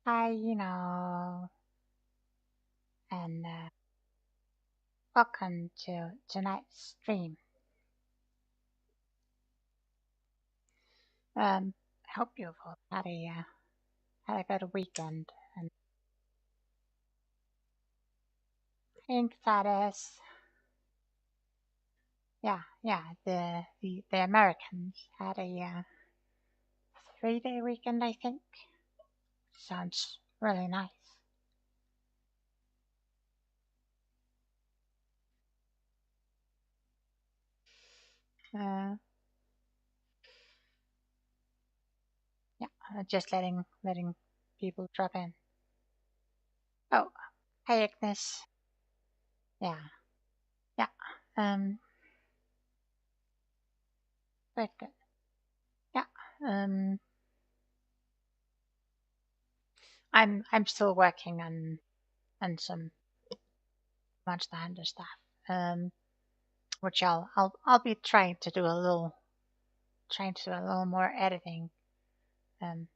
Hi, and welcome to tonight's stream. I hope you've all had a good weekend, and I think that is, yeah, the Americans had a 3-day weekend. I think sounds really nice. Uh, yeah, just letting people drop in. Oh, hi Agnes. Yeah, yeah. Um, good, good. Yeah. Um, I'm still working on some Monster Hunter stuff. Um, which I'll be trying to do a little more editing um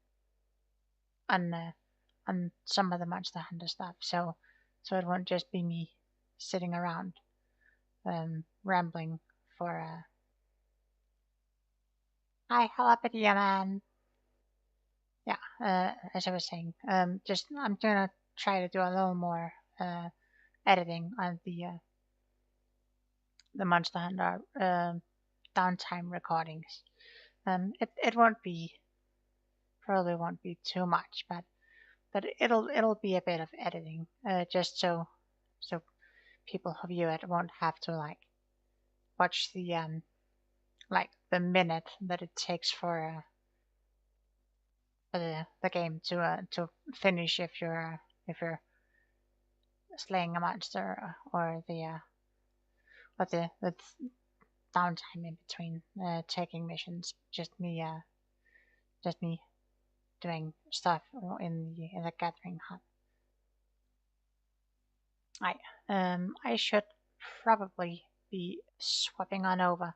on some of the Monster Hunter stuff. So it won't just be me sitting around rambling for hi Jalapeno man. Yeah, as I was saying, just I'm gonna try to do a little more editing on the Monster Hunter downtime recordings. It won't be probably won't be too much, but it'll be a bit of editing, just so people who view it won't have to like watch the minute that it takes for the game to finish if you're slaying a monster or the downtime in between taking missions. Just me doing stuff in the gathering hut. I should probably be swapping on over.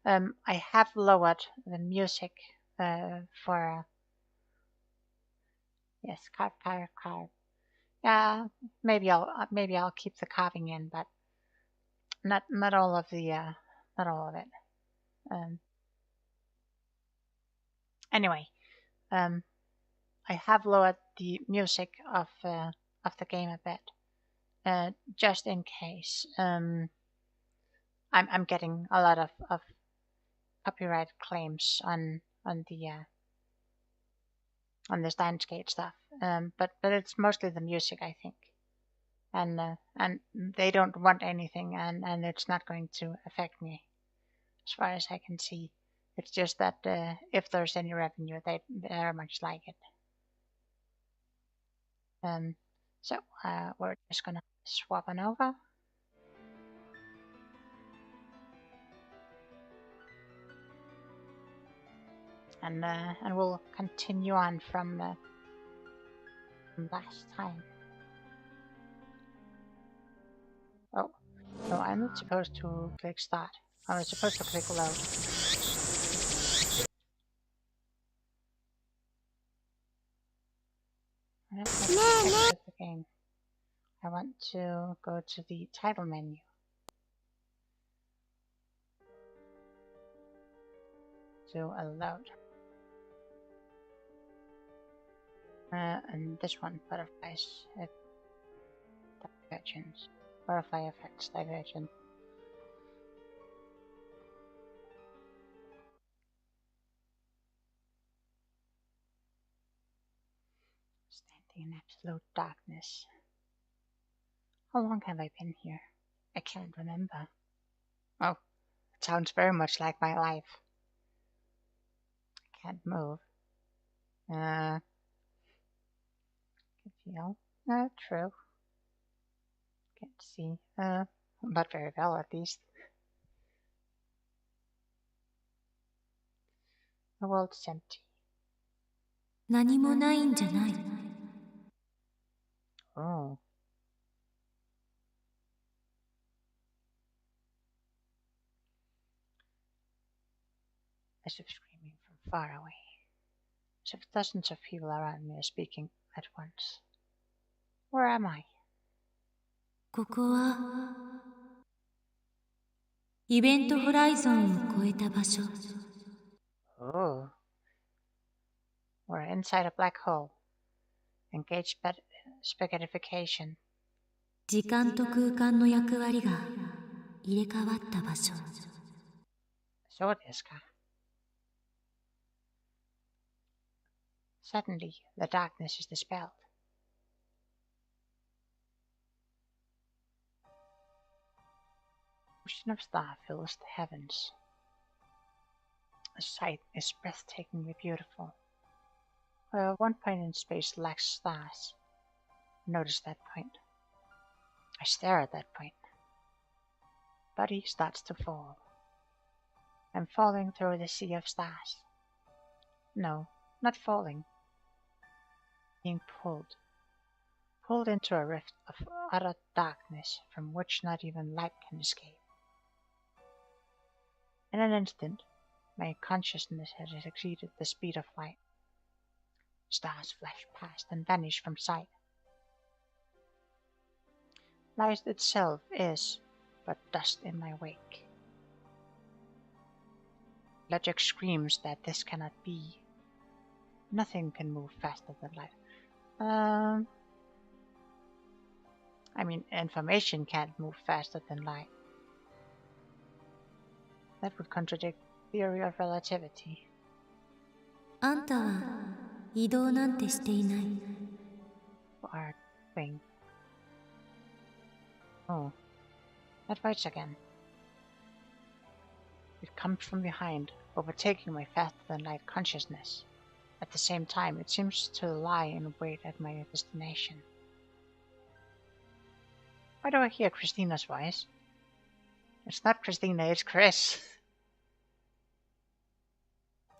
I have lowered the music for yes, carve. Yeah, maybe I'll keep the carving in, but not all of the not all of it. Um, anyway, um, I have lowered the music of the game a bit, just in case. I'm getting a lot of copyright claims on the Stein stuff. But it's mostly the music, I think, and they don't want anything, and it's not going to affect me as far as I can see. It's just that if there's any revenue, they very much like it. Um, so we're just gonna swap on over, and we'll continue on from last time. Oh, no, I'm not supposed to click start. I was supposed to click load. Let's exit the game. I want to go to the title menu. Do a load. And this one, butterflies, divergence. Butterfly effects, divergence. Standing in absolute darkness. How long have I been here? I can't remember. Oh, it sounds very much like my life. I can't move. Can feel. True. Can't see. But very well at least. The world's empty. 何もないんじゃない。Oh. As if screaming from far away. As if dozens of people around me are speaking at once. Where am I? ここはイベントホライゾンを超えた場所。Oh, we're inside a black hole. Engage spaghettification. 時間と空間の役割が入れ替わった場所。そうですか。Suddenly, the darkness is dispelled. A ocean of star fills the heavens. The sight is breathtakingly beautiful. One point in space lacks stars. Notice that point. I stare at that point. Body starts to fall. I'm falling through the sea of stars. No, not falling. Being pulled. Pulled into a rift of utter darkness from which not even light can escape. In an instant, my consciousness has exceeded the speed of light. Stars flash past and vanish from sight. Light itself is but dust in my wake. Logic screams that this cannot be. Nothing can move faster than light. I mean, information can't move faster than light. That would contradict theory of relativity. あんたは移動なんてしていない。Or thing. Oh, that voice again. It comes from behind, overtaking my faster-than-light consciousness. At the same time, it seems to lie in wait at my destination. Why do I hear Christina's voice? It's not Christina, it's Chris.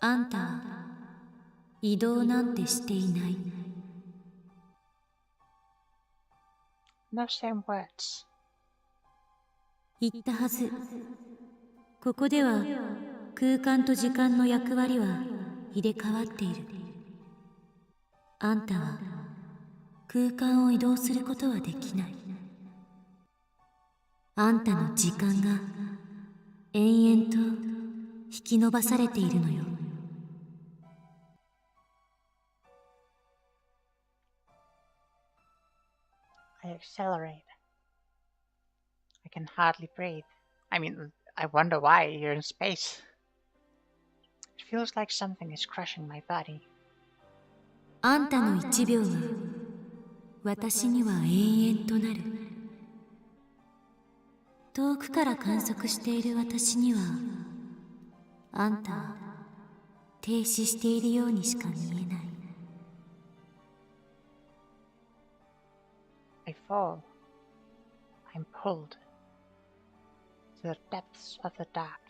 あんたは移動なんてしていない。No same words. 言ったはず。ここでは空間と時間の役割は入れ替わっている。あんたは空間を移動することはできない。あんたの時間が延々と引き伸ばされているのよ。I accelerate. I can hardly breathe. I mean, I wonder why you're in space. It feels like something is crushing my body. あんたの1秒は私には永遠となる。遠くから観測している私にはあんたは停止しているようにしか見えない。I fall. I'm pulled to the depths of the dark.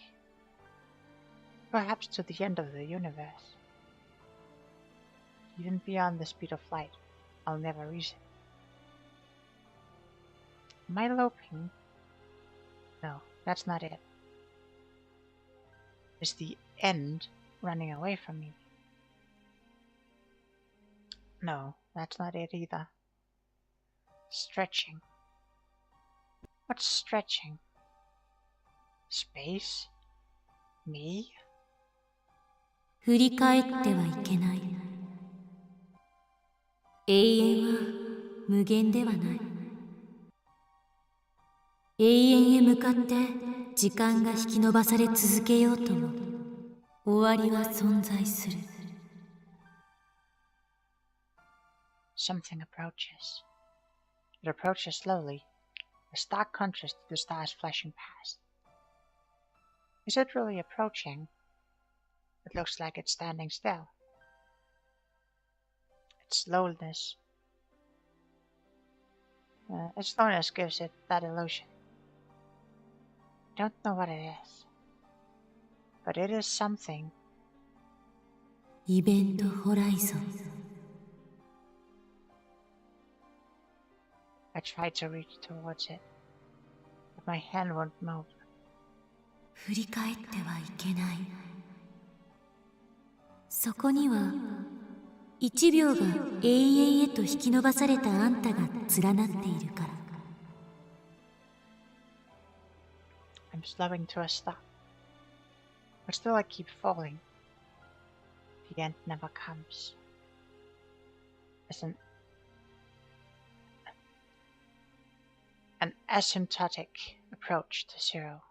Perhaps to the end of the universe. Even beyond the speed of light, I'll never reach it. Am I loping? No, that's not it. Is the end running away from me? No, that's not it either. Stretching. What's stretching? Space? Me? 振り返ってはいけない。永遠は無限ではない。永遠へ向かって時間が引き伸ばされ続けようとも終わりは存在する。Something approaches. It approaches slowly, a stark contrast to the stars flashing past. Is it really approaching? It looks like it's standing still. Its slowness gives it that illusion. I don't know what it is, but it is something. イベントホライゾン。I try to reach towards it, but my hand won't move. 振り返ってはいけない。そこには1秒が永遠へと引き伸ばされたあんたが連なっているから。I'm slowing to a stop. But still I keep falling. The end never comes. As an asymptotic approach to zero.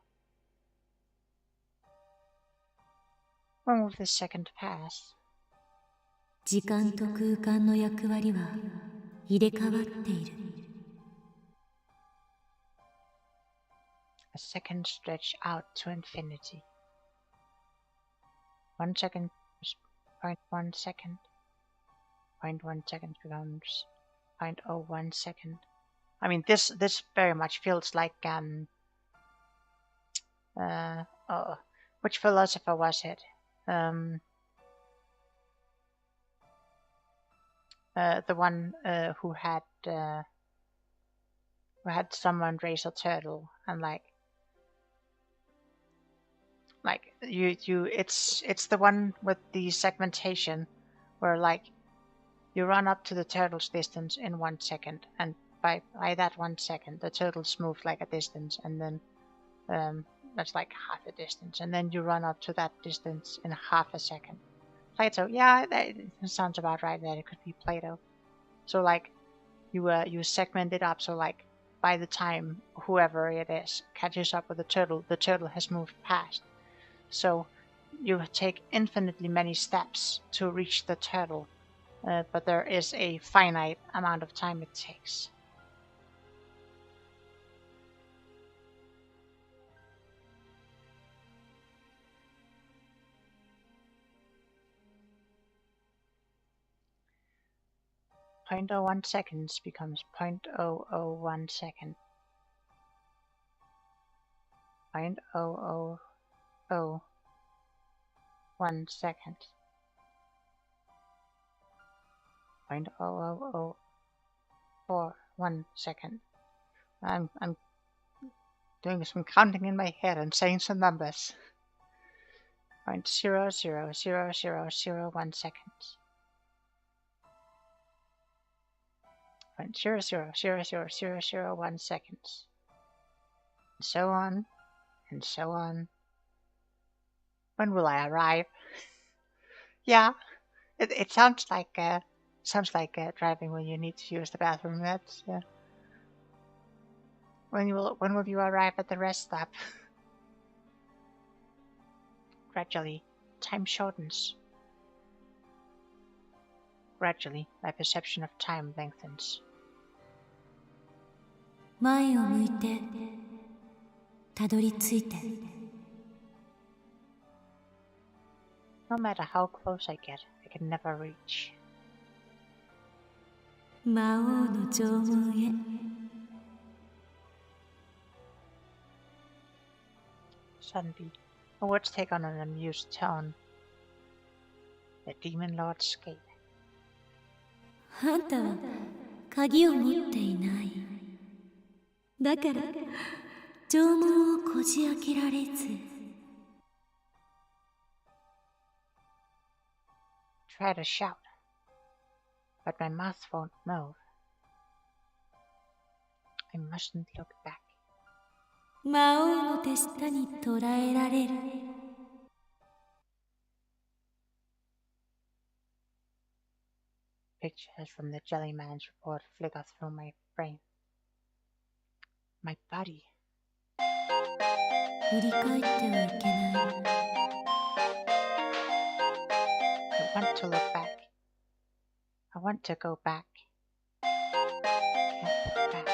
When will this second pass? 時間と空間の役割は入れ替わっている。A second stretch out to infinity. 1 second is 0.1 second. 0.1 second becomes 0.01 second. I mean, this very much feels like which philosopher was it? The one who had someone raise a turtle and like it's the one with the segmentation where like you run up to the turtle's distance in 1 second, and by that 1 second the turtles move like a distance, and then that's like half a distance, and then you run up to that distance in half a second. Plato, yeah, that sounds about right. That it could be Plato. So like you segment it up, so like by the time whoever it is catches up with the turtle has moved past. So you take infinitely many steps to reach the turtle, but there is a finite amount of time it takes. .01 seconds becomes 0.001 second. 0.0001 second. 0.00041 second. I'm doing some counting in my head and saying some numbers. 0.00001 seconds. 0.0000001 seconds. And so on, and so on. When will I arrive? Yeah, it sounds like driving when you need to use the bathroom. That's yeah. When will you arrive at the rest stop? Gradually, time shortens. Gradually, my perception of time lengthens. 前を向いてたどり着いて。No matter how close I get, I can never reach. 魔王の縄文へ。Suddenly, the words take on an amused tone. The demon lord's gate. あんたは鍵を持っていない。だから縄文をこじ開けられず。Try to shout, but my mouth won't move. I mustn't look back. 魔王の手下に捕らえられる。Pictures from the Jellyman's report flicker through my brain. My body. 振り返ってはいけない。I want to look back. I want to go back. Can't look back.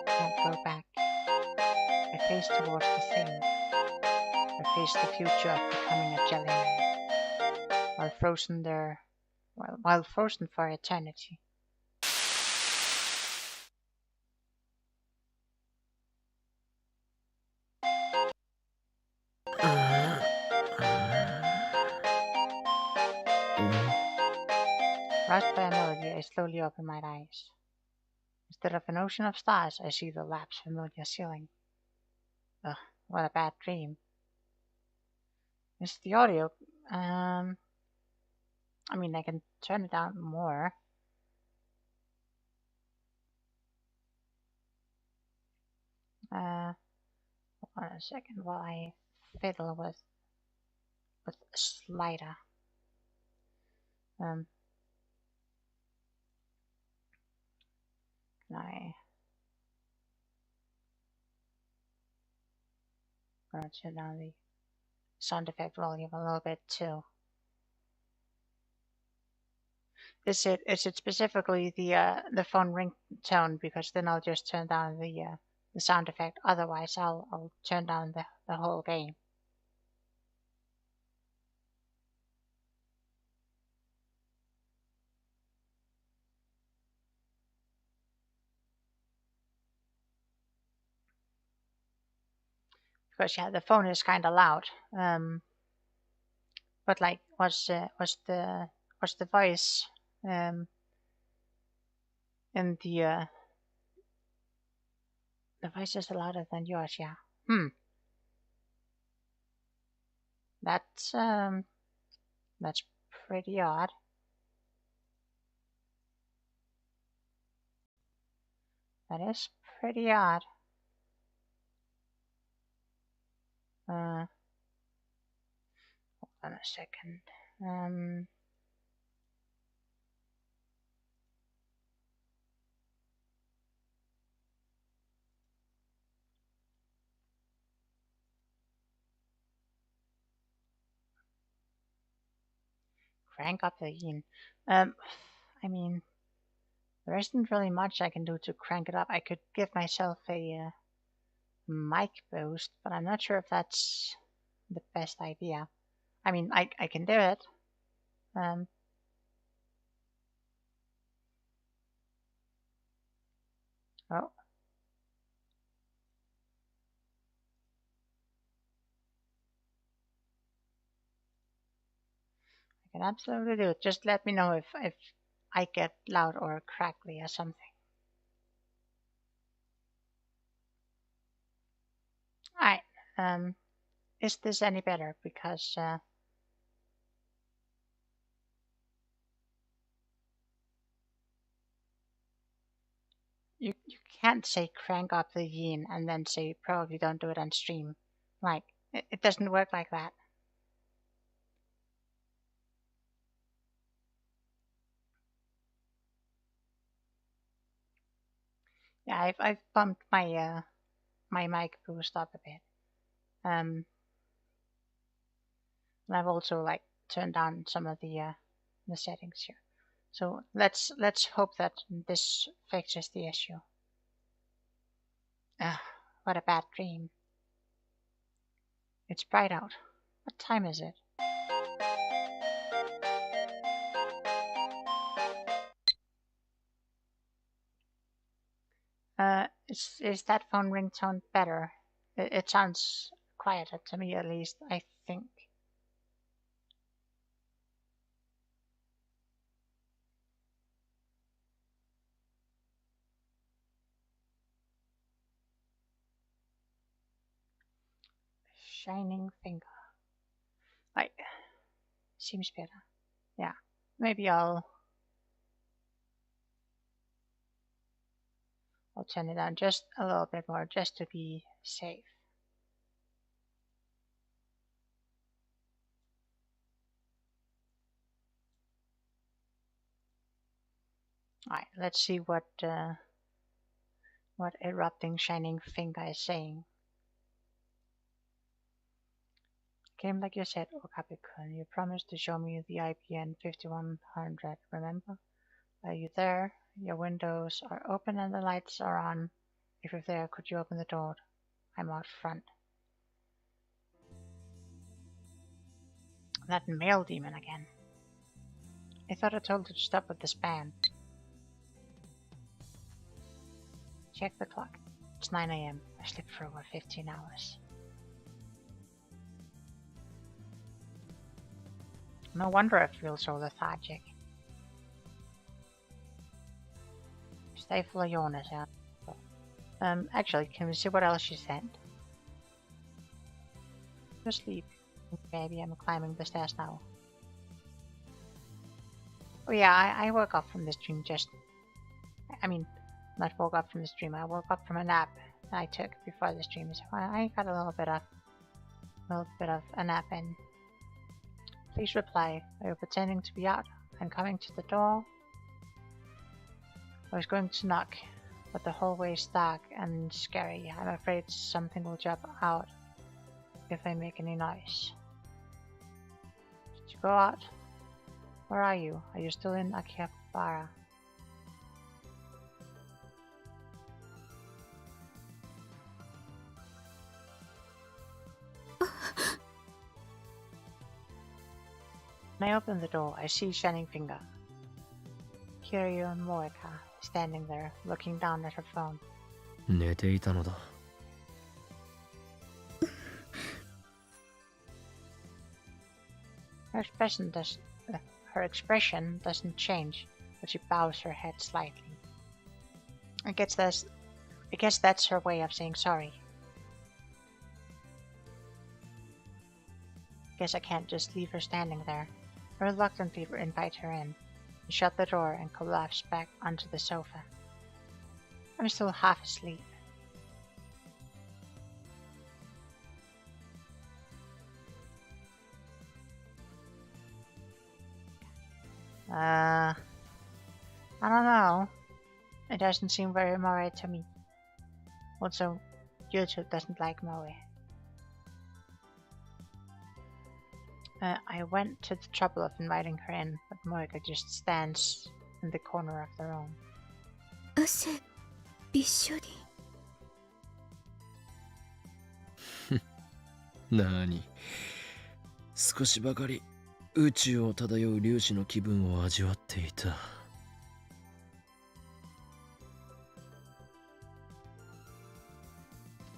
Can't go back. I face towards the thing. I face the future of becoming a jellyman. While frozen there, while frozen for eternity. Roused by a melody, I slowly open my eyes. Instead of an ocean of stars, I see the lab's familiar ceiling. Ugh, what a bad dream. Is the audio? I mean, I can turn it down more. Hold on a second while I fiddle with a slider. Can I gonna turn down the sound effect volume a little bit too. Is it specifically the phone ringtone? Because then I'll just turn down the sound effect. Otherwise, I'll turn down the whole game. Because yeah, the phone is kind of loud. But like, was the voice in the voice is louder than yours? Yeah. That's that's pretty odd. That is pretty odd. Hold on a second. Crank up the gain. I mean, there isn't really much I can do to crank it up. I could give myself a mic boost, but I'm not sure if that's the best idea. I mean, I can do it. Oh, I can absolutely do it. Just let me know if I get loud or crackly or something. Alright. Is this any better? Because you can't say crank up the yin and then say probably don't do it on stream. Like, it doesn't work like that. Yeah, I've bumped my my mic boost up a bit. And I've also like turned down some of the settings here. So let's hope that this fixes the issue. What a bad dream. It's bright out. What time is it? Is that phone ringtone better? It sounds quieter to me, at least, I think. Shining finger. Like, seems better. Yeah. Maybe I'll turn it down just a little bit more, just to be safe. Alright, let's see what erupting shining finger is saying. Came like you said, Okapikun. You promised to show me the IPN 5100, remember? Are you there? Your windows are open and the lights are on. If you're there, could you open the door? I'm out front. That male demon again. I thought I told you to stop with this band. Check the clock. It's 9 AM. I slept for over 15 hours. No wonder I feel so lethargic. Stay full of yawners out. Actually, can we see what else she sent? Go sleep. Baby, I'm climbing the stairs now. Well, yeah, I woke up from this dream just. I mean, not woke up from this dream. I woke up from a nap that I took before the stream. So I got a little bit of a nap in. Please reply. Are you pretending to be out and coming to the door? I was going to knock, but the hallway is dark and scary. I'm afraid something will jump out if I make any noise. Did you go out? Where are you? Are you still in Akihabara? When I open the door, I see Shining Finger. Kiryu and Moeka standing there, looking down at her phone. 寝ていたのだ。Her expression doesn't change, but she bows her head slightly. I guess that's her way of saying sorry. Guess I can't just leave her standing there. I reluctantly invite her in. I shut the door and collapse back onto the sofa. I'm still half asleep. I don't know. It doesn't seem very moe to me. Also, YouTube doesn't like moe. I went to the trouble of inviting her in, but Moeka just stands in the corner of the room. 汗びっしょり。なに、少しばかり宇宙を漂う粒子の気分を味わっていた。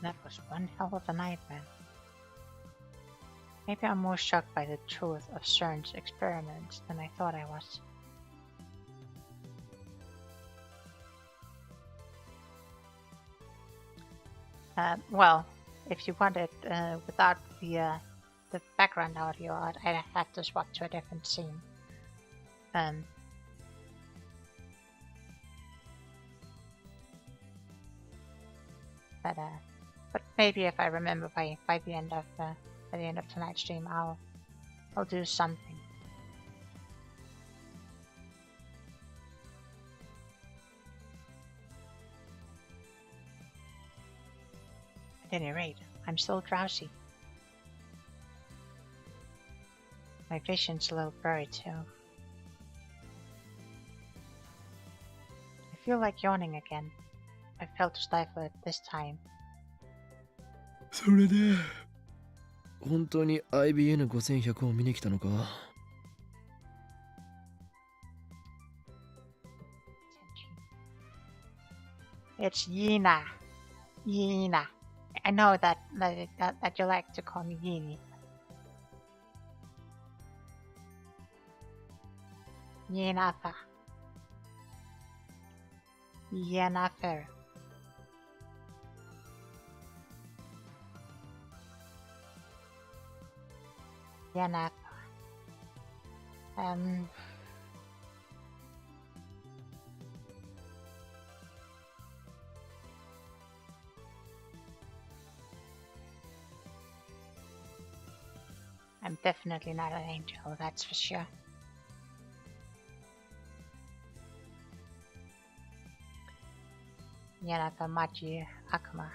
That was one hell of a nightmare. Maybe I'm more shocked by the truth of CERN's experiments than I thought I was. Well, if you want it without the background audio, I'd have to swap to a different scene. But maybe if I remember by the end of tonight's stream, I'll do something. At any rate, I'm still drowsy. My vision's a little blurry too. I feel like yawning again. I failed to stifle it this time. それで本当に IBN5100 を見に来たのか。It's Yina. Yina. I know that you like to call me Yini. Yinafa. Yennefer. Yennefer. I'm definitely not an angel, that's for sure. Yennefer Maji Akuma.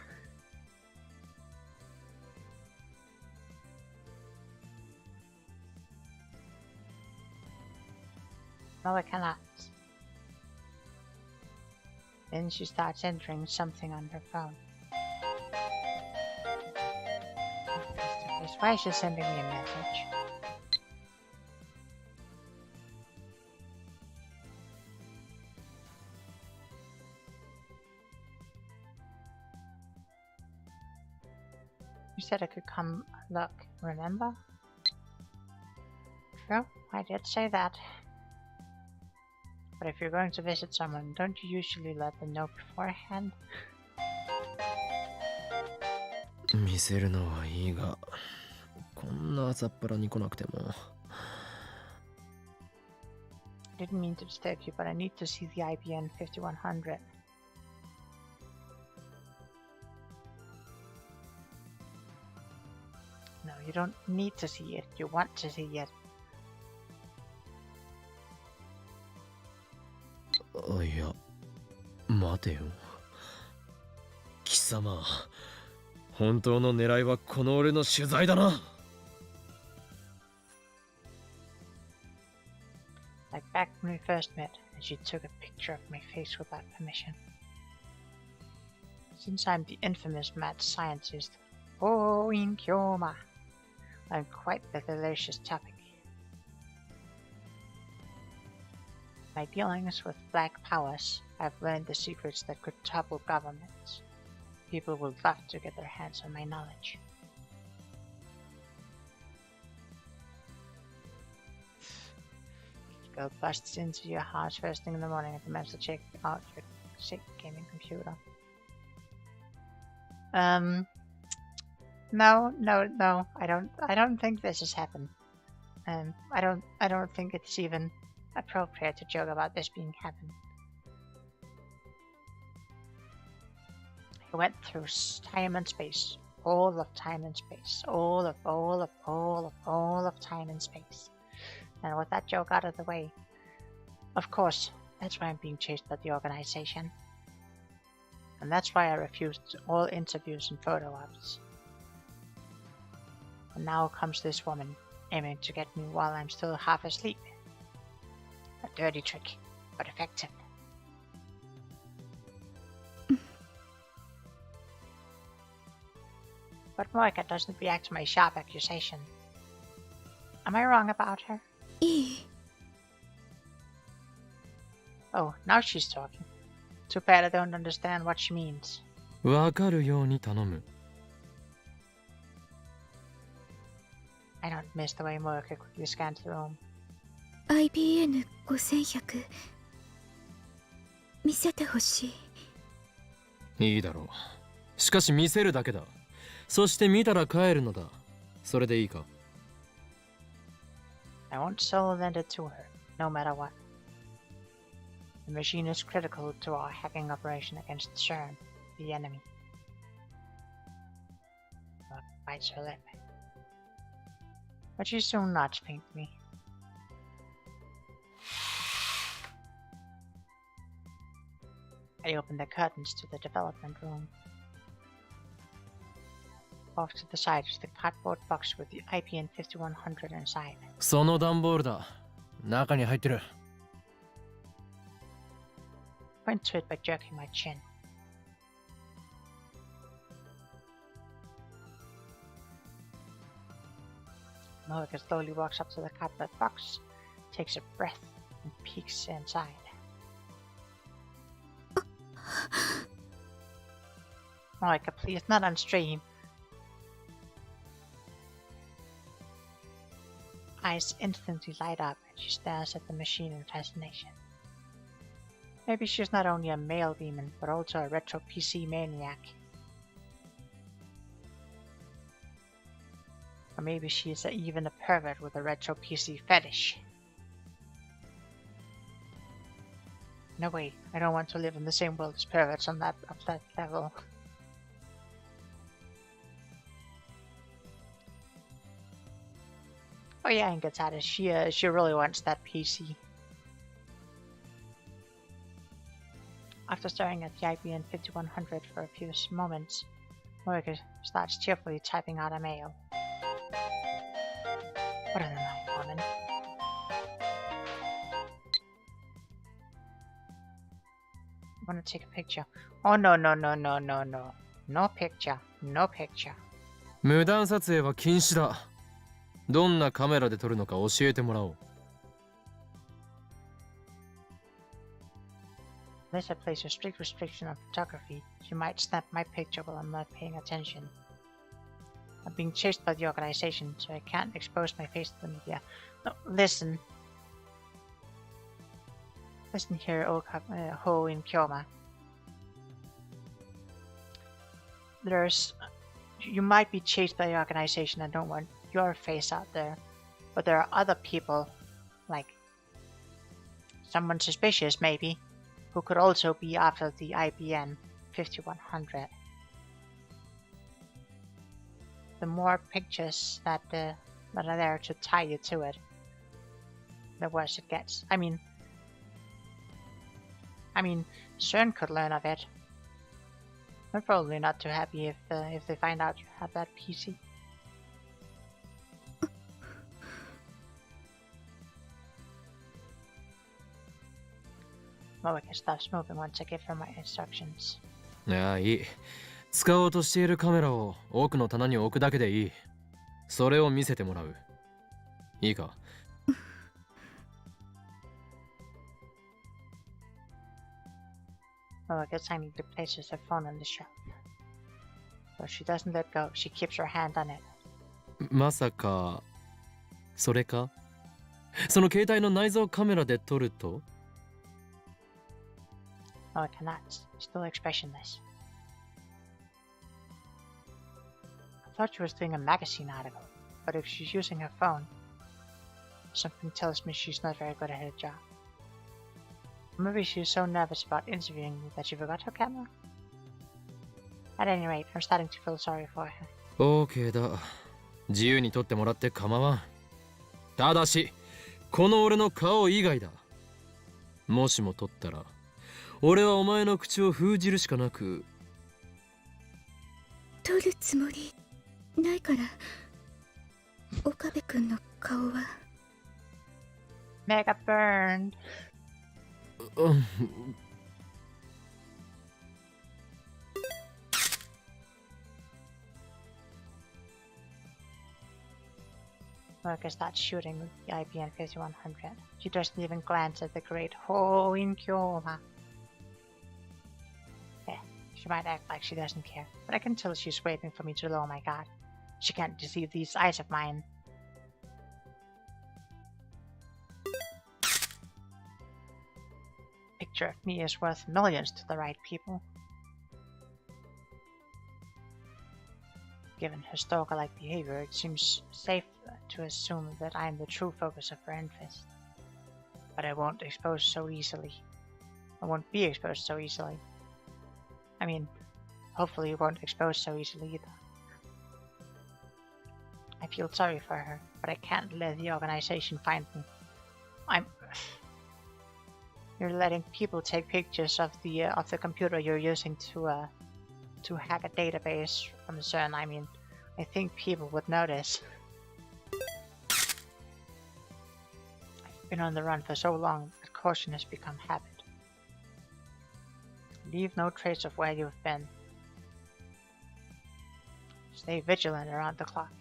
No, I cannot. Then she starts entering something on her phone. Why is she sending me a message? You said I could come look, remember? True, I did say that. But if you're going to visit someone, don't you usually let them know beforehand? 見せるのはいいが、こんな朝っぱらに来なくても。Didn't mean to disturb you, but I need to see the IBN 5100. No, you don't need to see it. You want to see it. いや、待てよ。貴様、本当の狙いはこの俺の取材だな。Like back when we first met, as you took a picture of my face without permission. Since I'm the infamous mad scientist, in Kyoma, I'm quite the delicious topic. My dealings with black powers, I've learned the secrets that could topple governments. People will love to get their hands on my knowledge. Girl busts into your house first thing in the morning and demands to check out your sick gaming computer. No, I don't think this has happened. I don't think it's even appropriate to joke about this being happened. He went through time and space, all of time and space, all of time and space. And with that joke out of the way, of course, that's why I'm being chased by the organization. And that's why I refused all interviews and photo ops. And now comes this woman, aiming to get me while I'm still half asleep. A dirty trick, but effective. But Moika doesn't react to my sharp accusation. Am I wrong about her? いい。 Oh, now she's talking. Too bad I don't understand what she means. わかるように頼む。I don't miss the way Moika quickly scans the room. IBN5100 見せてほしい。いいだろう。しかし見せるだけだ。そして見たら帰るのだ。それでいいか。I won't solo lend it to her, no matter what. The machine is critical to our hacking operation against CERN, the enemy. Moika bites her lip. But she soon nods faintly. I open the curtains to the development room. Off to the side is the cardboard box with the IPN 5100 inside. その段ボールだ。中に入ってる。Point to it by jerking my chin. Moika slowly walks up to the cardboard box, takes a breath, and peeks inside. Moika, please, not on stream. Eyes instantly light up and she stares at the machine in fascination. Maybe she's not only a male demon, but also a retro PC maniac. Or maybe she is even a pervert with a retro PC fetish. No way, I don't want to live in the same world as perverts on that level. Oh yeah, and gets at it. She really wants that PC. After staring at the IBN 5100 for a few moments, Moika starts cheerfully typing out a mail. What an annoying woman. I want to take a picture. Oh no. No picture. No picture. 無断撮影は禁止だ。どんなカメラで撮るのか教えてもらおう。Unless I place a strict restriction on photography, she might snap my picture while I'm not paying attention. I'm being chased by the organization, so I can't expose my face to the media. No, listen. Listen here, Ho in Kyoma. You might be chased by the organization and don't want your face out there, but there are other people, like Someone suspicious, maybe, who could also be after the IBN 5100. The more pictures that are there to tie you to it, the worse it gets. I mean, CERN could learn of it. They're probably not too happy if they find out you have that PC. Well, I can stop smoking once I give her my instructions. いや、いい。使おうとしているカメラを奥の棚に置くだけでいい。それを見せてもらう。いいか。Oh, I guess I need to place her phone on the shelf. So she doesn't let go. She keeps her hand on it. まさか、それか？その携帯の内蔵カメラで撮ると？ No, I cannot. Still expressionless. I thought she was doing a magazine article, but if she's using her phone, something tells me she's not very good at her job. Maybe she's so nervous about interviewing me that she forgot her camera? At any rate, I'm starting to feel sorry for her. OK だ。自由に撮ってもらって構わん。ただし、この俺の顔以外だ。もしも撮ったら、俺はお前の口を封じるしかなく。撮るつもりないから、岡部君の顔は。Mega burned. Worker starts shooting with the IBN 5100. She doesn't even glance at the great hole in Kyowa. Yeah, she might act like she doesn't care, but I can tell she's waiting for me to lower my guard. She can't deceive these eyes of mine. Picture of me is worth millions to the right people. Given her stalker-like behavior, it seems safe to assume that I am the true focus of her interest. But I won't expose so easily. I won't be exposed so easily. I mean, hopefully it won't expose so easily either. I feel sorry for her, but I can't let the organization find me. You're letting people take pictures of the computer you're using to hack a database from CERN. I mean, I think people would notice. I've been on the run for so long that caution has become habit. Leave no trace of where you've been. Stay vigilant around the clock.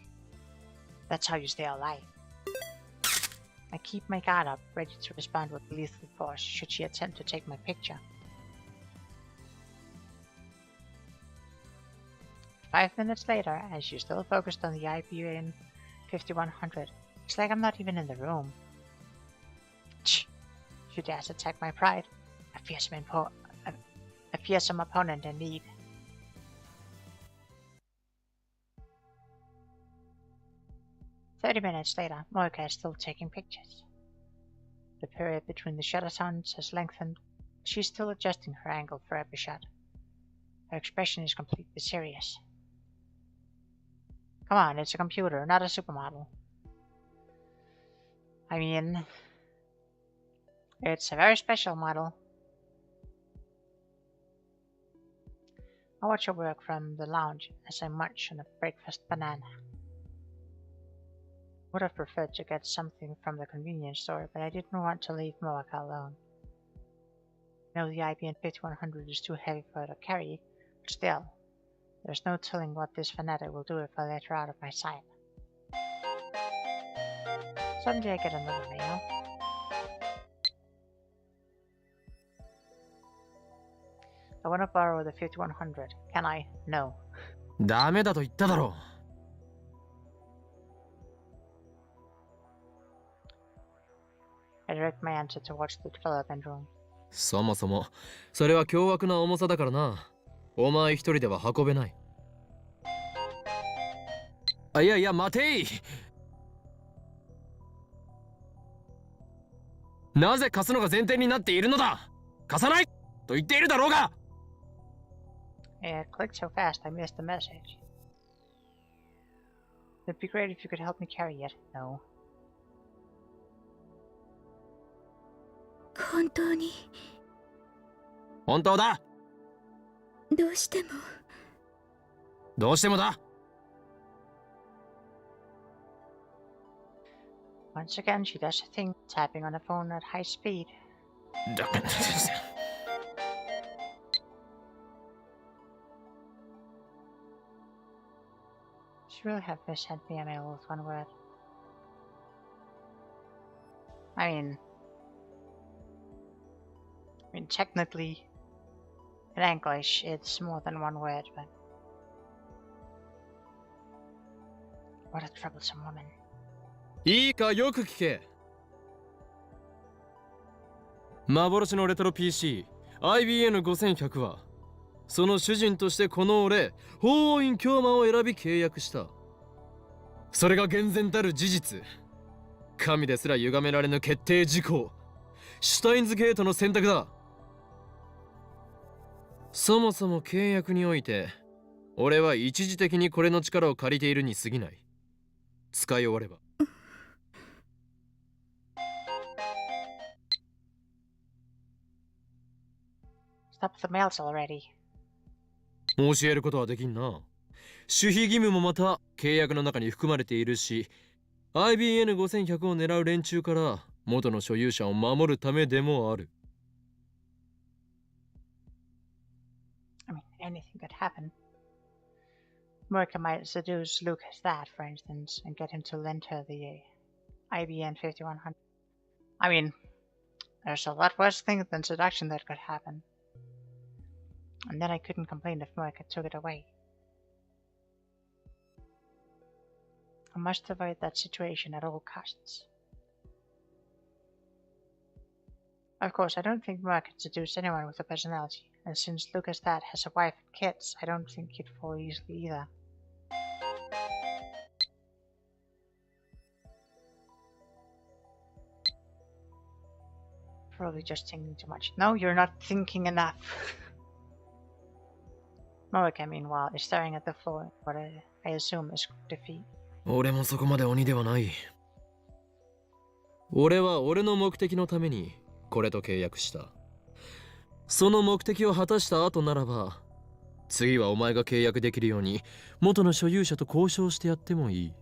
That's how you stay alive. I keep my guard up, ready to respond with lethal force should she attempt to take my picture. 5 minutes later, and she's still focused on the IBN 5100. It's like I'm not even in the room. She dares attack my pride. A fearsome opponent indeed. "30 minutes later, Moika is still taking pictures. The period between the shutter sounds has lengthened. She's still adjusting her angle for every shot. Her expression is completely serious. Come on, it's a computer, not a supermodel. I mean, it's a very special model. I watch her work from the lounge as I munch on a breakfast banana. Would have preferred to get something from the convenience store, but I didn't want to leave Moaka alone. I know the IBN 5100 is too heavy for her to carry, but still, there's no telling what this fanatic will do if I let her out of my sight. Suddenly I get another mail. I want to borrow the 5100. Can I? No. ダメだと言っただろう。I direct my answer towards the development room. そもそも、それは凶悪な重さだからな。お前一人では運べない。あ、いやいや、待てい。なぜ貸すのが前提になっているのだ。貸さないと言っているだろうが。It clicked so fast I missed the message. It'd be great if you could help me carry it. No. 本当に本当だ。どうしてもどうしてもだ。Once again, she does a thing, tapping on the phone at high speed. She really have sent me a mail with one word. I mean, technically, in English, it's more than one word, but what a troublesome woman. いいか、よく聞け。幻のレトロ PC IBN5100 はその主人としてこの俺法王院教魔を選び契約した。それが厳然たる事実。神ですら歪められぬ決定事項、シュタインズゲートの選択だ。そもそも契約において俺は一時的にこれの力を借りているに過ぎない。使い終わればStop the mails already. 教えることはできんな。守秘義務もまた契約の中に含まれているし、IBN5100 を狙う連中から元の所有者を守るためでもある。I mean, anything could happen. Murka might seduce Luke as that, for instance, and get him to lend her the IBN 5100. I mean, there's a lot worse things than seduction that could happen. And then I couldn't complain if Murka took it away. I must avoid that situation at all costs. Of course, I don't think Murka could seduce anyone with a personality, and since Lucas Dad has a wife and kids, I don't think he'd fall easily either. Probably just thinking too much. No, you're not thinking enough. Murka, meanwhile, is staring at the floor, what I assume is defeat. 俺もそこまで鬼ではない。俺は俺の目的のためにこれと契約した。その目的を果たした後ならば、次はお前が契約できるように元の所有者と交渉してやってもいい。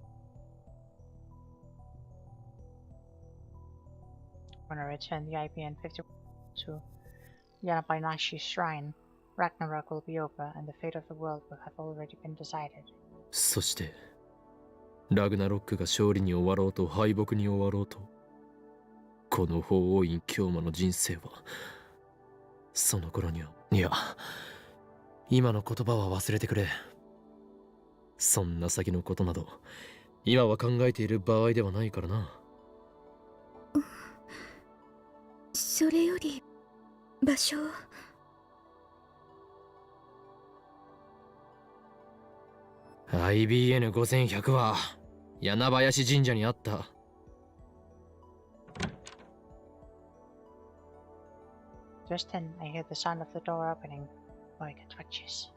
When I return the IBN 51 to Yanabainashi's shrine, Ragnarok will be over and the fate of the world will have already been decided. そしてラグナロックが勝利に終わろうと敗北に終わろうと、この法王院教魔の人生はその頃には、いや今の言葉は忘れてくれ。そんな先のことなど今は考えている場合ではないからな。それより場所。IBN5100 は柳林神社にあった。Just then, I hear the sound of the door opening. Moika twitches.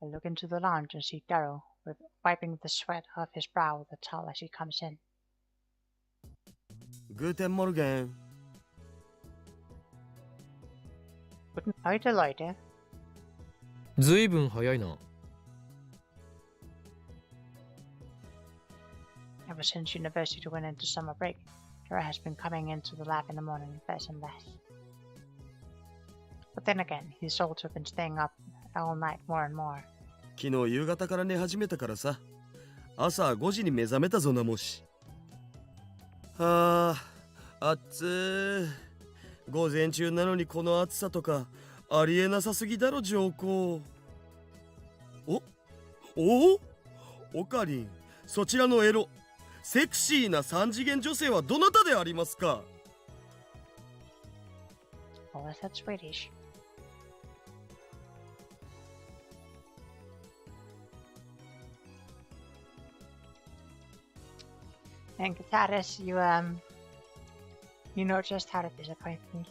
I look into the lounge and see Darrow, wiping the sweat off his brow with a towel as he comes in. Guten Morgen. Guten Heute, Leute. ずいぶん早いな。Ever since university went into summer break, Darrow has been coming into the lab in the morning less and less. But then again, he's also been staying up all night more and more. 昨日夕方から寝始めたからさ。朝5時に目覚めたぞなもし。はあ、暑ー。午前中なのにこの暑さとかありえなさすぎだろ上皇。おかりん、そちらのエロセクシーな三次元女性はどなたでありますか？ Oh, is that Swedish? And Kataris, you You know just how to disappoint me.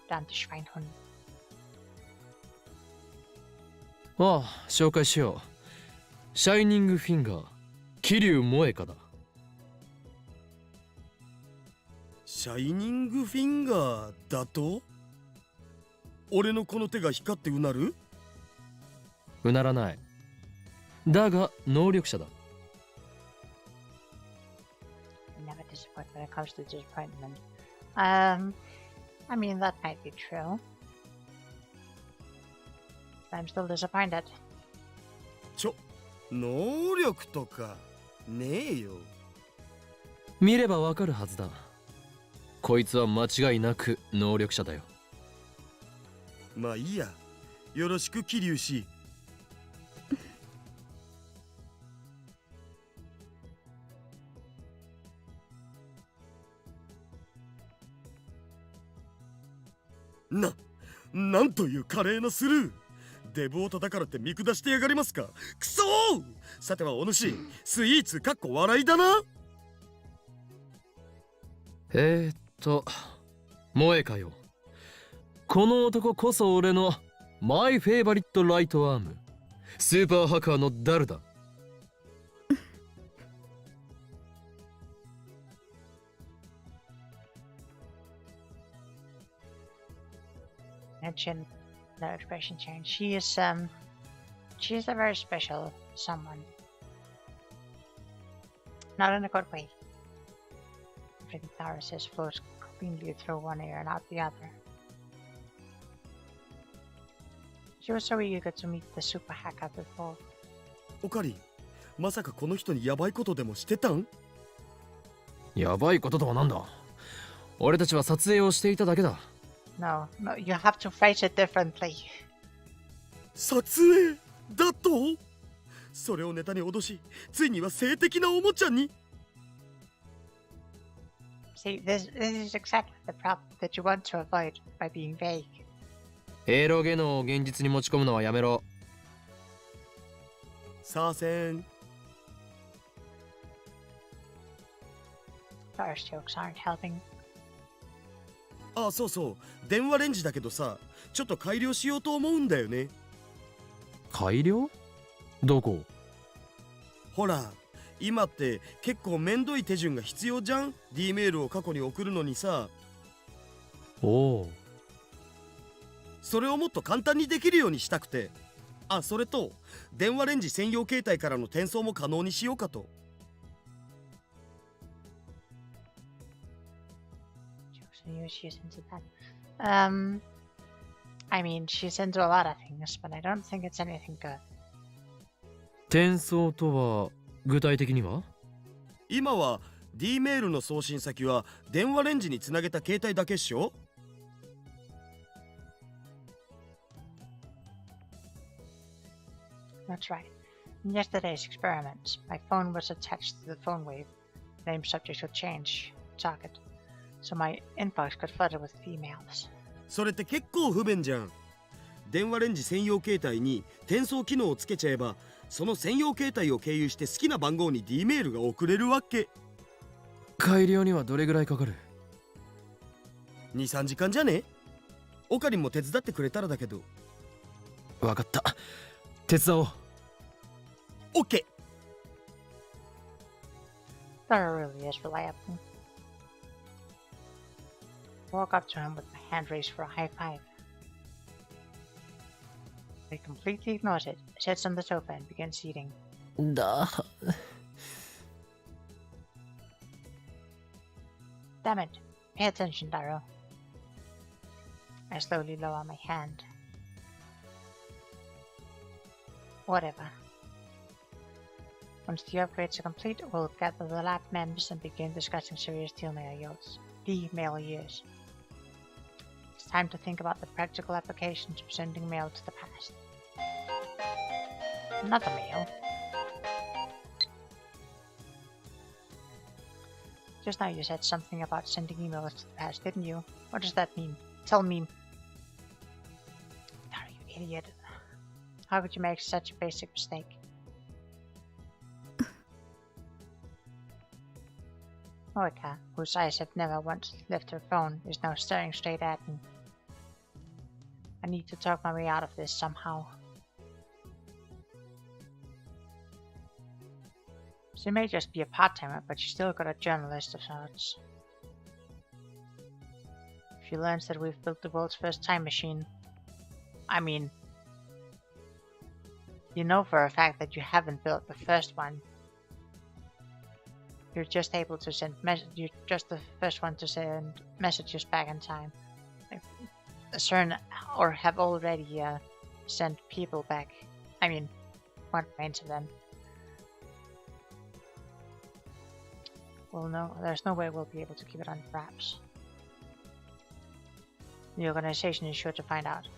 Verdammte Schweinhund. ああ、紹介しよう。シャイニングフィンガー、桐生萌香だ。シャイニングフィンガーだと？俺のこの手が光ってうなる？うならない。だが能力者だ。Never disappoint when it comes to disappointment. I mean, that might be true. I'm still disappointed. 能力とかねえよ。見ればわかるはずだ。こいつは間違いなく能力者だよ。まあいいや。よろしく桐生氏。なんという華麗なスルー。デブオタだからって見下してやがりますか。くそー。さてはお主、スイーツかっこ笑いだな。萌香よ。この男こそ俺のマイフェイバリットライトアーム、スーパーハッカーのダルだ。Mention no expression change. She is a very special someone. Not in a good way. Everything Tara says flows cleanly through one ear and out the other. She was so eager to meet the super hacker before. おかり、まさかこの人にヤバいことでもしてたん？やばいこととはなんだ。俺たちは撮影をしていただけだ。No, you have to phrase it differently. 撮影だと？それをネタに脅し、ついには性的なおもちゃに。See, this is exactly the problem that you want to avoid by being vague. エロゲノを現実に持ち込むのはやめろ。さあせん。Tara's jokes aren't helping. あ、そうそう。電話レンジだけどさ、ちょっと改良しようと思うんだよね。改良？どこ？ほら、今って結構めんどい手順が必要じゃん？ D メールを過去に送るのにさ。おお。それをもっと簡単にできるようにしたくて。あ、それと電話レンジ専用携帯からの転送も可能にしようかと。She's into that. I mean, she's into a lot of things, but I don't think it's anything good. 転送とは具体的には？今は D メールの送信先は電話レンジにつなげた携帯だけっしょ？ That's right. In yesterday's experiments, my phone was attached to the phone wave. Name subject would change target, so my inbox got flooded with females. それって結構不便じゃん。電話レンジ専用携帯に転送機能をつけちゃえば、その専用携帯を経由して好きな番号に D メールが送れるわけ。改良にはどれぐらいかかる？ 2、3時間じゃね？オカリンも手伝ってくれたらだけど。わかった。手伝おう。OK。Thor really is reliable. Walk up to him with my hand raised for a high five. He completely ignores it, sits on the sofa and begins eating. だ。Damn it! Pay attention, Daro. I slowly lower my hand. Whatever. Once the upgrades are complete, we'll gather the lab members and begin discussing serious D-mail use. It's time to think about the practical applications of sending mail to the past. Another mail? Just now you said something about sending emails to the past, didn't you? What does that mean? Tell me. Oh, you idiot. How could you make such a basic mistake? Moika, whose eyes have never once left her phone, is now staring straight at me. I need to talk my way out of this somehow. She may just be a part-timer, but she's still got a journalist of sorts. If she learns that we've built the world's first time machine, I mean, you know for a fact that you haven't built the first one. You're just able to send you're just the first one to send messages back in time. Like, CERN or have already sent people back. I mean, what remains of them. Well, no, there's no way we'll be able to keep it under wraps. The organization is sure to find out.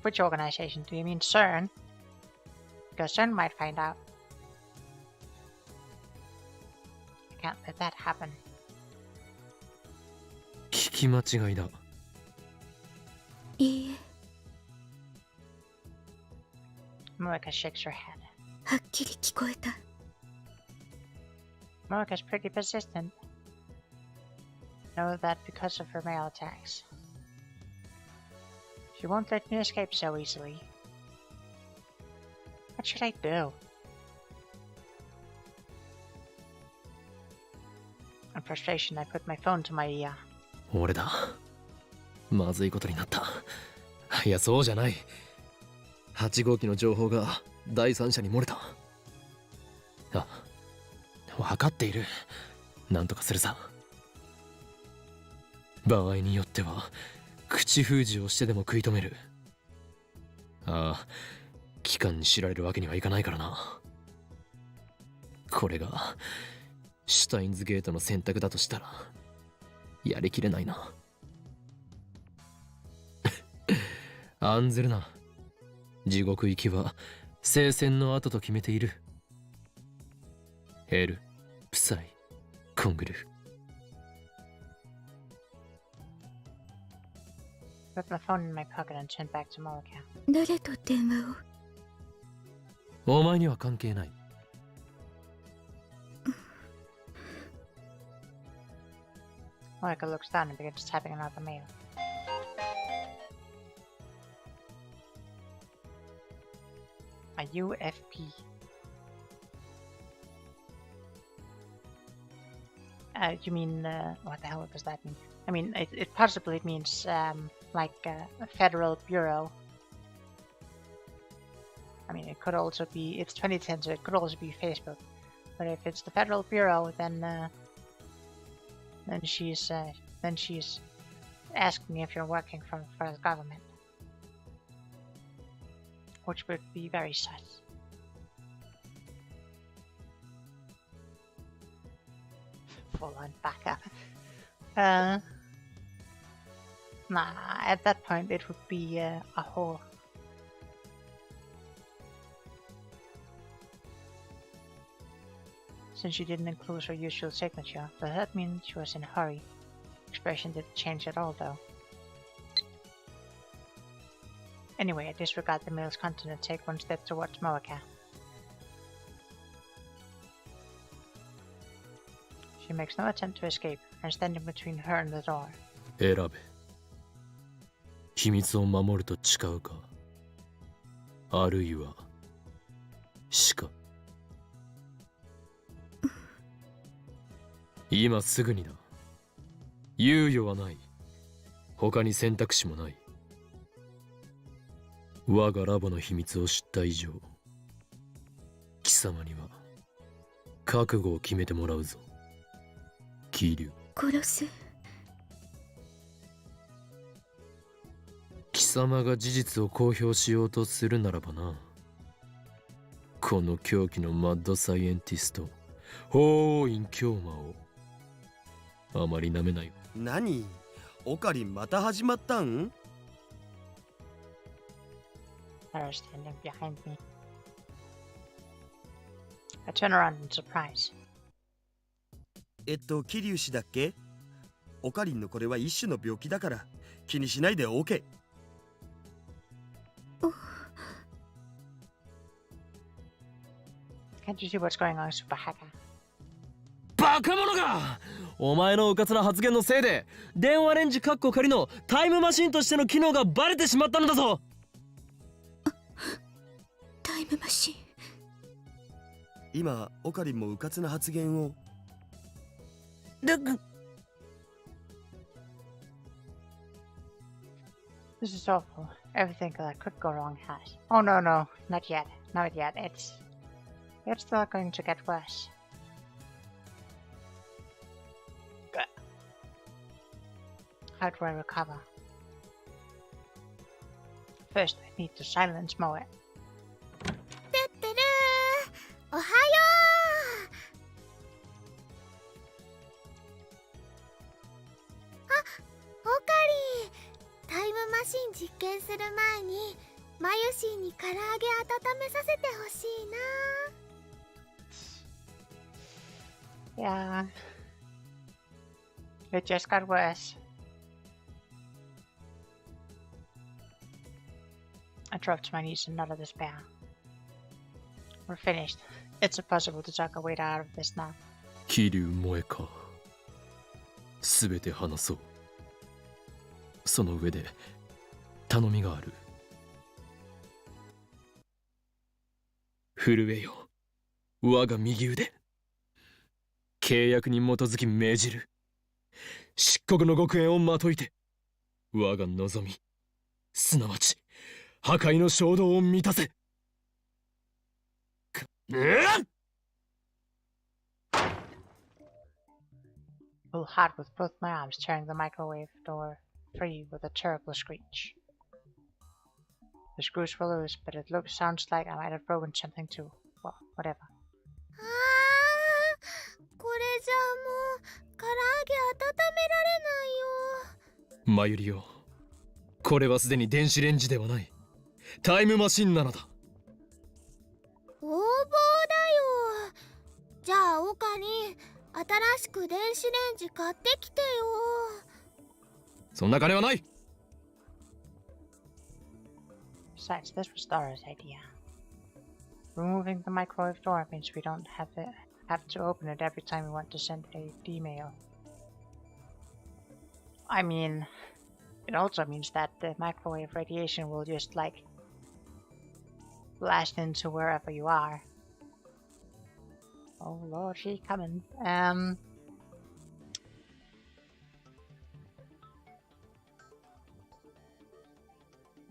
Which organization? Do you mean CERN? Because CERN might find out. I can't let that happen. 聞き間違いだ。いいえ、 Moika shakes her head. はっきり聞こえた。 Moika's pretty persistent. Know that because of her mail attacks. She won't let me escape so easily. What should I do? In frustration, I put my phone to my ear. 俺だ。まずいことになった。いや、そうじゃない。8号機の情報が第三者に漏れた。あ、分かっている。なんとかするさ。場合によっては口封じをしてでも食い止める。ああ、機関に知られるわけにはいかないからな。これがシュタインズゲートの選択だとしたらやりきれないな。案ずるな。地獄行きは聖戦の後と決めている。ヘル、プサイ、コングル。Put my phone in my pocket and turned back to Moika. 誰と電話を？お前には関係ない。Moika looks down and begins typing another mail. A UFP. You mean, what the hell does that mean? I mean, it possibly means, like, a federal bureau. I mean, it could also be, it's 2010, so it could also be Facebook. But if it's the federal bureau, then she's asking if you're working for the government. Which would be very sus. Full on backup. Nah, at that point it would be a whore. Since she didn't include her usual signature, does that mean she was in a hurry? Expression didn't change at all though. Anyway, I disregard the mail's content and take one step towards Moika. She makes no attempt to escape, and standing between her and the door. 選べ。秘密を守ると誓うか、あるいは死か。今すぐにだ。猶予はない。他に選択肢もない。我がラボの秘密を知った以上、貴様には覚悟を決めてもらうぞ。桐生。殺す。貴様が事実を公表しようとするならばな。この狂気のマッドサイエンティスト、法王院京馬をあまり舐めない。何？オカリンまた始まったんSarah standing behind me. I turn around in surprise. 桐生氏だっけ？オカリンのこれは一種の病気だから気にしないで OK。Can't you see what's going on, Super Hacker? ババカ者が！お前のうかつな発言のせいで電話レンジカッコ仮のタイムマシンとしての機能がバレてしまったのだぞ。タイムマシン。今オカリンもうかつな発言を。This is awful. Everything that could go wrong has. Oh no, no, not yet. Not yet. It's still going to get worse. How do I recover? First, I need to silence Moe. てってるー、おはよう。オカリン、タイムマシン実験する前にマユシーに唐揚げ温めさせてほしいな。 Yeah. It just got worse. I dropped to my knees in utter despair. We're finished. It's impossible to talk our way out of this now. 桐生萌えか。すべて話そう。その上で頼みがある。震えよ、我が右腕。契約に基づき命じる。漆黒の極限をまといて、我が望み、すなわち破壊の衝動を満たせ。Pull hard with both my arms, tearing the microwave door free with a terrible screech. The screws were loose, but it sounds like I might have broken something too. Well, whatever. あー、これじゃあもう唐揚げ温められないよ。マユリよ、これはすでに電子レンジではない。タイムマシンなのだ。横暴だよ。じゃあオカリン、新しく電子レンジ買ってきてよ。そんな金はない。 Besides, this was Dora's idea. Removing the microwave door means we don't have to open it every time we want to send a email. I mean, it also means that the microwave radiation will just like blast into wherever you are. Oh lord, she coming.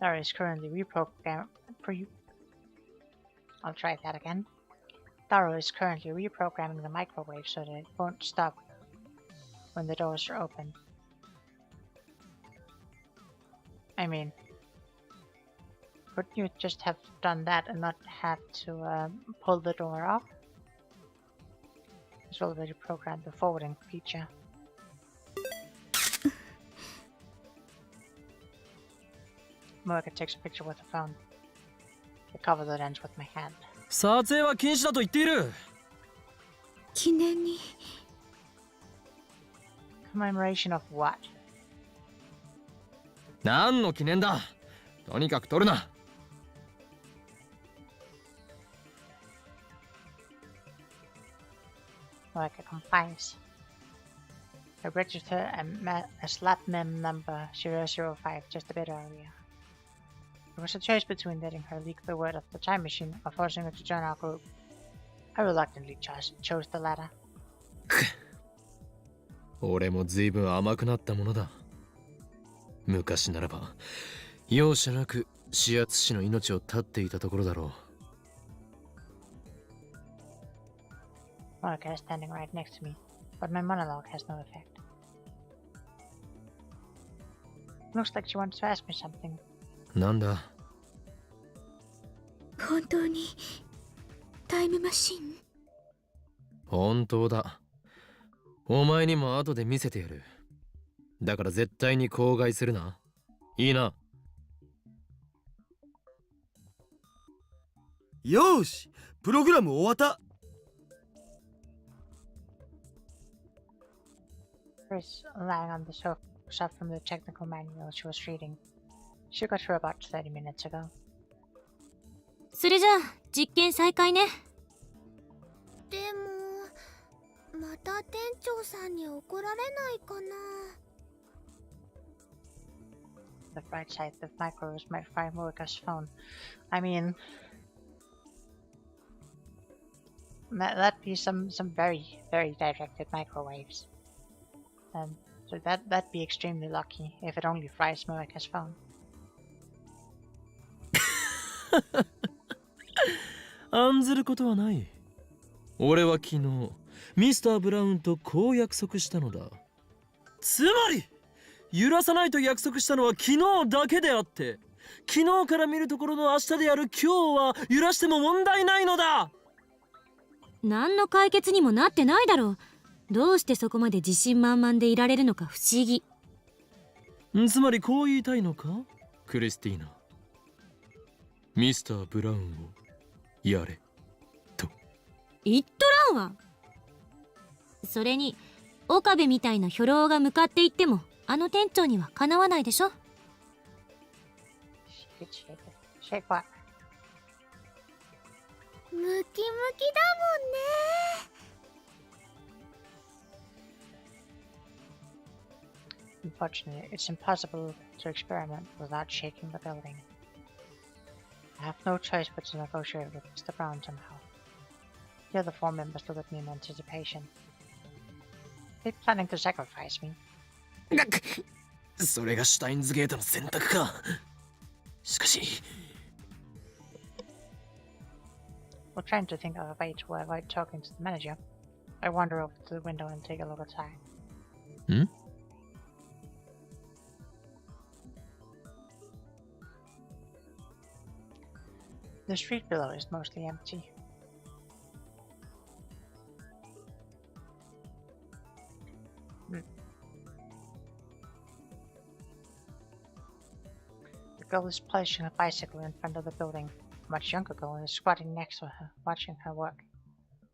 Dara is currently I'll try that again. Dara is currently reprogramming the microwave so that it won't stop when the doors are open. I mean, couldn't you just have done that and not have to pull the door off? It's already programmed the forwarding feature. Moeka takes a picture with her phone. I cover the lens with my hand. 撮影は禁止だと言っている。記念に。Commemoration of what? 何の記念だ。とにかく撮るな。Moeka complies. I registered a slap mem number 005 just a bit earlier. It was a choice between letting her leak the word of the time machine or forcing her to join our group. I reluctantly chose the latter. 俺も随分甘くなったものだ。昔ならば容赦なく指圧師の命を絶っていたところだろう。Monica is standing right next to me, but my monologue has no effect. Looks like she wants to ask me something. なんだ。本当にタイムマシン？本当だ。お前にも後で見せてやる。だから絶対に口外するな。いいな。よーし、プログラム終わった。Chris, lying on the sofa, saw from the technical manual she was reading. She got through about 30 minutes ago. それじゃあ実験再開ね。でもまた店長さんに怒られないかな。 The bright side, the microwaves might fry Murica's phone. I mean, that'd be some very, very directed microwaves. So that'd be extremely lucky if it only fries Murica's phone. 案ずることはない。俺は昨日ミスター・ブラウンとこう約束したのだ。つまり揺らさないと約束したのは昨日だけであって、昨日から見るところの明日である今日は揺らしても問題ないのだ。何の解決にもなってないだろう。どうしてそこまで自信満々でいられるのか不思議。つまりこう言いたいのか、クリスティーナ。ミスター・ブラウンをやれと。言っとらんわ。それに岡部みたいな兵糧が向かっていってもあの店長にはかなわないでしょ。 Shake what? ムキムキだもんね。Unfortunately, it's impossible to experiment without shaking the building. I have no choice but to negotiate with Mr. Brown somehow. The other 4 members look at me in anticipation. They're planning to sacrifice me. それがシュタインズゲートの選択か。しかし We're trying to think of a way to avoid talking to the manager. I wander over to the window and take a look outside. ん The street below is mostly empty. The girl is placing a bicycle in front of the building. A much younger girl is squatting next to her, watching her work.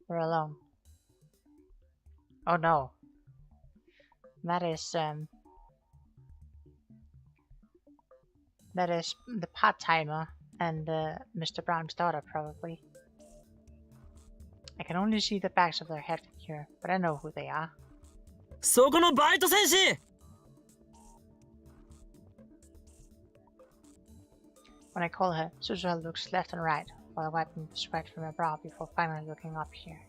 We're alone. Oh no. That is the part-timer and Mr. Brown's daughter, probably. I can only see the backs of their heads from here, but I know who they are. そこのバイト戦士。 When I call her, Suzuha looks left and right, while wiping the sweat from her brow before finally looking up here.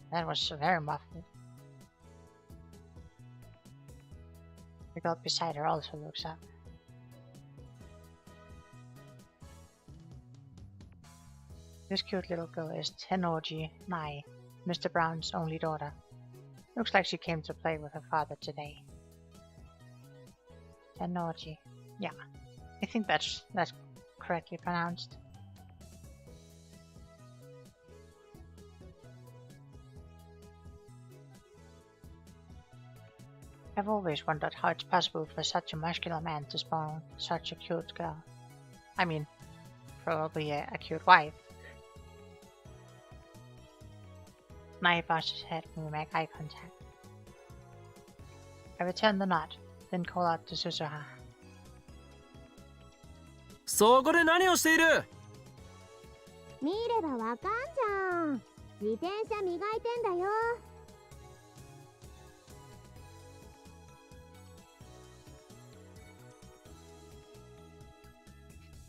That was very muffled. The girl beside her also looks up. This cute little girl is Tenoji Mai, Mr. Brown's only daughter. Looks like she came to play with her father today. Tenoji. Yeah, I think that's correctly pronounced. I've always wondered how it's possible for such a muscular man to spawn such a cute girl. I mean, probably a cute wife. Mai bows his head when we make eye contact. I return the nod, then call out to Suzuha. そこで何をしている？見ればわかんじゃん。自転車磨いてんだよ。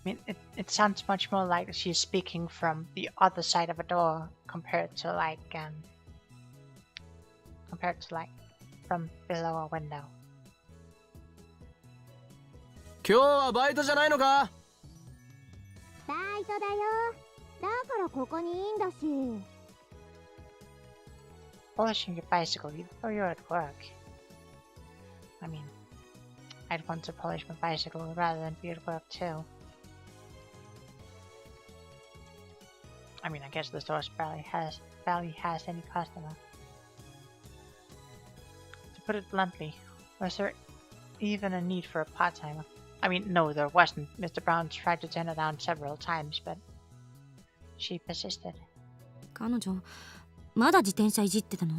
I mean, it sounds much more like she's speaking from the other side of a door compared to like from below a window. 今日はバイトじゃないのか？バイトだよ。だからここにいいんだし。Polishing your bicycle even though you're at work. I mean, I'd want to polish my bicycle rather than be at work too. I mean, I guess the store barely has any customer. To put it bluntly, was there even a need for a part-timer? I mean, no, there wasn't. Mr. Brown tried to turn her down several times, but she persisted. 彼女、まだ自転車いじってたの？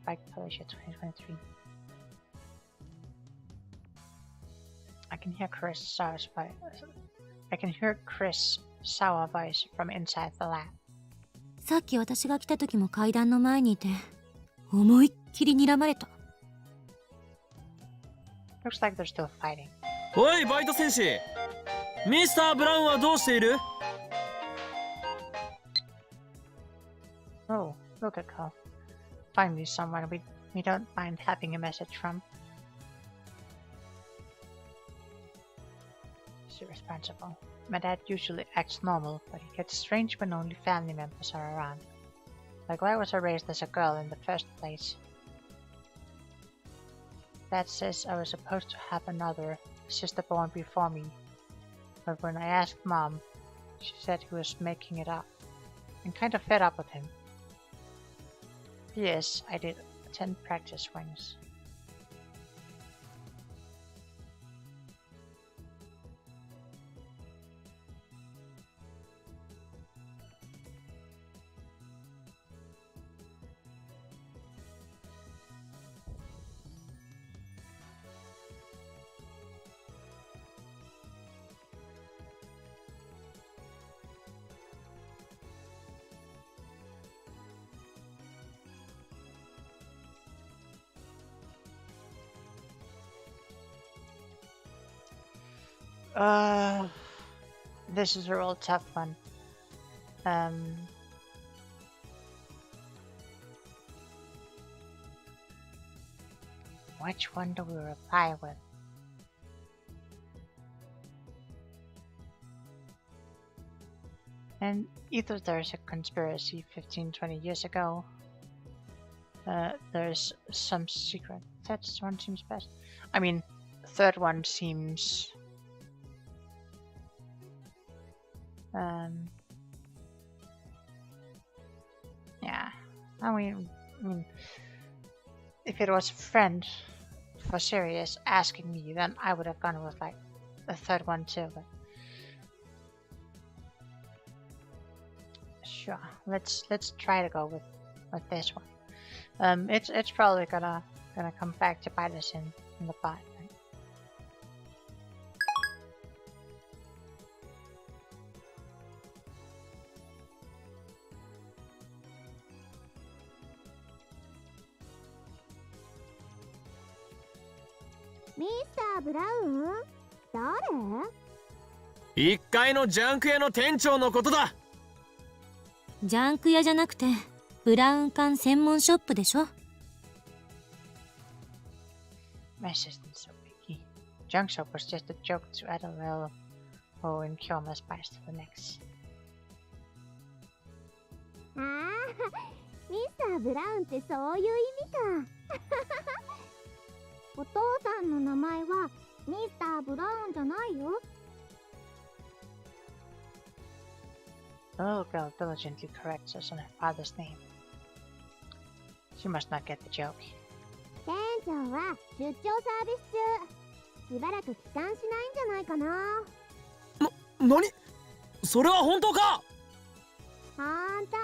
Bike Polisher 2023. I can hear Chris Sour's voice. I can hear Chris Sour voice from inside the lab. さっき私が来た時も階段の前にいて、思いっきり睨まれた。Looks like they're still fighting. おいバイト戦士、ミスター・ブラウンはどうしている？ Oh, look at her. Finally someone we don't mind having a message from. She's irresponsible. My dad usually acts normal, but he gets strange when only family members are around. Like, why was I raised as a girl in the first place? Dad says I was supposed to have another sister born before me, but when I asked Mom, she said he was making it up. I'm kind of fed up with him. Yes, I did attend practice swings. This is a real tough one. Which one do we reply with? And either there's a conspiracy 15-20 years ago, there's some secret. That one seems best. I mean, the third one seems... yeah, I mean, if it was a friend for serious asking me, then I would have gone with like the third one too. But sure, let's try to go with this one. It's probably gonna come back to bite us in the butt. Right? Mr. Brown? 誰1階のジャンク屋の店長のことだ。ジャンク屋じゃなくて、ブラウン管専門ショップでしょ。My assistant's so picky. Junk soap was just a joke to add a little and cure my spice to the next. ああ、ミスター・ブラウンってそういう意味か。お父さんの名前はミスター・ブラウンじゃないよ。The little girl diligently corrects us on her father's name. She must not get the joke. 店長は出張サービス中。しばらく帰還しないんじゃないかな。何？それは本当か？あんた。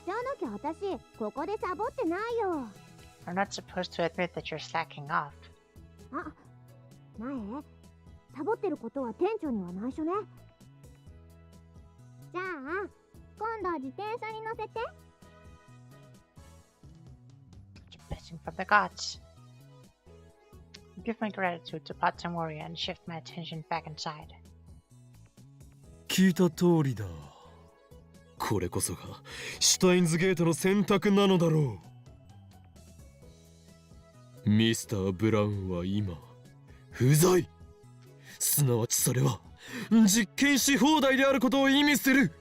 じゃなきゃ私、ここでサボってないよ。I'm not supposed to admit that you're slacking off. あ、前サボってることは店長には内緒ね。じゃあ、今度自転車に乗せて。It's a blessing from the gods. I give my gratitude to Patsum Warrior and shift my attention back inside. 聞いた通りだ。これこそがシュタインズゲートの選択なのだろう。ミスター・ブラウンは今不在。すなわちそれは実験し放題であることを意味する。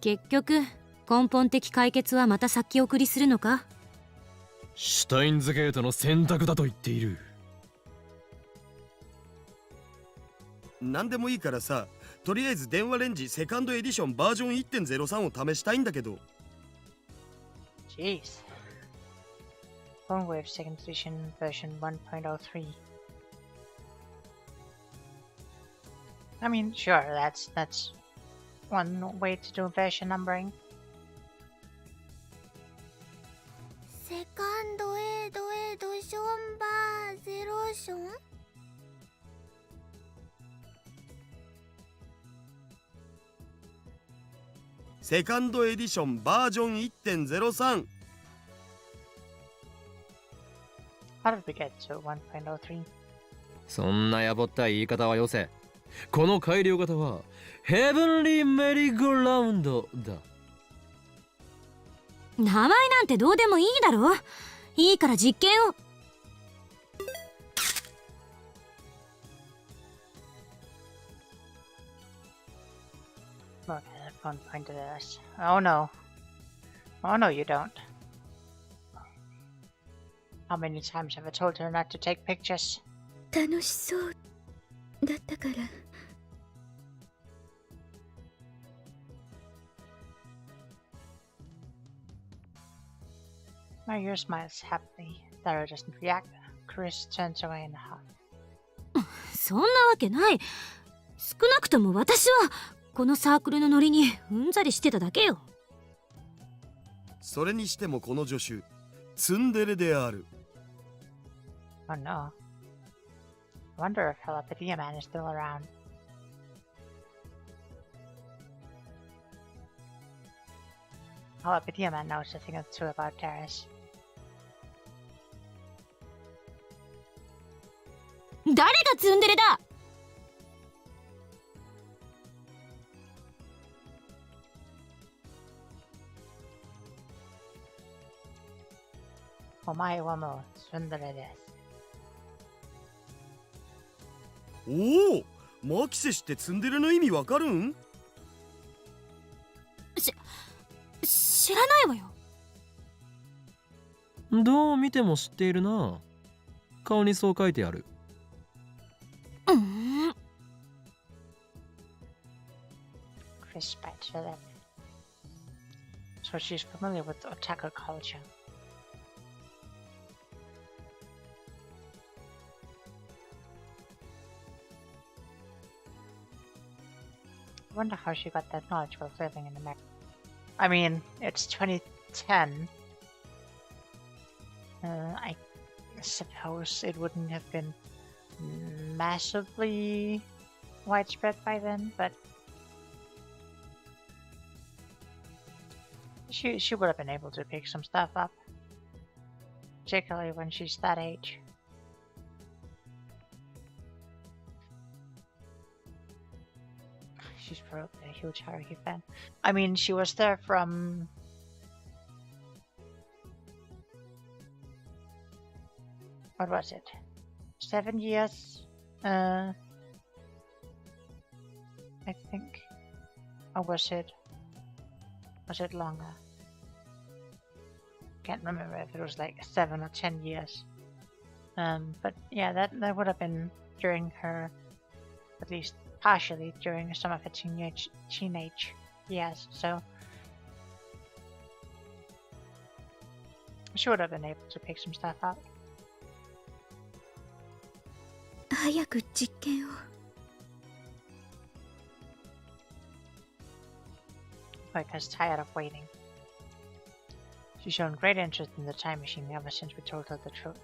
結局根本的解決はまた先送りするのか？シュタインズゲートの選択だと言っている。何でもいいからさ、とりあえず電話レンジセカンドエディションバージョン 1.03 を試したいんだけど。Jeez. Phonewave second edition version 1.03. I mean, sure, that's one way to do version numbering. セカンドエドションバーゼロションセカンドエディションバージョン 1.03。 How did we get to 1.03? そんなやぼったい言い方はよせ。この改良型はヘブンリーメリーゴーラウンドだ。名前なんてどうでもいいだろ。いいから実験を。Look at that phone pointed at us. Oh no. Oh no, you don't. How many times have I told her not to take pictures? 楽しそうだったから。Mario smiles happily. Dara doesn't react. Chris turns away in a huff. そんなわけない。少なくとも私はこのサークルのノリにうんざりしてただけよ。それにしてもこの助手ツンデレである。 Oh no. I wonder if Helapedia Man is still around. Helapedia Man knows a thing or two about Terrace. 誰がツンデレだ。お前はもうツンデレです。おお、マキセしてツンデレの意味わかるん？知らないわよ。どう見ても知っているな。顔にそう書いてある。Chris bites her lip. So she's familiar with otaku culture. I wonder how she got that knowledge while living in America. I mean, it's 2010. I suppose it wouldn't have been massively widespread by then, but she would have been able to pick some stuff up, particularly when she's that age. She's probably a huge Haruhi fan. I mean, she was there from... What was it? 7 years? I think. Or was it longer? Can't remember if it was like 7 or 10 years. But yeah, that would have been during her, at least partially during some of her teenage years, so she would have been able to pick some stuff up. 早く実験を。Moika's tired of waiting. She's shown great interest in the time machine ever since we told her the truth.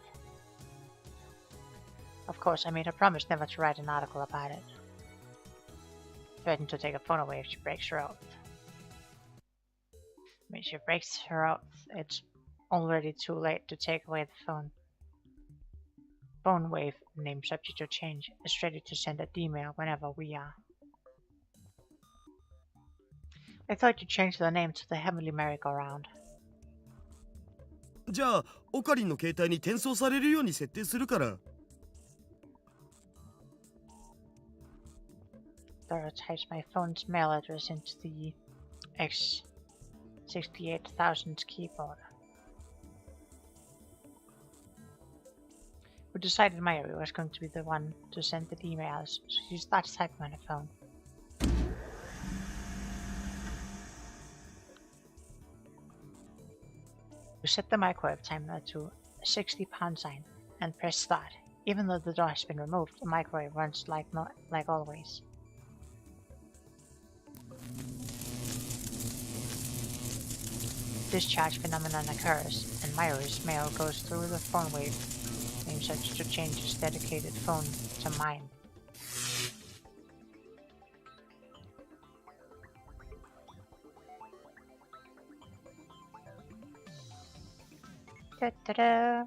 Of course, I made her promise never to write an article about it. Threatened to take her phone away if she breaks her oath. I mean, if she breaks her oath, it's already too late to take away the phone. Phone Wave, name subject to change, is ready to send an email whenever we are. I thought you changed the name to the Heavenly Merry-Go-Round. じゃあオカリンの携帯に転送されるように設定するから。 Dora types my phone's mail address into the X68000's keyboard. We decided Mayuri was going to be the one to send the emails, so she starts typing on her phone. We set the microwave timer to 60 pound sign and press start. Even though the door has been removed, the microwave runs like always. Discharge phenomenon occurs, and Mayuri's mail goes through the phone wave. Name such to change his dedicated phone to mine. Da-da-da.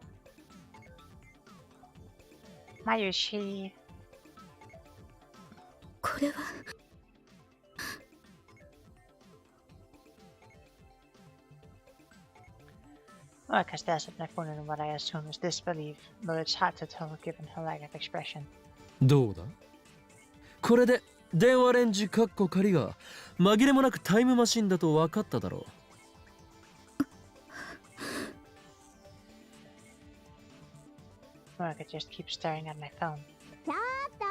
Mayushi. これは Well, I guess there's a phone in what I assume is disbelief, though it's hard to tell given her lack of expression. どうだこれで電話レンジカッコ仮が紛れもなくタイムマシンだと分かっただろう。Or I could just keep staring at my phone. ちょっと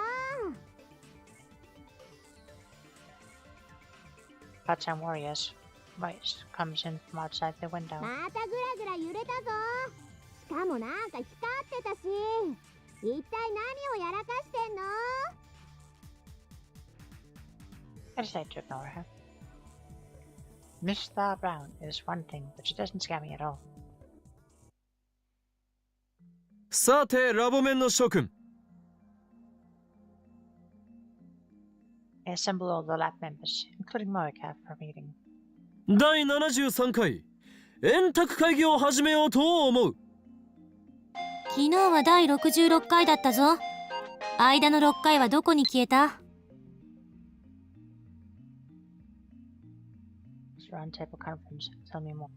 Part-time warrior's voice comes in from outside the window. またグラグラ揺れたぞ。しかもなんか光ってたし、一体何をやらかしてんの？ I decide to ignore her. Miss Star Brown is one thing, but she doesn't scare me at all. さてラボメンの諸君、 I assemble all the lab members, including Morika, for a meeting. 第73回円卓会議を始めようと思う。昨日は第66回だったぞ。間の6回はどこに消えた？ This roundtable conference, tell me more.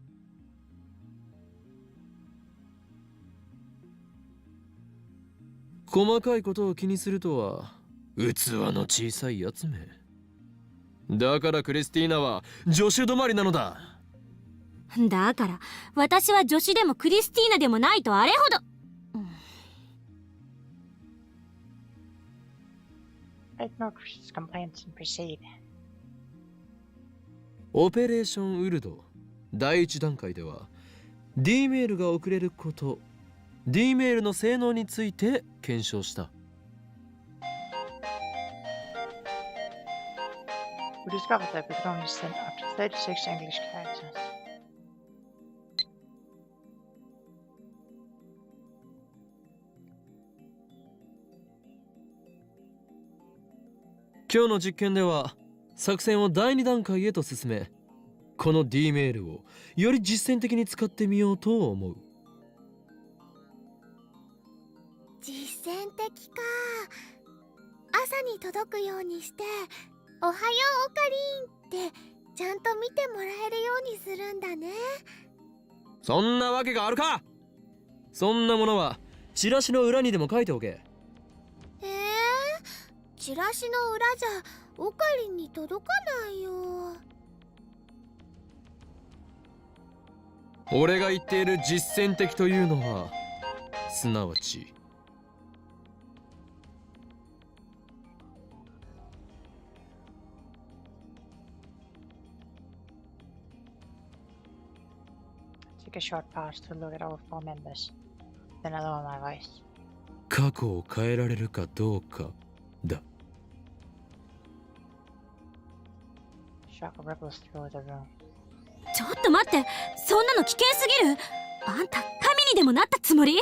細かいことを気にするとは器の小さいやつめ。だからクリスティーナは助手止まりなのだ。だから私は助手でもクリスティーナでもないとあれほど。I ignore Chris's complaints and proceed. オペレーションウルド第一段階では D メールが送れること、 D メールの性能について検証した。We discovered that we could only send up to 36 English characters. 今日の実験では作戦を第2段階へと進め、この D メールをより実践的に使ってみようと思う。実践的か。朝に届くようにして「おはようオカリン」ってちゃんと見てもらえるようにするんだね。そんなわけがあるか。そんなものはチラシの裏にでも書いておけ。チラシの裏じゃオカリンに届かないよ。俺が言っている実践的というのはすなわちTake a short pause to look at all 4 members. Then I lower my voice. 過去を変えられるかどうかだ。Shock ripples through the room. ちょっと待って、そんなの危険すぎる。あんた神にでもなったつもり？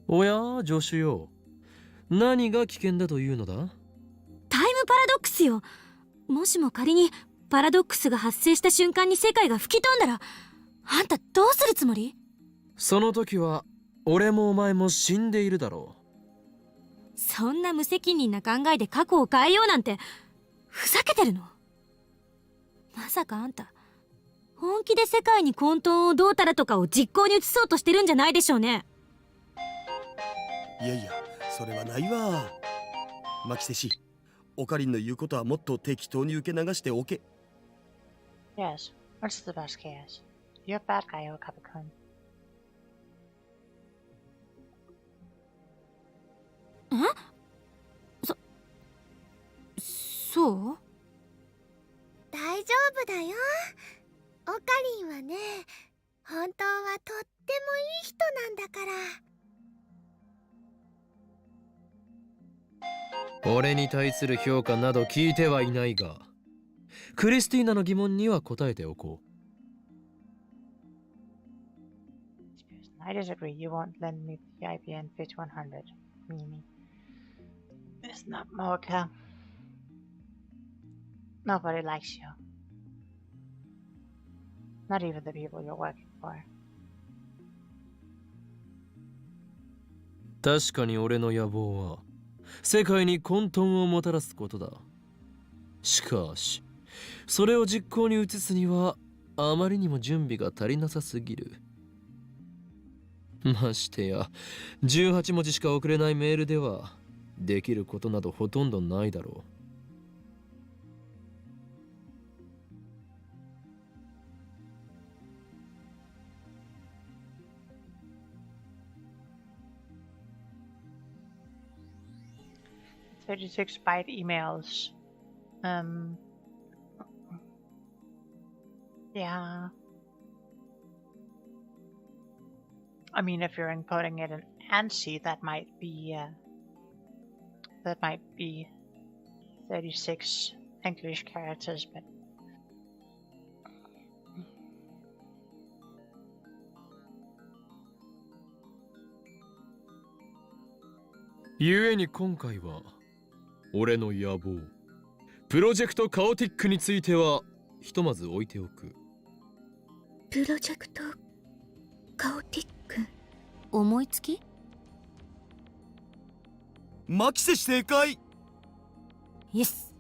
おや助手よ、何が危険だというのだ。タイムパラドックスよ。もしも仮にパラドックスが発生した瞬間に世界が吹き飛んだら、あんたどうするつもり？その時は俺もお前も死んでいるだろう。そんな無責任な考えで過去を変えようなんてふざけてるの？まさかあんた本気で世界に混沌をどうたらとかを実行に移そうとしてるんじゃないでしょうね。いやいや、それはないわ。マキセシ、オカリンの言うことはもっと適当に受け流しておけ。 Yes, what's the best case? You're a bad guy, Okabe-kun. そう？大丈夫だよ。オカリンはね、本当はとってもいい人なんだから。俺に対する評価など聞いてはいないが、クリスティーナの疑問には答えておこう。I disagree. You won't lend me the IBN 5100. Mimi. It's not Morika. Nobody likes you. Not even the people you're working for. 確かに俺の野望は世界に混沌をもたらすことだ。しかしそれを実行に移すにはあまりにも準備が足りなさすぎる。ましてや18文字しか送れないメールではできることなどほとんどないだろう。36-byte emails. Yeah. I mean, if you're encoding it in ANSI, that might be 36 English characters, but故に今回は俺の野望プロジェクトカオティックについてはひとまず置いておく。プロジェクトカオティック、思いつき？マキセ氏正解。イエス。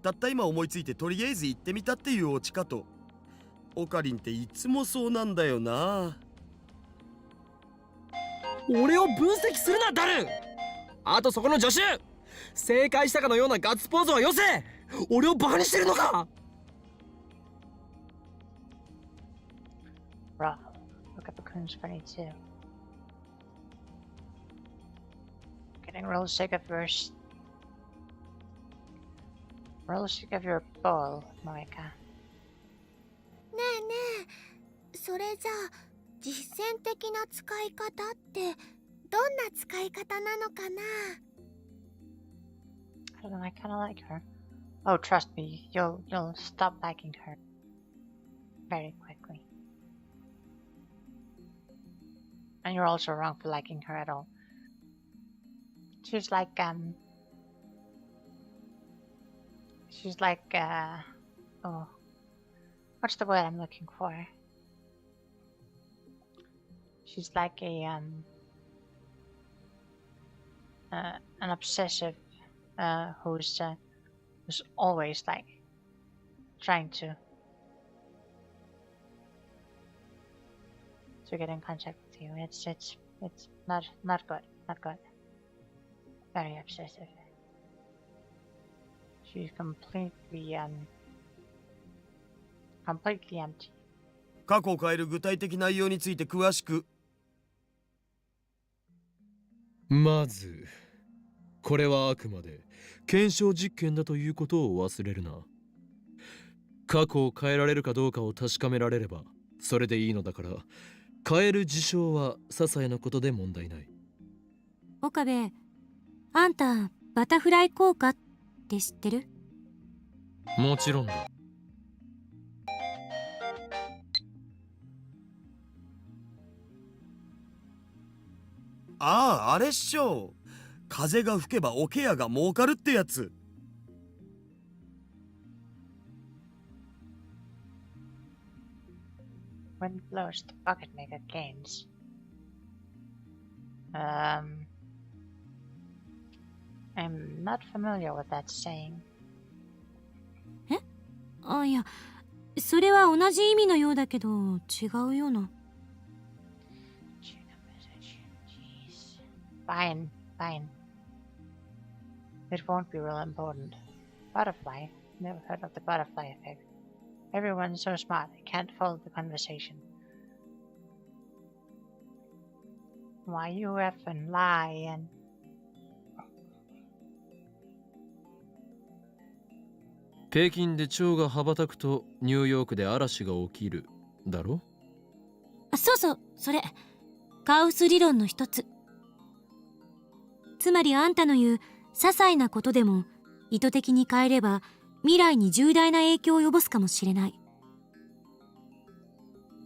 たった今思いついてとりあえず行ってみたっていうオチかと。オカリンっていつもそうなんだよな。俺を分析するなダルン。あとそこの助手、正解したかのようなガッツポーズはよせ。俺をバカにしてるのか。Bro, look at the Coon's funny too. Getting real sick of your ball, Monica. ねえねえ、それじゃあ実践的な使い方ってどんな使い方なのかな？ I don't know, I kinda like her. Oh, trust me, you'll stop liking her very quickly. And you're also wrong for liking her at all. She's like oh, what's the word I'm looking for? She's like an obsessive who's always like trying to get in contact with you. It's not good, not good. Very obsessive. She's completely empty. 過去を変える具体的内容について詳しく。まずこれはあくまで検証実験だということを忘れるな。過去を変えられるかどうかを確かめられればそれでいいのだから、変える事象は些細なことで問題ない。岡部、あんたバタフライ効果って知ってる？もちろんだ。ああ、あれっしょ。風が吹けば桶屋が儲かるってやつ。Wind blows, the bucket maker gains. I'm not familiar with that saying. あ、いや、それは同じ意味のようだけど違うような。Fine, fine. It won't be real important. Butterfly? Never heard of the butterfly effect. Everyone's so smart, they can't follow the conversation. Why you effing lie and... 北京で蝶が羽ばたくとニューヨークで嵐が起きるだろ。そうそう、それカウス理論の一つ。つまりあんたの言う些細なことでも意図的に変えれば未来に重大な影響を及ぼすかもしれない。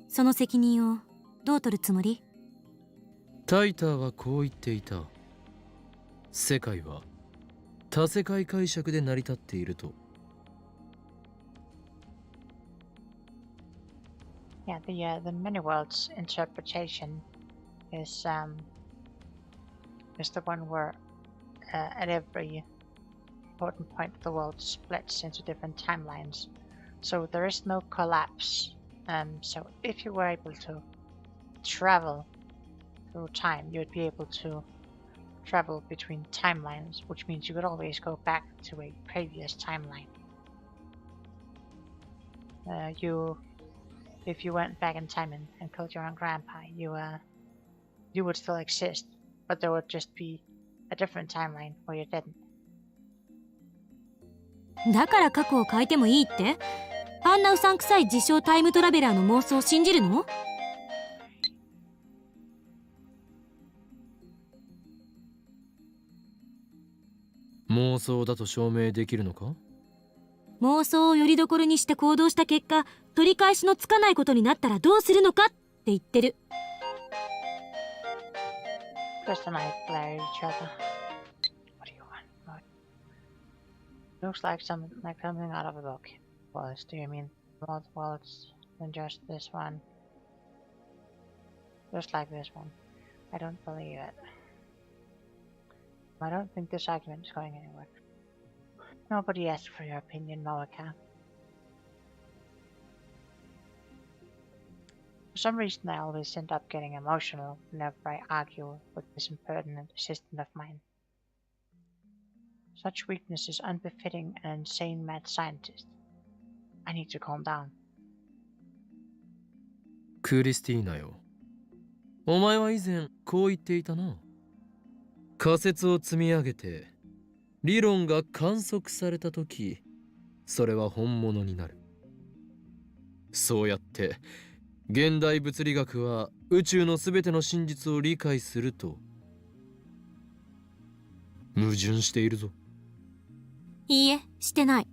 その責任をどう取るつもり？タイターはこう言っていた。世界は多世界解釈で成り立っていると。Yeah, the many worlds interpretation is the one where at every important point of the world splits into different timelines. So there is no collapse. So if you were able to travel through time, you would be able to travel between timelines, which means you could always go back to a previous timeline. If you went back in time and killed your own grandpa, you would still exist, but there would just be a different timeline where you didn't. だから過去を変えてもいいって？あんなうさんくさい自称タイムトラベラーの妄想を信じるの？妄想だと証明できるのか？妄想をよりどころにして行動した結果、取り返しのつかないことになったらどうするのかって言ってる。Chris and I glare at each other. What do you want? What? Looks like something out of a book. Worlds? Do you mean more worlds than just this one? Just like this one. I don't believe it. I don't think this argument is going anywhere. Nobody asked for your opinion, Moeka. For some reason, I always end up getting emotional whenever I argue with this impertinent assistant of mine. Such weakness is unbefitting an insane mad scientist. I need to calm down. クリスティーナよ。お前は以前こう言っていたな。仮説を積み上げて理論が観測されたとき、それは本物になる。そうやって現代物理学は宇宙のすべての真実を理解すると矛盾しているぞ。いいえ、してない。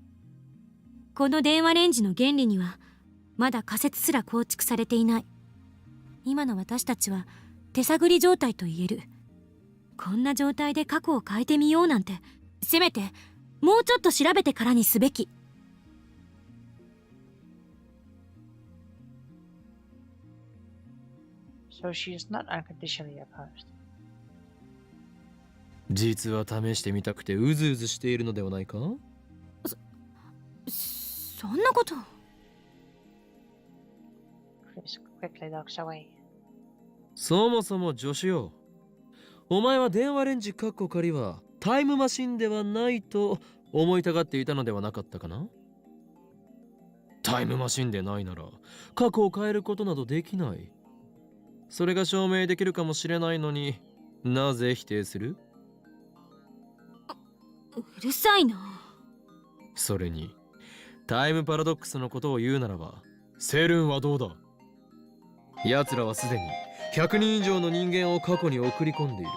この電話レンジの原理にはまだ仮説すら構築されていない。今の私たちは手探り状態と言える。こんな状態で過去を変えてみようなんて、せめてもうちょっと調べてからにすべき。So she is not unconditionally opposed. 実は試してみたくてうずうずしているのではないか？そんなこと。Chris quickly looks away. そもそも助手よ。お前は電話レンジカッコ仮はタイムマシンではないと思いたがっていたのではなかったかな？タイムマシンでないなら過去を変えることなどできない。それが証明できるかもしれないのになぜ否定する？うるさいな。それにタイムパラドックスのことを言うならばセルンはどうだ？奴らはすでに100人以上の人間を過去に送り込んでいる。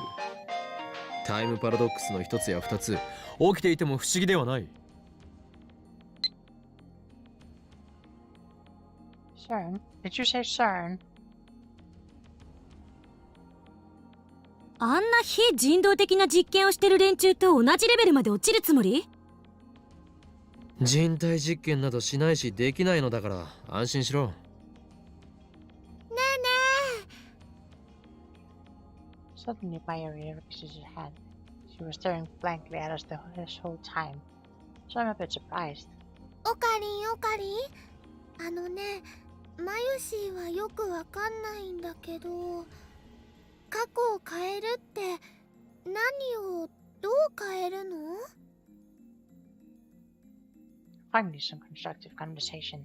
タイムパラドックスの一つや二つ起きていても不思議ではない。CERN? Did you say CERN? あんな非人道的な実験をしてる連中と同じレベルまで落ちるつもり？人体実験などしないしできないのだから安心しろ。ねえねえ。 Suddenly, Mayuri raises her hand. She was staring blankly at us this whole time, so I'm a bit surprised. オカリンオカリン、あのね、マユシーはよくわかんないんだけど、過去を変えるって何をどう変えるの？ Finally, some constructive conversation.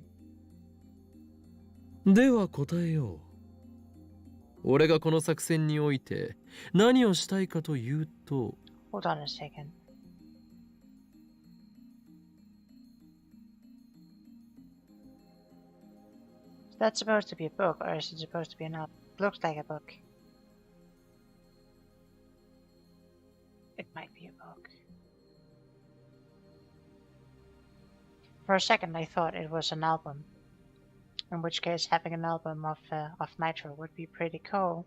では答えよう。俺がこの作戦において何をしたいかというと、 Hold on a second. Is that supposed to be a book, or is it supposed to be an album? Looks like a book. It might be a book. For a second, I thought it was an album. In which case, having an album of Nitro would be pretty cool.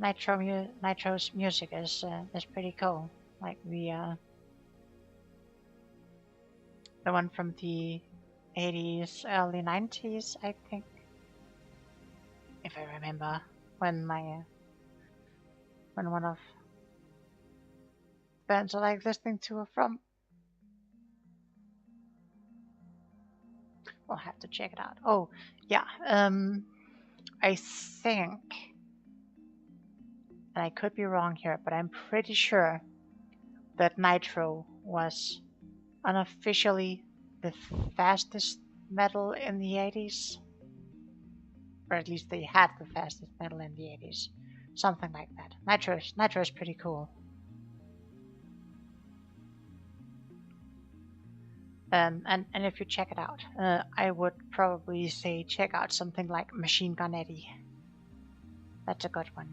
Nitro's music is pretty cool, like the one from the 80s, early 90s, I think. If I remember, when when one of bands I like listening to are from. We'll have to check it out. Oh, yeah. I think, and I could be wrong here, but I'm pretty sure that Nitro was unofficially the fastest metal in the 80s. Or at least they had the fastest metal in the 80s. Something like that. Nitro is pretty cool. And if you check it out, I would probably say check out something like Machine Gun Eddie. That's a good one.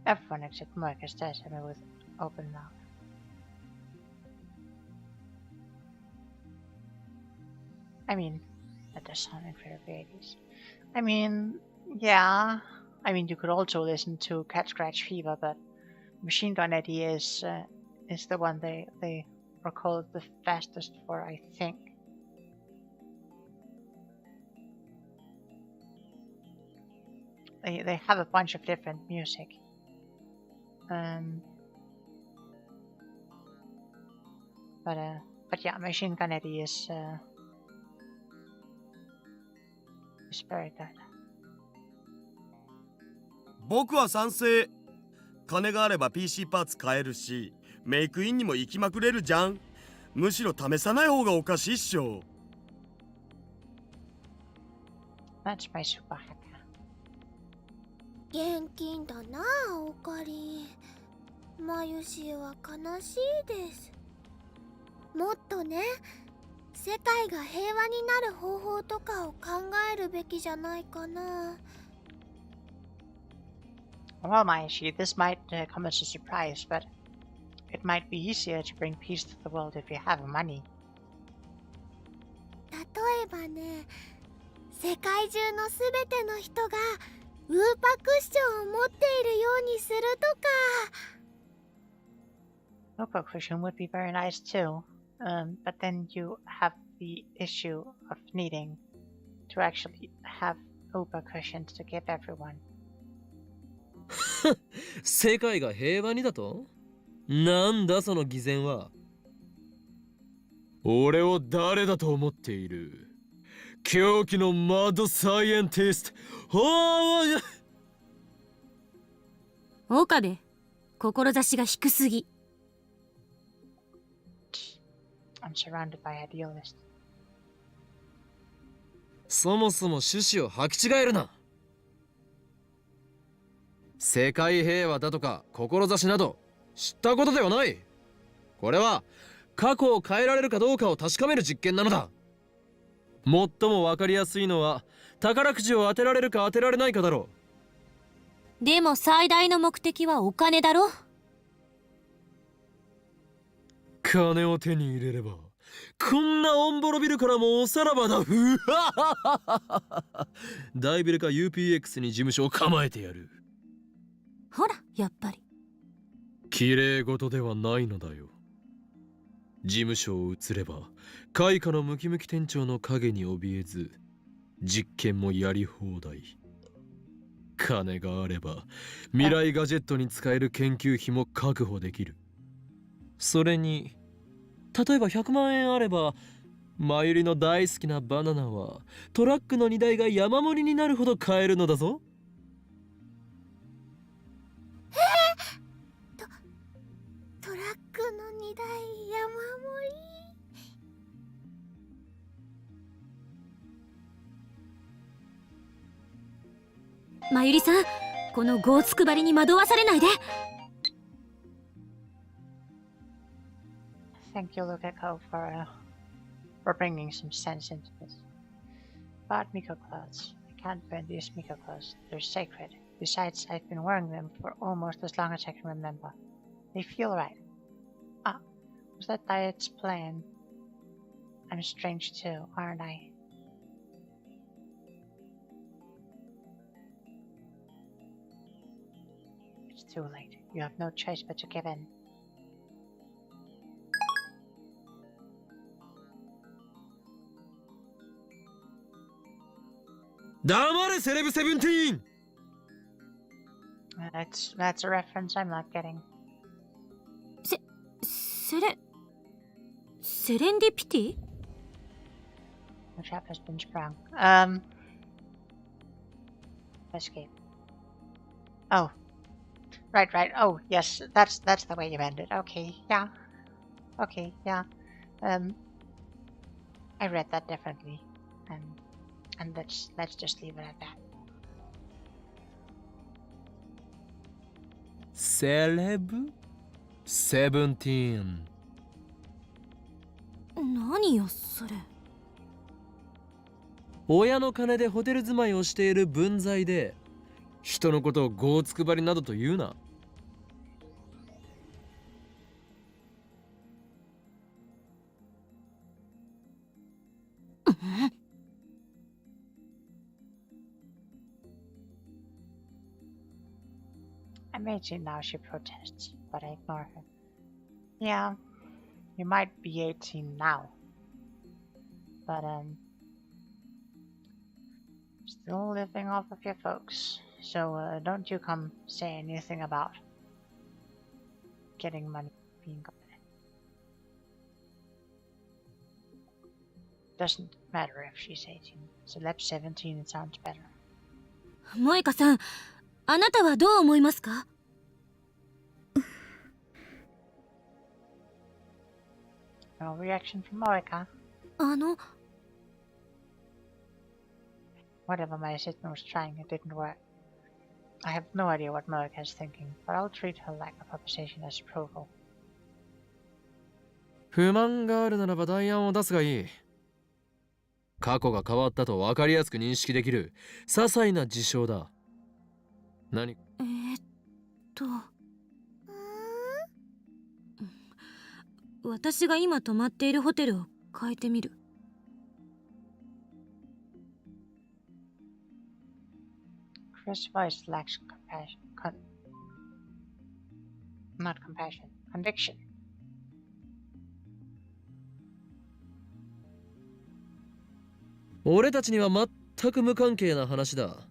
Everyone except Marcus stares at me with open mouth. I mean, that does sound unfair of the 80s. I mean, yeah. I mean, you could also listen to Cat Scratch Fever, but Machine Gun Eddie is the one they were called the fastest for, I think. They have a bunch of different music. But yeah, Machine Gun Eddie is very good. 僕は賛成。金があれば PC パーツ買えるし、メイクインにも行きまくれるじゃん。むしろ試さない方がおかしいっしょ。That's my super hacker. 現金だなあ、オカリン。マユシーは悲しいです。もっとね、世界が平和になる方法とかを考えるべきじゃないかな。Well, Maishi, this might come as a surprise, but it might be easier to bring peace to the world if you have money. 例えばね、世界中のすべての人がウーパクッションを持っているようにするとか。Notebook cushion would be very nice too, but then you have the issue of needing to actually have Uber cushions to give everyone. 世界が平和にだと？なんだその偽善は。俺を誰だと思っている？狂気のマッドサイエンティスト。岡部、志が低すぎ。I'm surrounded by idealists. そもそも趣旨を履き違えるな。世界平和だとか志など知ったことではない。これは過去を変えられるかどうかを確かめる実験なのだ。最も分かりやすいのは宝くじを当てられるか当てられないかだろう。でも最大の目的はお金だろ。金を手に入れればこんなオンボロビルからもおさらばだ。大ビルか UPX に事務所を構えてやる。ほら、やっぱり綺麗事ではないのだよ。事務所を移れば開花のムキムキ店長の影に怯えず実験もやり放題。金があれば未来ガジェットに使える研究費も確保できる。それに例えば100万円あればマユリの大好きなバナナはトラックの荷台が山盛りになるほど買えるのだぞ。トラックの荷台山盛り。まゆりさん、このゴーツくばりに惑わされないで。Thank you, Lukako, for bringing some sense into this. But Miko clothes. I can't burn these Miko clothes. They're sacred. Besides, I've been wearing them for almost as long as I can remember. They feel right. Ah, was that Diet's plan? I'm strange too, aren't I? It's too late. You have no choice but to give in.黙れセレブセブンティーン That's a reference I'm not getting. セレンディピティ The trap has been sprung. Escape. Oh. Right. Oh, yes, that's the way you end it. Okay, yeah. Okay, yeah. I read that differently. And let's just leave it at that. セレブセブンティーン何よそれ。親の金でホテル住まいをしている分際で人のことをゴーつくばりなどと言うな。I'm 18 now, she protests, but I ignore her. Yeah, you might be 18 now. But, still living off of your folks. So, don't you come say anything about getting money being good. Doesn't matter if she's 18. Celeb 17, it sounds better. 萌香さん、あなたはどう思いますか？ No reaction from Moika. Whatever my assistant was trying, it didn't work. I have no idea what Moika is thinking, but I'll treat her lack of opposition as approval. 不満があるならば代案を出すがいい。過去が変わったと分かりやすく認識できる些細な事象だ。何？私が今泊まっているホテルを変えてみる。Chris' voice lacks compassion. Not compassion. Conviction. 俺たちには全く無関係な話だ。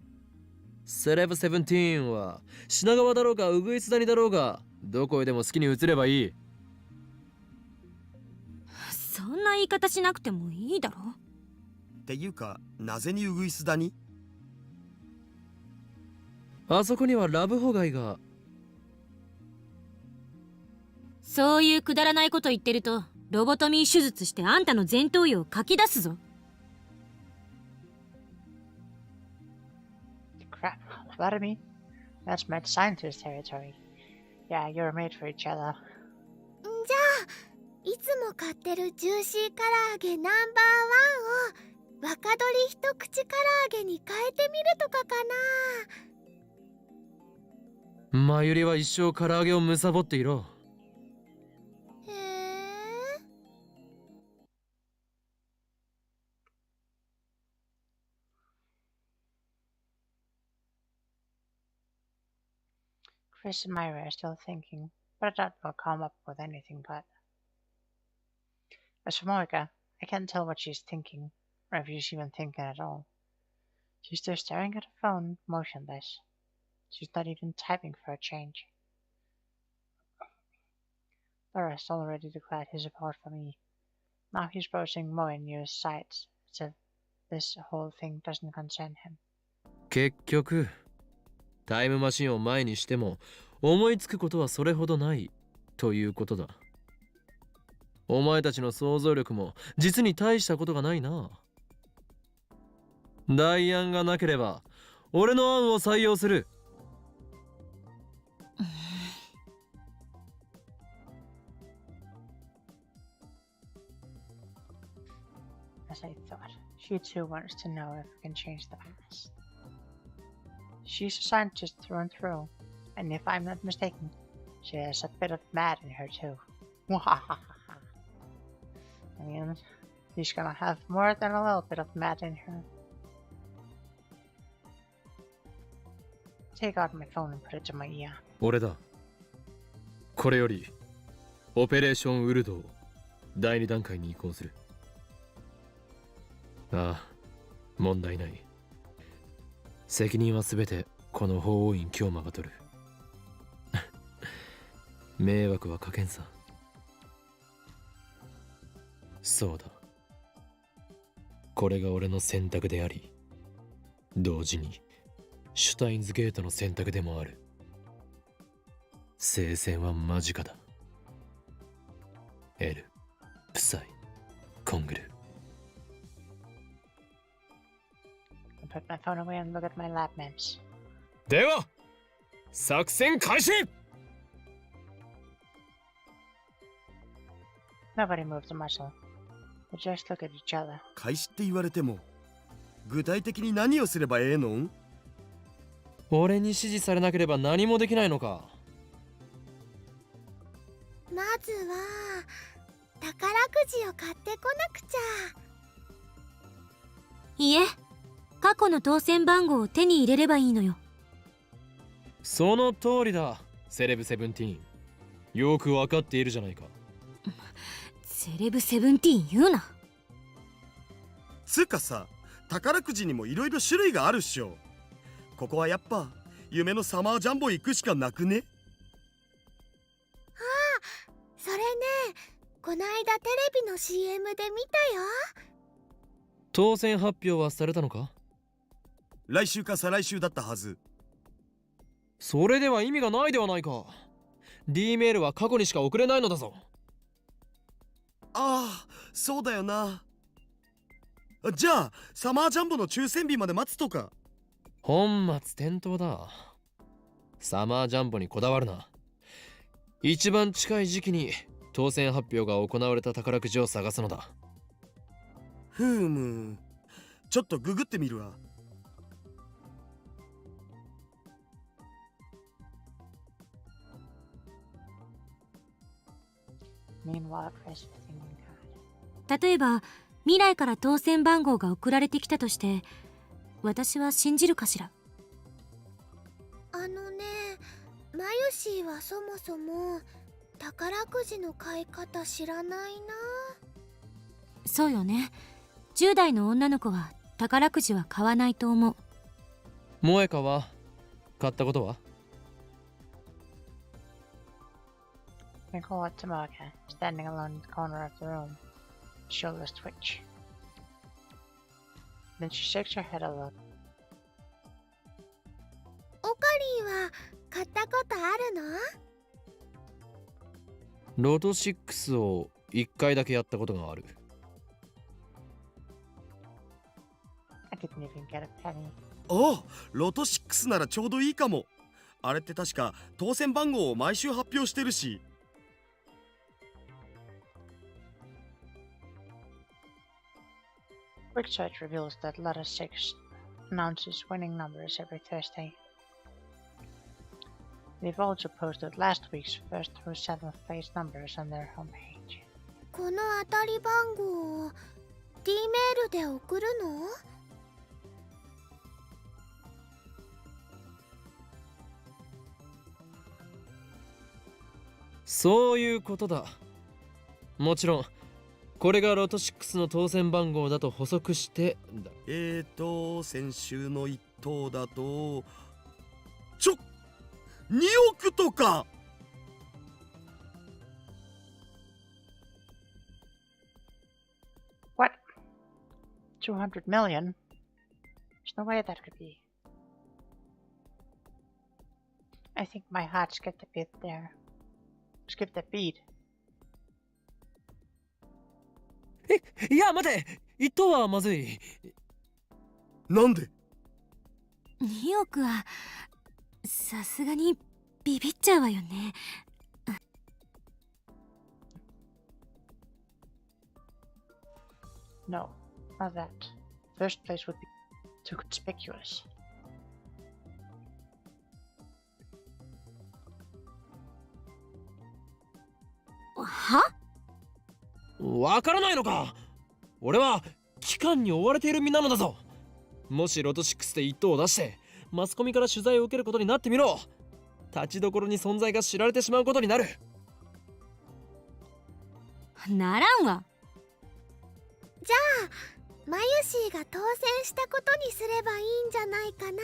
セレブ17は品川だろうがウグイス谷だろうがどこへでも好きに移ればいい。そんな言い方しなくてもいいだろ。っていうか、なぜにウグイス谷？あそこにはラブホ街が。そういうくだらないこと言ってるとロボトミー手術してあんたの前頭葉をかき出すぞ。Crap. Lobotomy? That's mad scientist territory. Yeah, you're made for each other. じゃあいつも買ってるジューシー唐揚げナンバーワンを若鶏一口唐揚げに変えてみるとかかな。マユリは一生唐揚げをむさぼっていろ。へえ。Chris and Myra are still thinking, but I doubt they'll come up with anything good. As for Moika, I can't tell what she's thinking, or if she's even thinking at all. She's still staring at her phone, motionless. She's not even typing for a change. Loris already declared his support for me. Now he's browsing more news sites, as if this whole thing doesn't concern him. 結局タイムマシンを前にしても思いつくことはそれほどないということだ。お前たちの想像力も実に大したことがないな。代案がなければ俺の案を採用する。As I thought, she too wants to know if we can change the past. She's a scientist through and through, and if I'm not mistaken, she has a bit of mad in her too. I mean, She's gonna have more than a little bit of mad in her. Take out my phone and put it to my ear. 俺だ。これよりオペレーションウルドを第2段階に移行する。ああ、問題ない。責任はすべてこの法王院京馬が取る。迷惑はかけんさ。そうだ。これが俺の選択であり、同時にシュタインズゲートの選択でもある。聖戦は間近だ。エル、プサイ、コングル。I put my phone away and look at my lab maps. では、作戦開始。Nobody moves a muscle. We just look at each other. 開始って言われても具体的に何をすればええのん？俺に指示されなければ何もできないのか。まずは宝くじを買ってこなくちゃ。いえ、過去の当選番号を手に入れればいいのよ。その通りだ、セレブ17。よくわかっているじゃないか。セレブ17言うな。つうかさ、宝くじにもいろいろ種類があるっしょ。ここはやっぱ夢のサマージャンボ行くしかなくね？それね、こないだテレビの CM で見たよ。当選発表はされたのか？来週か再来週だったはず。それでは意味がないではないか。D メールは過去にしか送れないのだぞ。ああ、そうだよな。じゃあサマージャンボの抽選日まで待つとか。本末転倒だ。サマージャンボにこだわるな。一番近い時期に当選発表が行われた宝くじを探すのだ。ふむ、ちょっとググってみるわ。Meanwhile, Chris is thinking hard. 例えば未来から当選番号が送られてきたとして、私は信じるかしら。あのね、マユシーはそもそも宝くじの買い方知らないな。そうよね。10代の女の子は宝くじは買わないと思う。萌香は買ったことは？ We call it Tamaka, standing alone in the corner of the room. Shoulders twitch. Then she shakes her head a lot. オカリーは買ったことあるの？ロト6を1回だけやったことがある。I didn't even get a penny. ああ、ロト6ならちょうどいいかも。あれって確か当選番号を毎週発表してるし。Quick search reveals that Letter 6 announces winning numbers every Thursday. They've also posted last week's first through 7th place numbers on their homepage. この当たり番号を D メールで送るの？そういうことだ。もちろんこれがロト6の当選番号だと補足してだ。先週の一等だと2億とか。What? 200 million? There's no way that could be. I think my heart skipped a bit there. Skipped a beat. いや待て、一等はまずい。なんで2億はさすがにビビっちゃうわよね。No, not that. First place would be too conspicuous. は？わからないのか。俺は期間に追われている身なのだぞ。もしロト6で一等を出してマスコミから取材を受けることになってみろ。立ちどころに存在が知られてしまうことになる。ならんわ。じゃあマユシーが当選したことにすればいいんじゃないかな。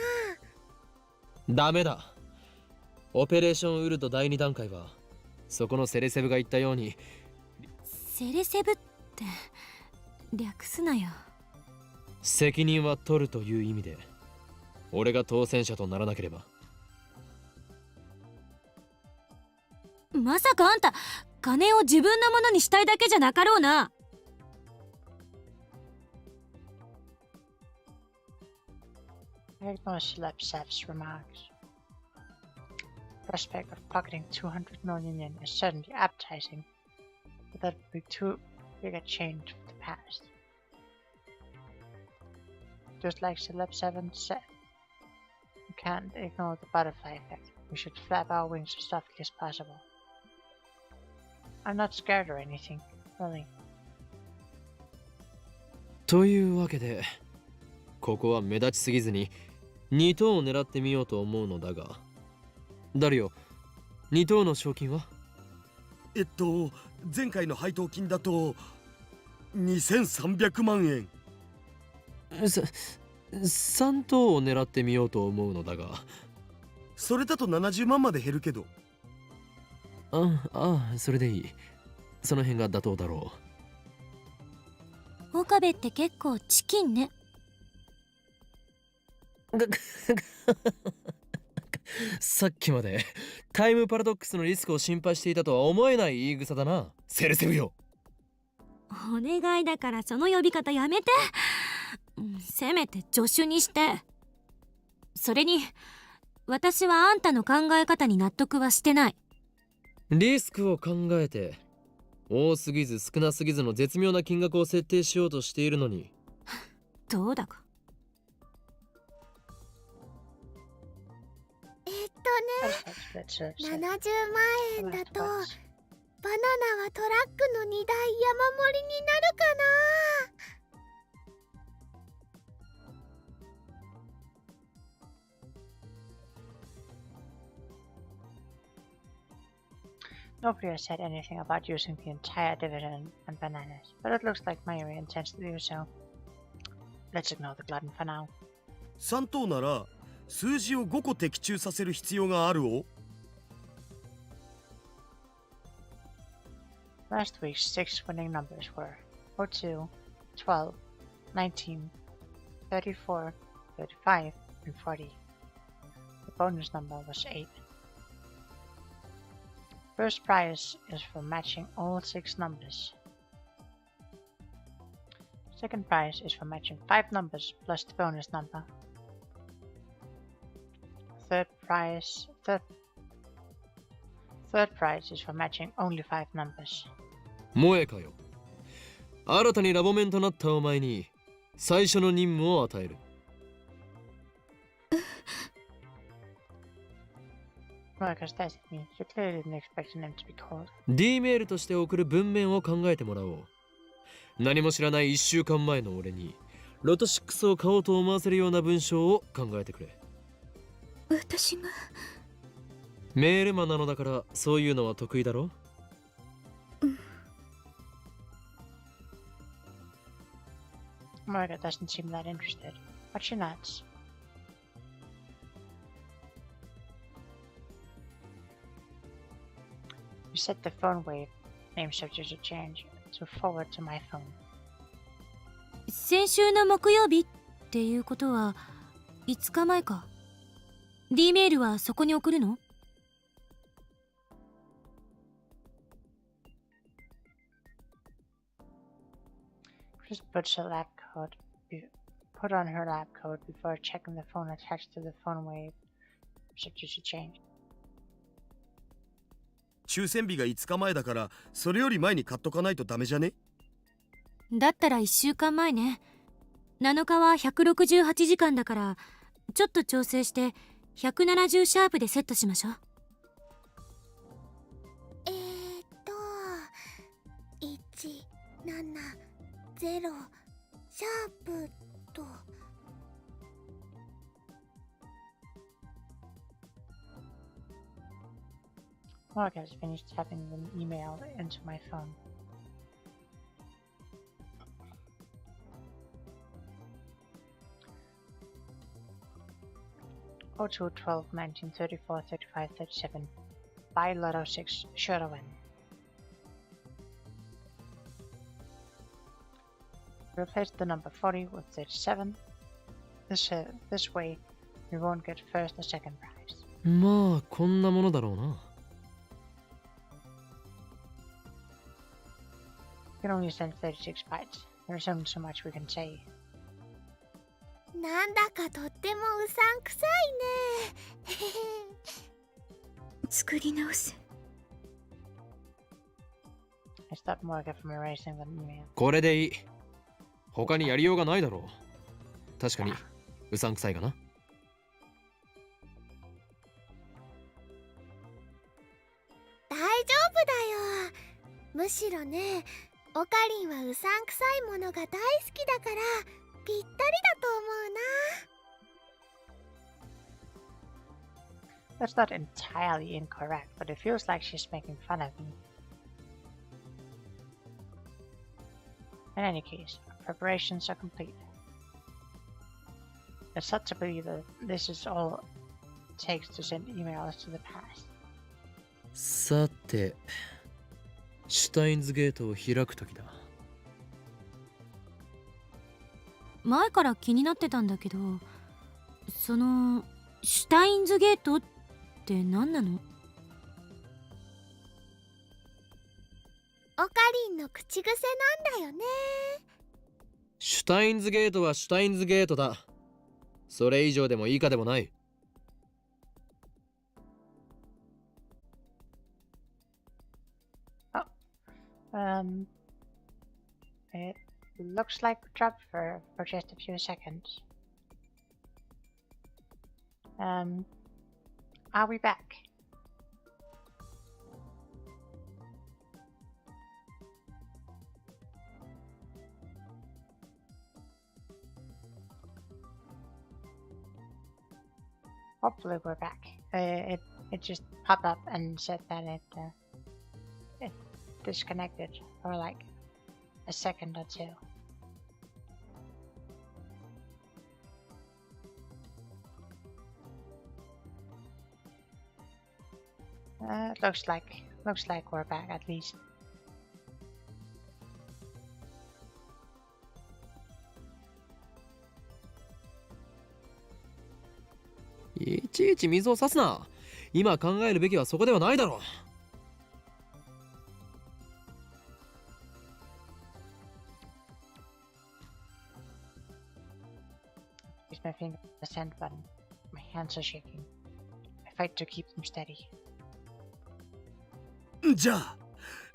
ダメだ。オペレーションウルト第2段階はそこのセレセブが言ったように。セレセブって略すなよ。責任は取るという意味で俺が当選者とならなければ。まさかあんた金を自分のものにしたいだけじゃなかろうな。I ignore Celeb Sav's remarks. Prospect of pocketing 200 million yen is certainly appetizing, but that would be too big a change from the past. Just like Celeb 7 said, we can't ignore the butterfly effect. We should flap our wings as softly as possible. I'm not scared or anything, really. というわけでここは目立ちすぎずに2等を狙ってみようと思うのだが、ダリオ、2等の賞金は？前回の配当金だと2300万円。3等を狙ってみようと思うのだが。それだと70万まで減るけど。それでいい。その辺が妥当だろ岡部って結構チキンね。さっきまでタイムパラドックスのリスクを心配していたとは思えない言い草だな、セレセブよ。お願いだからその呼び方やめて。せめて助手にして。それに私はあんたの考え方に納得はしてない。リスクを考えて多すぎず少なすぎずの絶妙な金額を設定しようとしているのに。どうだか。70万円だとバナナはトラックの荷台山盛りになるかな。Nobody has said anything about using the entire dividend and bananas, but it looks like Mayuri intends to do so. Let's ignore the glutton for now. 3等なら数字を5個的中させる必要があるを。Last week's 6 winning numbers were 02, 12, 19, 34, 35, and 40. The bonus number was 8. First prize is for matching all 6 numbers. Second prize is for matching 5 numbers plus the bonus number. Third prize is for matching only 5 numbers. 萌えかよ。新たにラボメンとなったお前に最初の任務を与える。Moeka stares at me. She clearly didn't expect her name to be called. D メールとして送る文面を考えてもらおう。何も知らない1週間前の俺にロト6を買おうと思わせるような文章を考えてくれ。私がメールマンなのだからそういうのは得意だろ。Moeka doesn't seem that interested, but she nods. You set the phone wave, name subject to change, to forward to my phone. 先週の木曜日っていうことは5日前か。D メールはそこに送るのChris put on her lab coat before checking the phone attached to the phone wave, subject to change. 抽選日が5日前だからそれより前に買っとかないとダメじゃね？だったら1週間前ね。7日は168時間だからちょっと調整して170シャープでセットしましょう。17 0シャープと。Mark has finished typing an email into my phone. Oh, 02, 12, 19, 34, 35, 37. By Lotto 6, sure to win. Replace the number 40 with 37. This way, we won't get first or second prize. まあこんなものだろうな。We can only send 36 bytes. There's only so much we can say. なんだかとってもうさんくさいね。作り直す。I stopped Morgan from erasing the email. これでいい。他にやりようがないだろう。確かにうさんくさいがな。大丈夫だよ。むしろね、オカリンはうさんくさいものが大好きだからぴったりだと思うな。That's not entirely incorrect, but it feels like she's making fun of me. In any case, preparations are complete. It's hard to believe that this is all it takes to send emails to the past. さて、シュタインズゲートを開くときだ。前から気になってたんだけど、そのシュタインズゲートって何なの？オカリンの口癖なんだよね。シュタインズゲートはシュタインズゲートだ。それ以上でも以下でもない。It looks like we dropped for just a few seconds. Are we back? Hopefully we're back. It just popped up and said that it disconnected for like a second or two. Looks like we're back at least. いちいち水を差すな。今考えるべきはそこではないだろう。Use my finger on the send button. My hands are shaking. I fight to keep them steady. じゃあ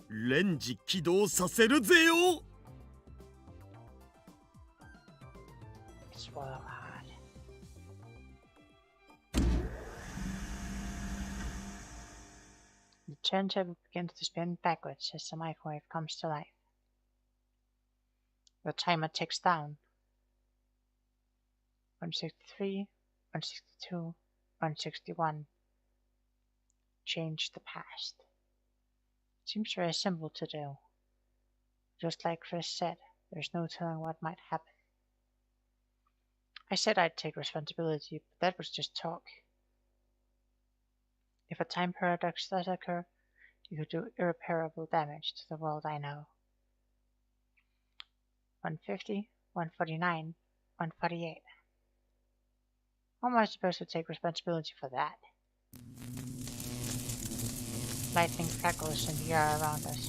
レンジ起動させるぜよ。 It's so hard. The turntable begins to spin backwards as the microwave comes to life. The timer ticks down. 163, 162, 161. Change the past. Seems very simple to do. Just like Chris said, there's no telling what might happen. I said I'd take responsibility, but that was just talk. If a time paradox does occur, you could do irreparable damage to the world I know. 150, 149, 148. How am I supposed to take responsibility for that? Lightning crackles in the air around us.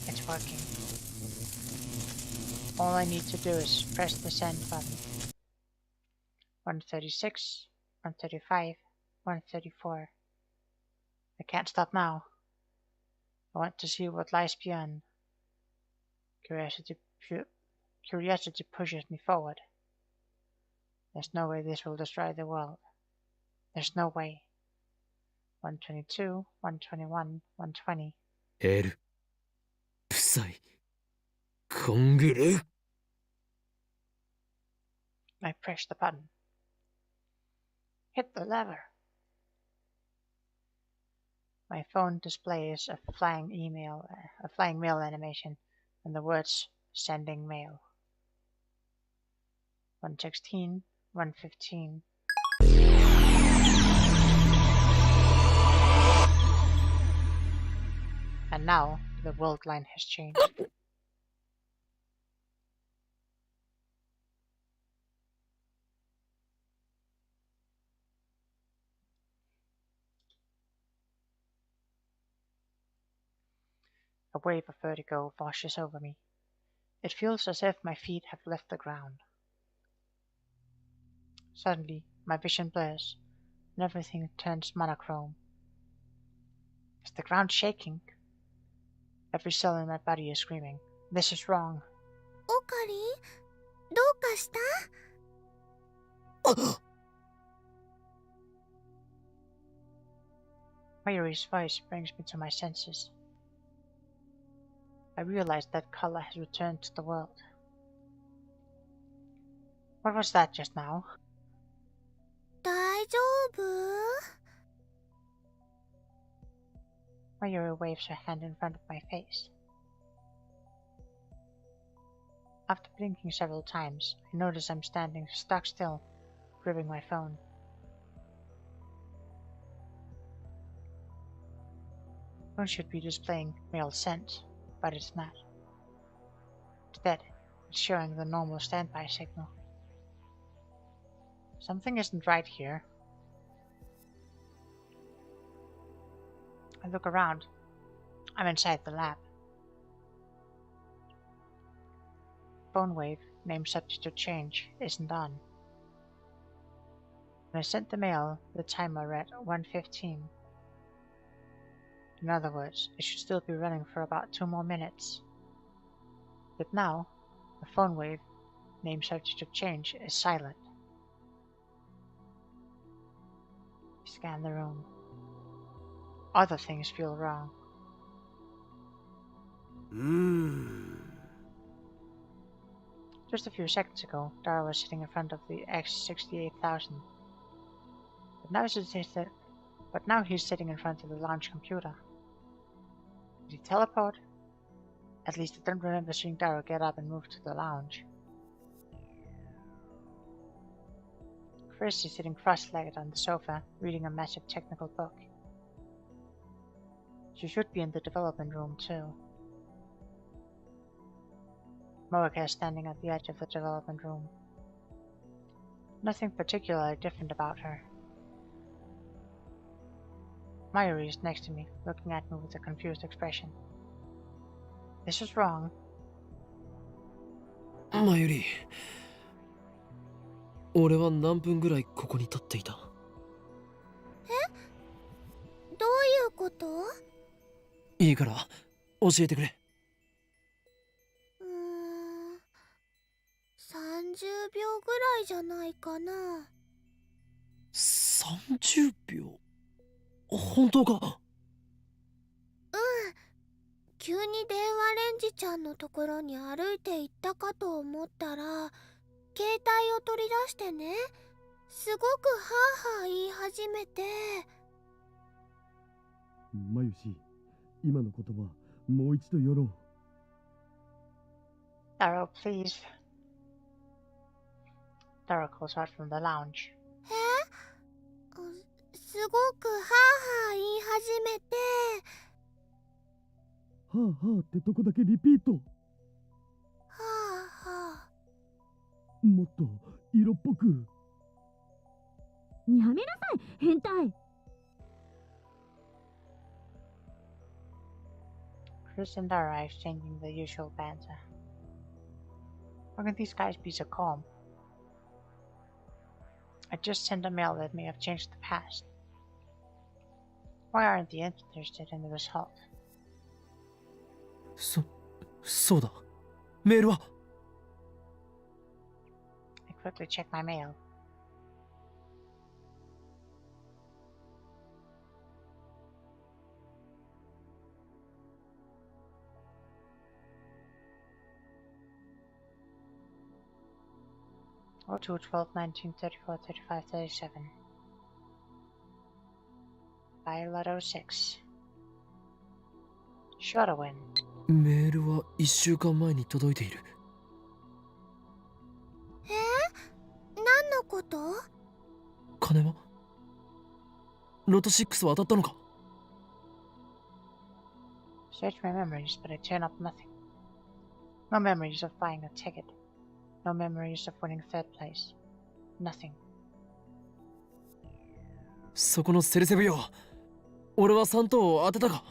It's working. All I need to do is press the send button. 136, 135, 134. I can't stop now. I want to see what lies beyond. Curiosity pushes me forward. There's no way this will destroy the world. There's no way. 122, 121, 120. L、不細、コングル。 I press the button. Hit the lever. My phone displays a flying mail animation, and the words "sending mail." 116, 115. And now the world line has changed. A wave of vertigo washes over me. It feels as if my feet have left the ground. Suddenly, my vision blurs, and everything turns monochrome. Is the ground shaking? Every cell in my body is screaming, "This is wrong." オカリどうかした？ Mayuri's voice brings me to my senses. I realize that color has returned to the world. What was that just now? 大丈夫？ Mayuri waves her hand in front of my face. After blinking several times, I notice I'm standing stock still, gripping my phone. Phone should be displaying mail sent, but it's not. Instead, it's showing the normal standby signal. Something isn't right here. I look around. I'm inside the lab. Phone wave, name subject to change, isn't on. When I sent the mail, the timer read 1:15. In other words, it should still be running for about 2 more minutes. But now, the phone wave, name subject to change, is silent. I scan the room. Other things feel wrong. Just a few seconds ago, Dara was sitting in front of the X68000. But now he's sitting in front of the lounge computer. Did he teleport? At least I don't remember seeing Dara get up and move to the lounge. Chris is sitting cross-legged on the sofa, reading a massive technical book. She should be in the development room too. Moeka is standing at the edge of the development room. Nothing particularly different about her. Mayuri is next to me, looking at me with a confused expression. This is wrong. マユリ、俺は何分ぐらいここに立っていた？どういうこと？いいから教えてくれ。30秒ぐらいじゃないかな。30秒？本当か？急に電話レンジちゃんのところに歩いて行ったかと思ったら、携帯を取り出してね、すごくハーハー言い始めて。マユシ、今の言葉もう一度よろう。Dara, please. Dara calls out from the lounge. すごくハーハー言い始めて。はあはあってとこだけリピート。はあはあ。もっと色っぽく。やめなさい、変態。Chris and Dara are exchanging the usual banter. How can these guys be so calm? I just sent a mail that may have changed the past. Why aren't they interested in the result? そうだ。メールは？ I quickly check my mail. 02, 12, 19, 34, 35, 37. Violet 06. Sure to win. メールは1週間前に届いている。何のこと？金はロト6は当たったのか？ Search my memories, but I turn up nothing. No memories of buying a ticket. No memories of winning third place. Nothing. そこのセルセブよ。俺は3等を当てたか？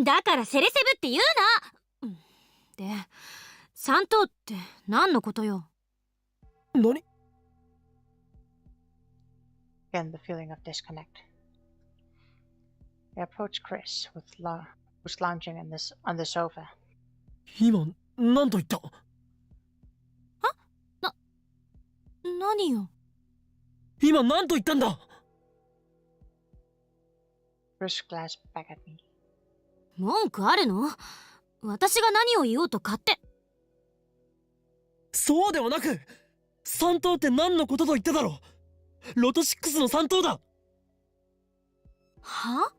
だからセレセブって言うな。で、3等って何のことよ？何？ Again, the feeling of disconnect. I approach Chris, who's lounging on the sofa. 今何と言った？何よ？今何と言ったんだ？ Chris glanced back at me. 文句あるの？私が何を言おうと勝手。そうではなく、3等って何のことと言っただろう？ロト6の3等だ。は？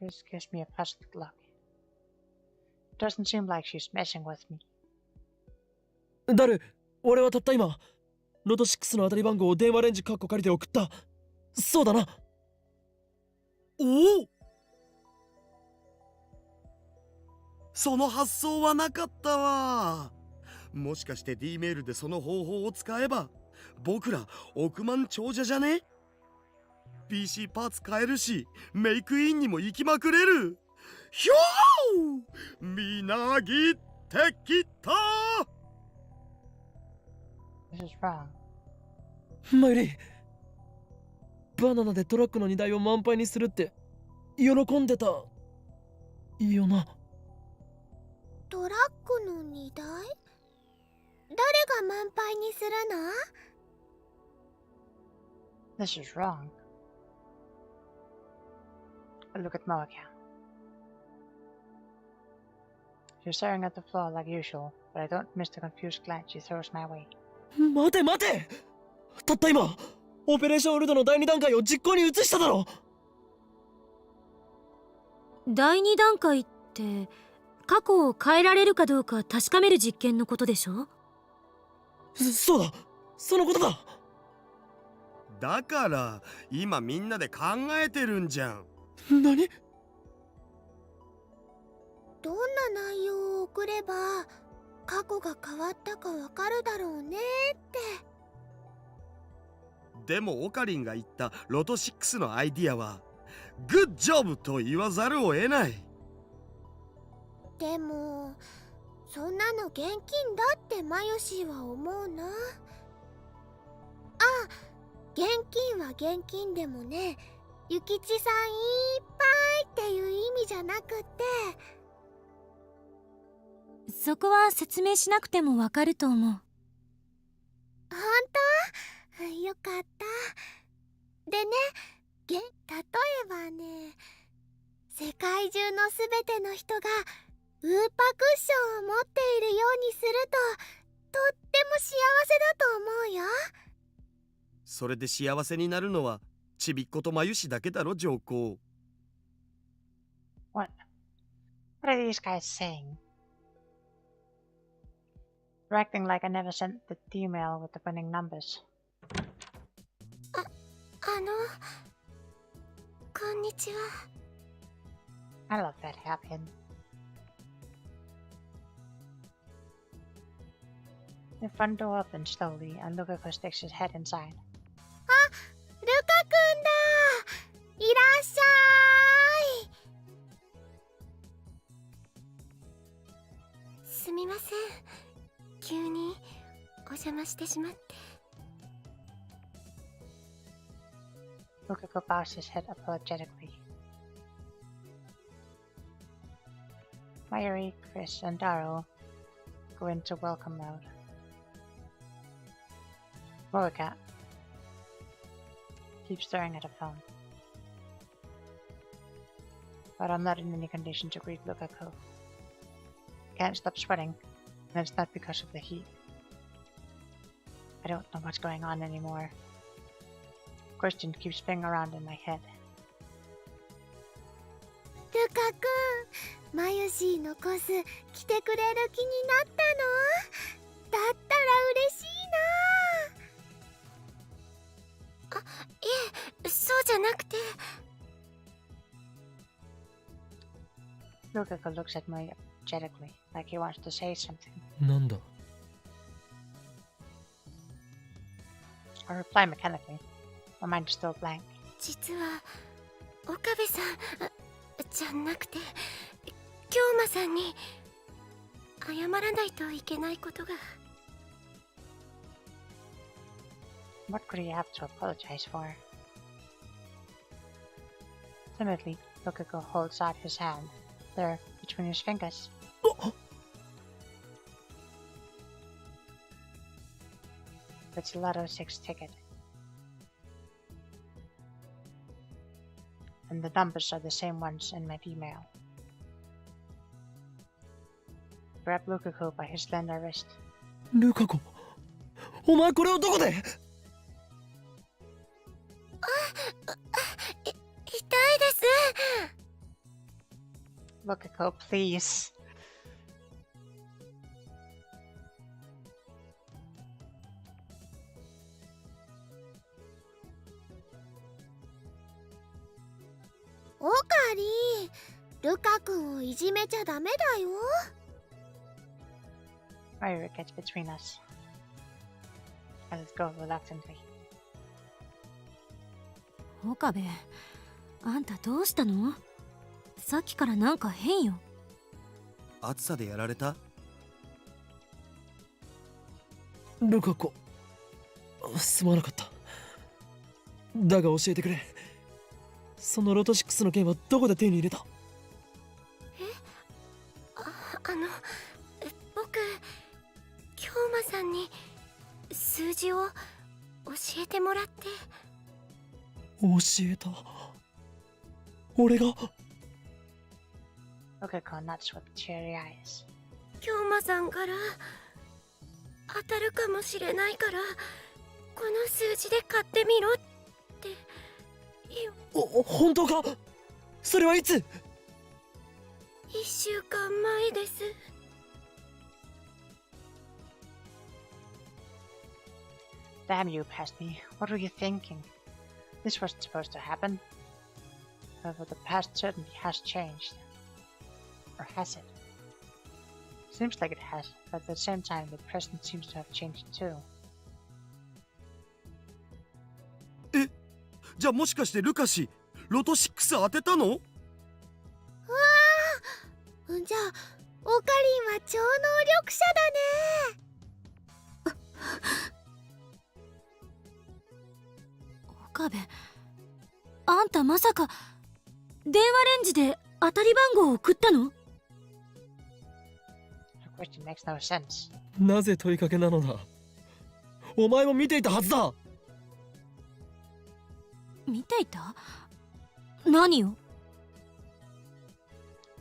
Chris gives me a puzzled look. It doesn't seem like she's messing with me. ダル、俺はたった今、ロト6の当たり番号を電話レンジカッコ借りて送った。そうだな。おお、その発想はなかったわ。もしかして D メールでその方法を使えば僕ら億万長者じゃね？ PC パーツ買えるしメイクインにも行きまくれる。ひょー、みなぎってきた。 This is wrong. マユリ、バナナでトラックの荷台を満杯にするって喜んでたよな。トラックの荷台？誰が満杯にするの？ This is wrong. I look at Moeka. She's staring at the floor like usual, but I don't miss the confused glance she throws my way. 待て待て、たった今オペレーションウルドの第2段階を実行に移しただろ。第2段階って過去を変えられるかどうか確かめる実験のことでしょ？そうだ、そのことだ。だから今みんなで考えてるんじゃん。何？どんな内容を送れば過去が変わったかわかるだろうねって。でもオカリンが言ったロト6のアイディアはグッジョブと言わざるを得ない。でもそんなの現金だってマヨシーは思うな。あ、現金は現金でもね、諭吉さんいっぱいっていう意味じゃなくて。そこは説明しなくてもわかると思う。ほんと？よかった。でね、例えばね、世界中のすべての人がウーパクッションを持っているようにすると、とっても幸せだと思うよ。それで幸せになるのはちびっことまゆしだけだろ、上皇。What are these guys saying? They're acting like I never sent the email with the winning numbers. こんにちは。I love that hairpin. The front door opens slowly and Lukaku sticks his head inside. ルカくんだ。いらっしゃい。すみません、急にお邪魔してしまって。Lukaku bows his head apologetically. Mayuri, Chris, and Daro go into welcome mode. Moeka keeps staring at her phone. But I'm not in any condition to greet Lukaku. I can't stop sweating. And it's not because of the heat. I don't know what's going on anymore. Question keeps spinning around in my head. ルカくん、マユシーのコス来てくれる気になったの？だったら嬉しいな。あ、いえ、そうじゃなくて。Lukako looks at me apologetically, like he wants to say something. なんだ I reply mechanically. My mind is still blank. 実は岡部さんじゃなくて京馬さんに謝らないといけないことが。What could he have to apologize for? Timidly, Lukako holds out his hand, there, between his fingers. It's a Lotto 6 ticket. And the numbers are the same ones in my email. Grab Lukako by his slender wrist. ルカ子お前これをどこで痛いです。 Lukako, please. オカリー、ルカ君をいじめちゃダメだよ。Fire gets between us. I let go reluctantly. 岡部、あんたどうしたの？さっきからなんか変よ。暑さでやられた？ルカ子すまなかった。だが教えてくれ。そのロト6の剣はどこで手に入れた？僕、京馬さんに数字を教えてもらって。教えた？俺が？ Lukako nods with teary eyes. 京馬さんから当たるかもしれないからこの数字で買ってみろって本当か？それはいつ？ 1週間前です。 Damn you, Pastny. What were you thinking? This wasn't supposed to happen. However, the past certainly has changed. Or has it? Seems like it has, but at the same time, the present seems to have changed too. じゃあもしかしてルカ氏ロト6当てたの？わあ、じゃあオカリンは超能力者だね。岡部、あんたまさか電話レンジで当たり番号を送ったの？ The question makes no sense. なぜ問いかけなのだ？お前も見ていたはずだ。見ていた？何を？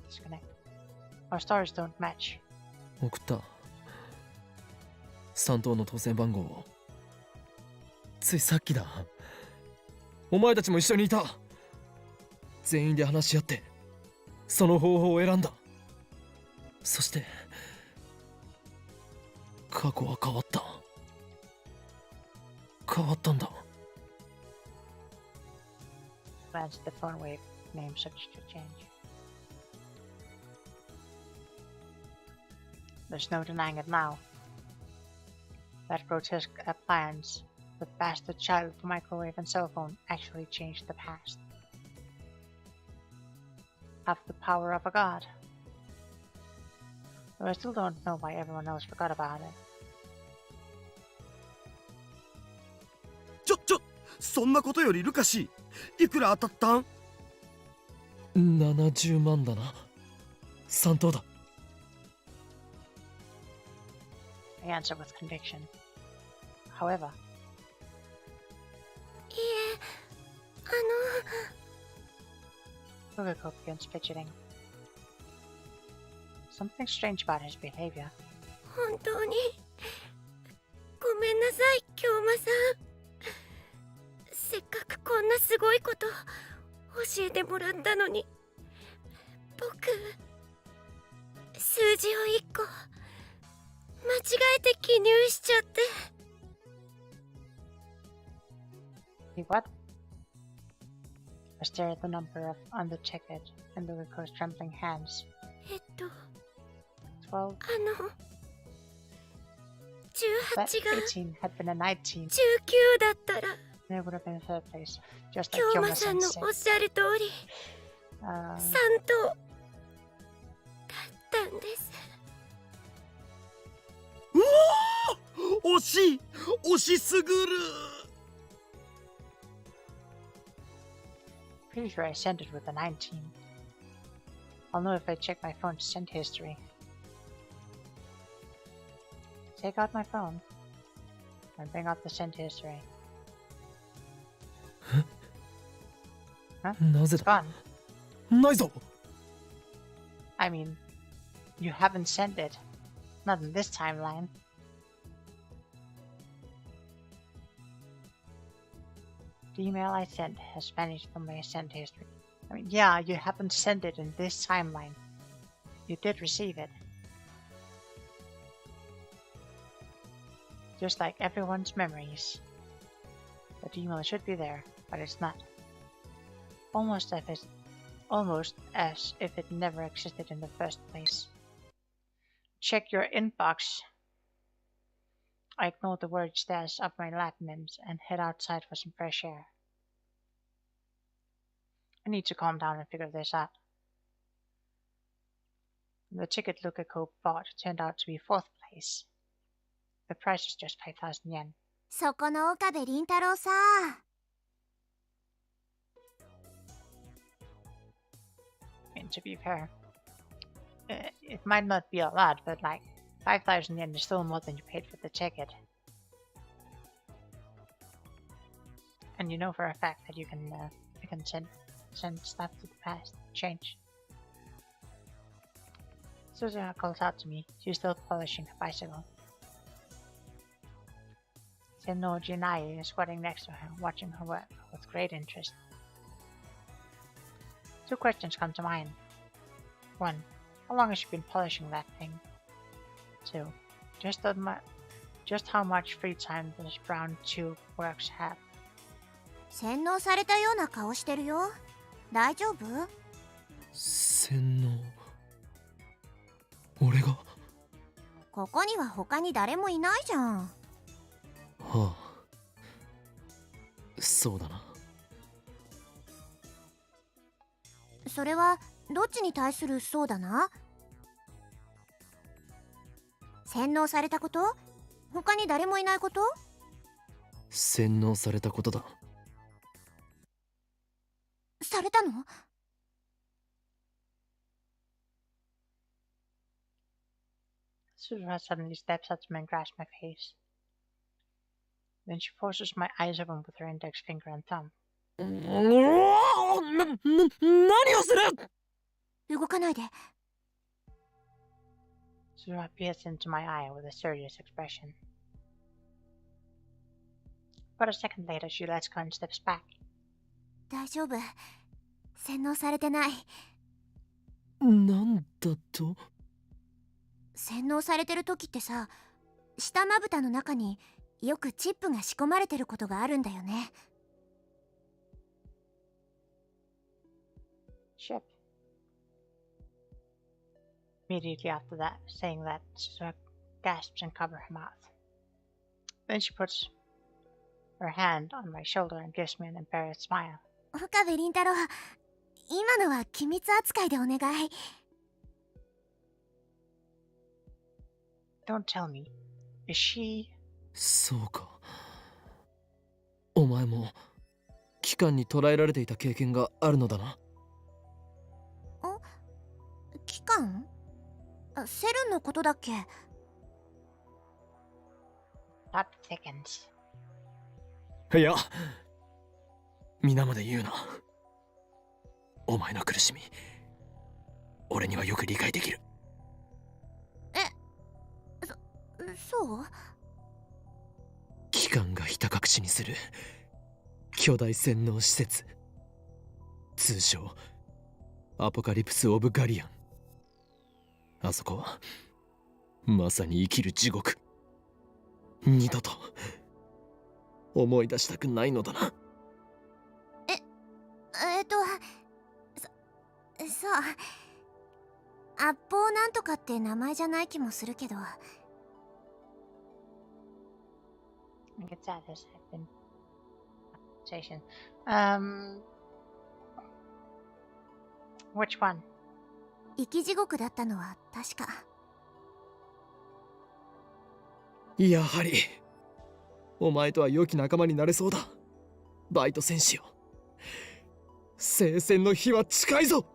Disconnect. Our stories don't match. 送った3等の当選番号をついさっきだ。お前たちも一緒にいた。全員で話し合ってその方法を選んだ。そして過去は変わった。変わったんだ。 Glanced at the phone wave, name subject to change. There's no denying it now. That grotesque appliance, the bastard child of the microwave and cell phone, actually changed the past. Have the power of a god. Though I still don't know why everyone else forgot about it. そんなことよりルカ氏いくら当たったん？70万だな。3等だ。I answer with conviction. However, いえ、Lukako begins fidgeting. Something strange about his behavior. 本当にごめんなさい、京馬さん。せっかくこんなすごいこと教えてもらったのに、僕数字を1個間違えて記入しちゃって。You what? I stare at the number on the ticket and look at Co's trembling hands. 12. 18 That が 18 had been a 19. 19だったら、 And it would have been third place, just 京 like 馬 Kyoma さんの said. おっしゃる通り3等だったんです。うおー、惜しい、惜しすぐる。 Pretty sure I sent it with a 19. I'll know if I check my phone's sent history. Take out my phone and bring out the sent history. Huh? なぜ It's だ。 gone. ないぞ。 I mean, you haven't sent it. Not in this timeline. The email I sent has vanished from my sent history. I mean, yeah, you haven't sent it in this timeline. You did receive it. Just like everyone's memories. The email should be there, but it's not. Almost as if it never existed in the first place. Check your inbox. I ignore the word stares up my lap limbs and head outside for some fresh air. I need to calm down and figure this out. The ticket Luca Cope bought turned out to be 4th place. The price is just 5,000 yen. そこの岡部倫太郎さ。And to be fair, it might not be a lot, but like 5,000 yen is still more than you paid for the ticket. And you know for a fact that you can send stuff to the past, change. Suzuha calls out to me. She's still polishing her bicycle. Senno Jinai is squatting next to her, watching her work with great interest. 2 questions come to mind. 1. How long has she been polishing that thing? 2. Just how much free time does brown tube works have? 洗脳されたような顔してるよ。大丈夫？洗脳。俺が。ここには他に誰もいないじゃん。はあ。そうだな。それはどっちに対するそうだな。洗脳されたこと？他に誰もいないこと？洗脳されたことだ。されたの？ Suzuha suddenly steps up to me and grasps my face. Then she forces my eyes open with her index finger and thumb. 何をする！動かないで。Suzuha peers into my eye with a serious expression. But a second later, she lets go and steps back. 大丈夫。洗脳されてない。なんだと？洗脳されてる時ってさ、下まぶたの中によくチップが仕込まれてることがあるんだよね。Ship. Immediately after that, saying that, Suzuha gasps and covers her mouth. Then she puts her hand on my shoulder and gives me an embarrassed smile. 岡部倫太郎、今のは機密扱いでお願い。Don't tell me. Is she... そうか。お前も機関に捕らえられていた経験があるのだな。機関？セルンのことだっけ？ Plot thickens. いや、皆まで言うな。お前の苦しみ、俺にはよく理解できる。そう？機関がひた隠しにする巨大洗脳施設、通称アポカリプス・オブ・ガリアン。あそこはまさに生きる地獄。二度と思い出したくないのだな。そう圧砲なんとかって名前じゃない気もするけど。I think it's sad as I've been conversation. Which one? 生き地獄だったのは確か。やはりお前とは良き仲間になれそうだ、バイト戦士よ。聖戦の日は近いぞ。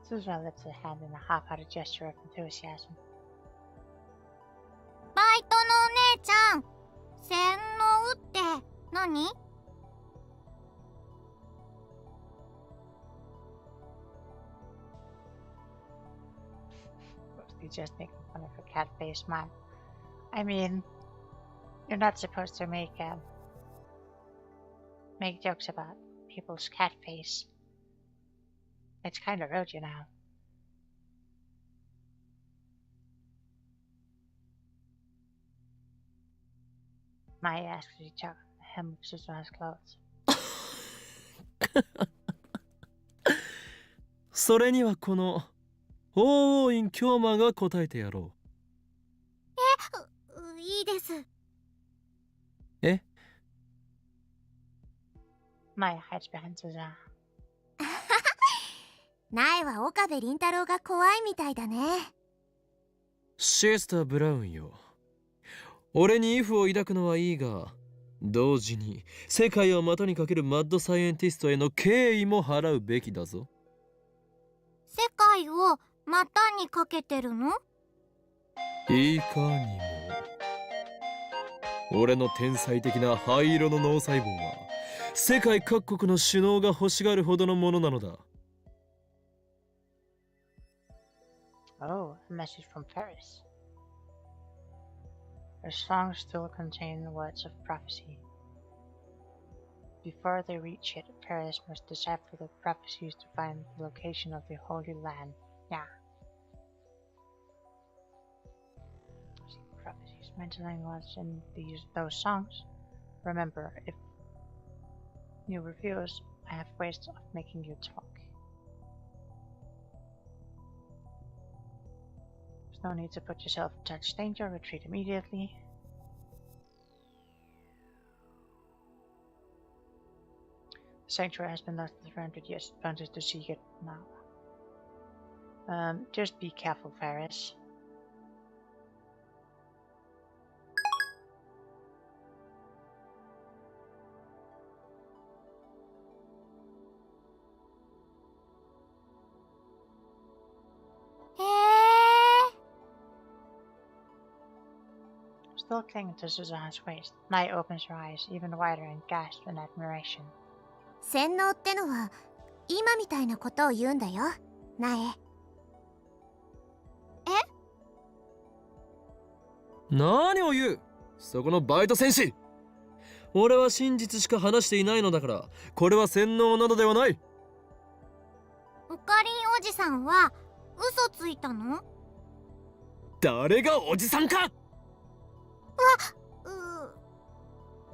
Susan lifts a hand in a half-hearted gesture of enthusiasm. バイトのお姉ちゃん、洗脳って何？Mostly just making fun of her cat-faced smile. I mean, you're not supposed to make jokes about people's cat face. It's kind of rude, you know. Maya asks as he tugs the hem of Susan's clothes. それにはこの法王院京馬が答えてやろういいです。う。え？ Maya hides behind Susan. 苗は岡部倫太郎が怖いみたいだね。シェスター・ブラウンよ。俺にイフを抱くのはいいが、同時に世界を股にかけるマッドサイエンティストへの敬意も払うべきだぞ。世界を股にかけてるの？いかにも。俺の天才的な灰色の脳細胞は世界各国の首脳が欲しがるほどのものなのだ。Oh, a message from Paris. Her songs still contain words of prophecy. Before they reach it, Paris must decipher the prophecies to find the location of the Holy Land. Yeah. Prophecies mentioning what's in those songs. Remember, if you refuse, I have ways of making you talk. There's no need to put yourself in such danger. Retreat immediately. The sanctuary has been lost for 300 years. Advantage to seek it now. Just be careful, Ferris. Still clinging to Suzanne's waist, Mai opens her eyes even wider and gasps in admiration. 洗脳ってのは今みたいなことを言うんだよ、苗。何を言う、そこのバイト戦士。俺は真実しか話していないのだから、これは洗脳などではない。オカリンおじさんは嘘ついたの？誰がおじさんか。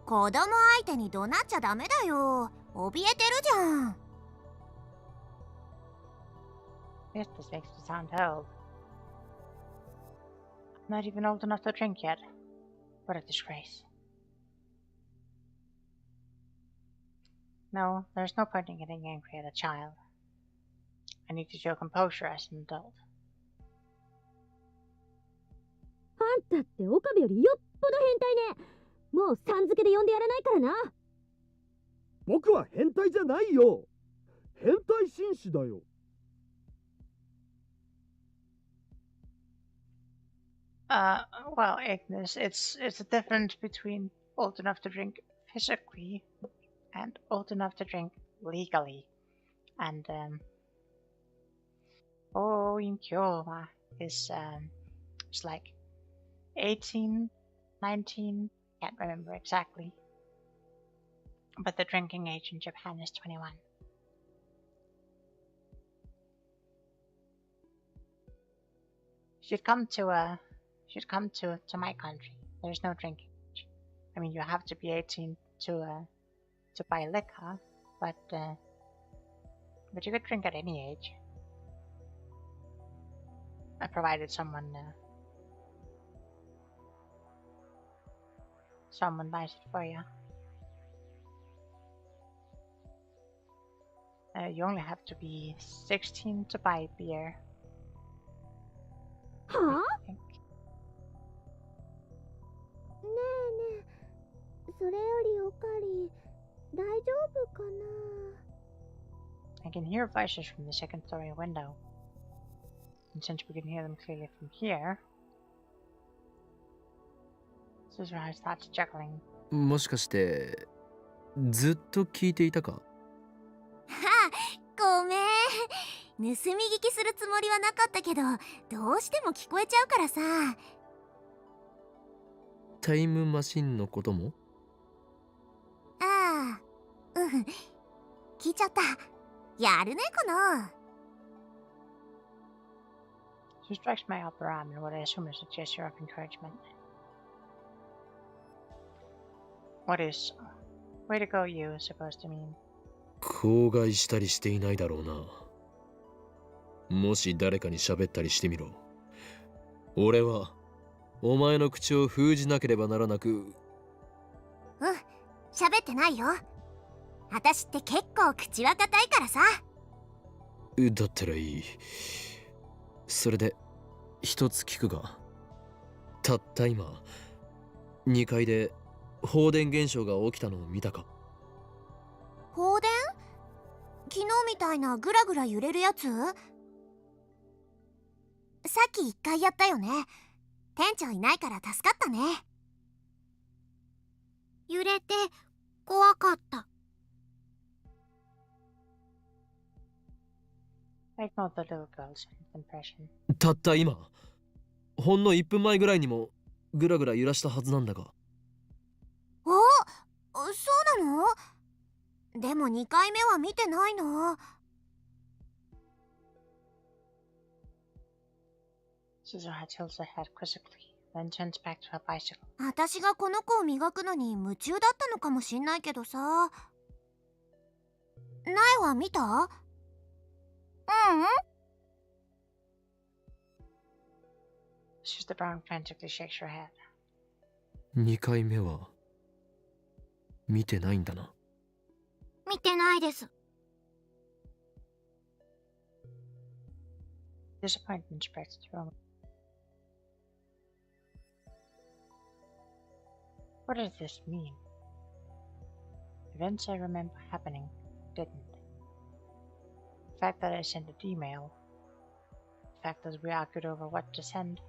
子供相手に怒鳴っちゃダメだよ。怯えてるじゃん。Yes, this makes me sound old. I'm not even old enough to drink yet. What a disgrace. No, there's no point in getting angry at a child. I need to show composure as an adult. あんたって岡部よりよっぽど変態ね。もうさん付けで呼んでやらないからな。僕は変態じゃないよ。変態紳士だよ。Well, Ignis, it's a difference between old enough to drink physically and old enough to drink legally. And Oh, in Kiowa is it's like 18, 19, can't remember exactly. But the drinking age in Japan is 21. Should come to my country. There's no drinking age. I mean, you have to be 18 to buy liquor, but you could drink at any age, provided someone buys it for you. You only have to be 16 to buy beer. は I あ think. ねえねえ、それよりおかり、大丈夫かな？ I can hear voices from the second story window. And since we can hear them clearly from here, Suzerain starts juggling. もしかしてずっと聞いていたか？はあ、ごめん。盗み聞きするつもりはなかったけど、どうしても聞こえちゃうからさ。タイムマシンのことも？ああ、うん。聞いちゃった。やるね、この。She strikes my upper arm in what I assume is a gesture of encouragement. What is way to go you supposed to mean? 口外したりしていないだろうな。もし誰かに喋ったりしてみろ。俺はお前の口を封じなければならなく。うん、喋ってないよ。私って結構口は固いからさ。だったらいい。それで一つ聞くが、たった今2階で放電現象が起きたのを見たか？放電？昨日みたいなグラグラ揺れるやつ？さっき1回やったよね。店長いないから助かったね。揺れて怖かった。I ignore the little girl's impression. たった今、ほんの1分前ぐらいにもグラグラ揺らしたはずなんだが。お、そうなの？でも2回目は見てないな。Suzerain tilts her head quizzically, then turns back to her bicycle. 私がこの子を磨くのに夢中だったのかもしんないけどさ。苗は見た？うん。Sister Brown frantically shakes her head. 2回目は見てないんだな。見てないです。 Disappointment spreads through me. What does this mean? Events I remember happening didn't. The fact that I sent an email, the fact that we argued over what to send,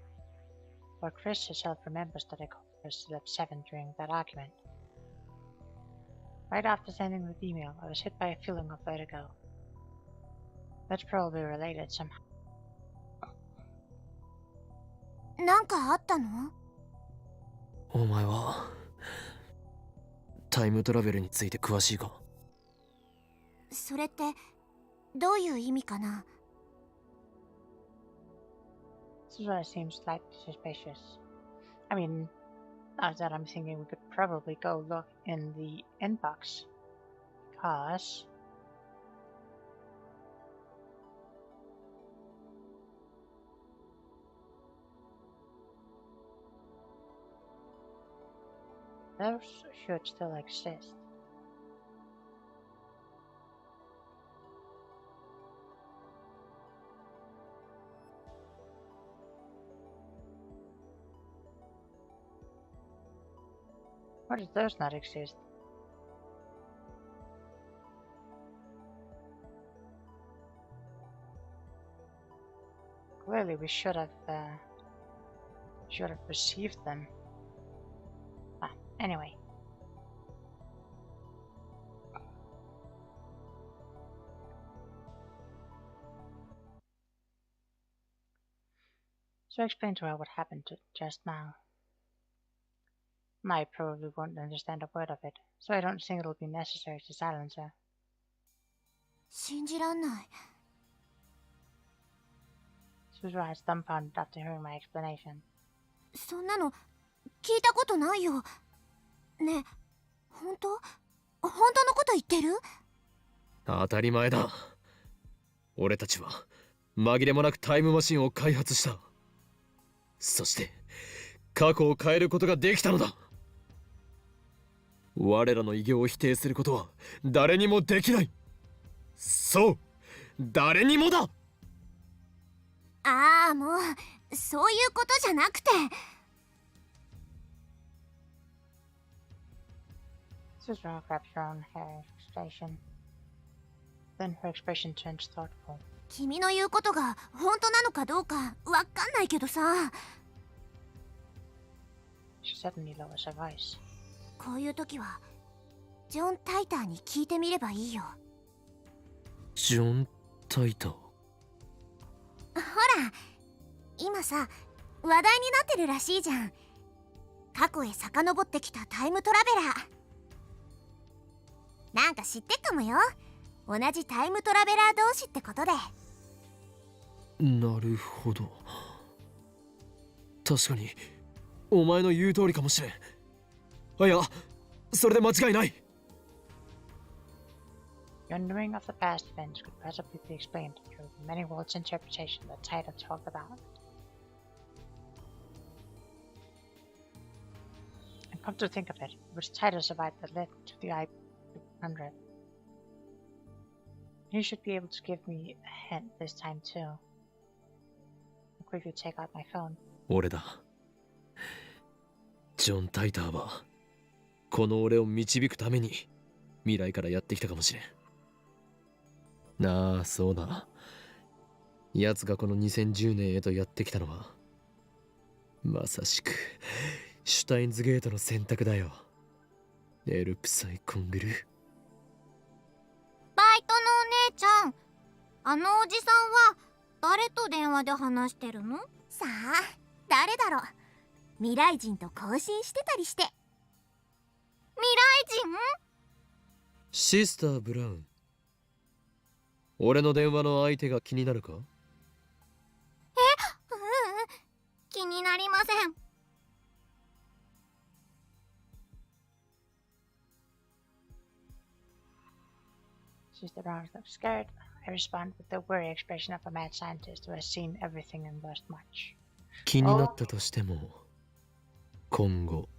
or Chris herself remembers that I called her still at 7 during that argument. Right after sending the email, I was hit by a feeling of vertigo. That's probably related somehow. なんかあったの？お前はタイムトラベルについて詳しいか？それってどういう意味かな？ Suzerain seems slightly suspicious. I mean, now that I'm thinking we could probably go look in the inbox. Because those should still exist. Why does those not exist? Clearly, we should have received them. Anyway. So explain to her what happened just now. I probably won't understand a word of it, so I don't think it'll be necessary to silence her. 信じらんない。 Suzu is dumbfounded after hearing my explanation. そんなの聞いたことないよ。ねえ、本当のこと言ってる？当たり前だ。俺たちは紛れもなくタイムマシンを開発した。そして過去を変えることができたのだ。我らの偉業を否定することは誰にもできない。そう、誰にもだ。ああ、もうそういうことじゃなくて。Suzu grabs her own hair expression. Then her expression turns thoughtful. 君の言うことが本当なのかどうかわかんないけどさ。She suddenly lowers her voice. こういう時はジョン・タイターに聞いてみればいいよ。ジョン・タイター。ほら、今さ話題になってるらしいじゃん。過去へ遡ってきたタイムトラベラー。なんか知ってっかもよ。同じタイムトラベラー同士ってことで。なるほど。確かにお前の言う通りかもしれん。あ、いや、それで間違いない。Your knowing of the past events could possibly be explained through the many worlds interpretation that Taito talked about. And come to think of it, it was Taito survived that led to the I-100. You should be able to give me a hint this time too. I'll quickly take out my phone. 俺だ。ジョン・タイターはこの俺を導くために未来からやってきたかもしれん。なあ、そうだ。奴がこの2010年へとやってきたのはまさしくシュタインズゲートの選択だよ。エルプサイコングル。バイトのお姉ちゃん、あのおじさんは誰と電話で話してるの？さあ、誰だろう。未来人と交信してたりして。未来人？シスター・ブラウン。俺の電話の相手が気になるか？気になりません。Sister Brown looks scared. I respond with the worried expression of a mad scientist who has seen everything and lost much. 気になったとしても今後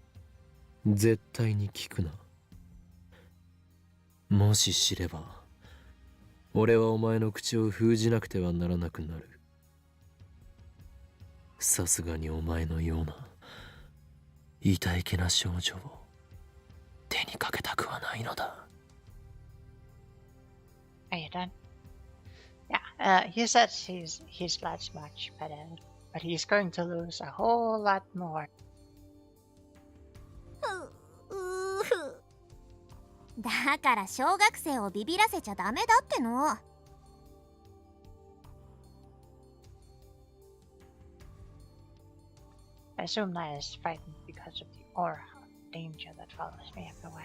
絶対に聞くな。もし知れば俺はお前の口を封じなくてはならなくなる。さすがにお前のような痛いけな少女を手にかけたくはないのだ。Are you done? Yeah, he says he's lost much, but he's going to lose a whole lot more. だから小学生をビビらせちゃダメだっての。I assume Naya is frightened because of the aura of danger that follows me everywhere.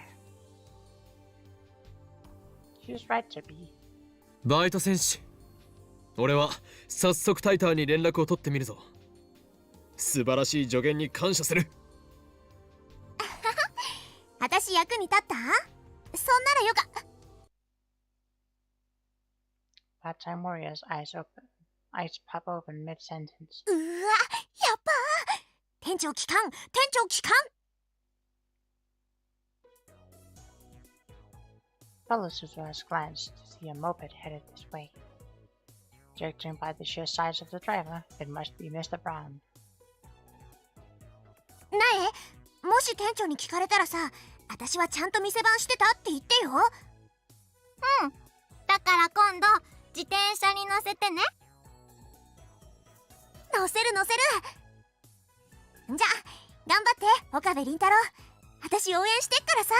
She's right to be. バイト戦士、俺は早速タイターに連絡を取ってみるぞ。素晴らしい助言に感謝する。私役に立った？そんならよか。Part-time warrior's eyes pop open mid-sentence. うわ、やっぱ店長機関、店長機関。Follows Suzuha's glance to see a moped headed this way. Judging by the sheer size of the driver, it must be Mr. Brown. なえ、もし店長に聞かれたらさ、私はちゃんと店番してたって言ってよ。うん。だから今度自転車に乗せてね。乗せる乗せる。じゃあ頑張って岡部倫太郎。私応援してっからさ。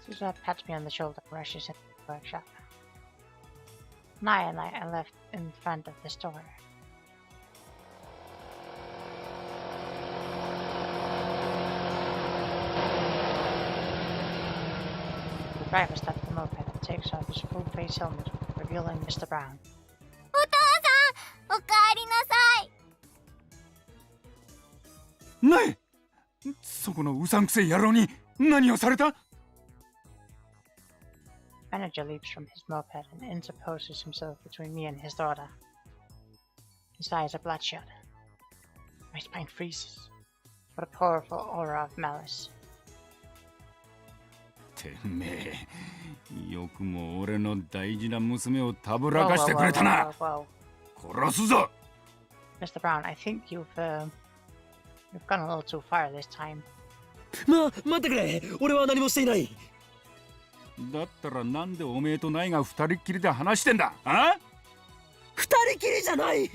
Suzuha pats me on the shoulder and rushes into the workshop. Naya and I left in front of the store. The driver stops the moped and takes off his full face helmet, revealing Mr. Brown. お父さん、おかえりなさい。ねえ、そこのうさんくせえ野郎に何をされた？ Manager leaps from his moped and interposes himself between me and his daughter. His eyes are bloodshot. My spine freezes. What a powerful aura of malice. てめえ、よくも俺の大事な娘をたぶらかしてくれたな。殺すぞ。 Mr. Brown, I think you've gone a little too far this time. 待ってくれ、俺は何もしていない。だったらなんでおめえとナイが二人っきりで話してんだ？あ？二人きりじゃない。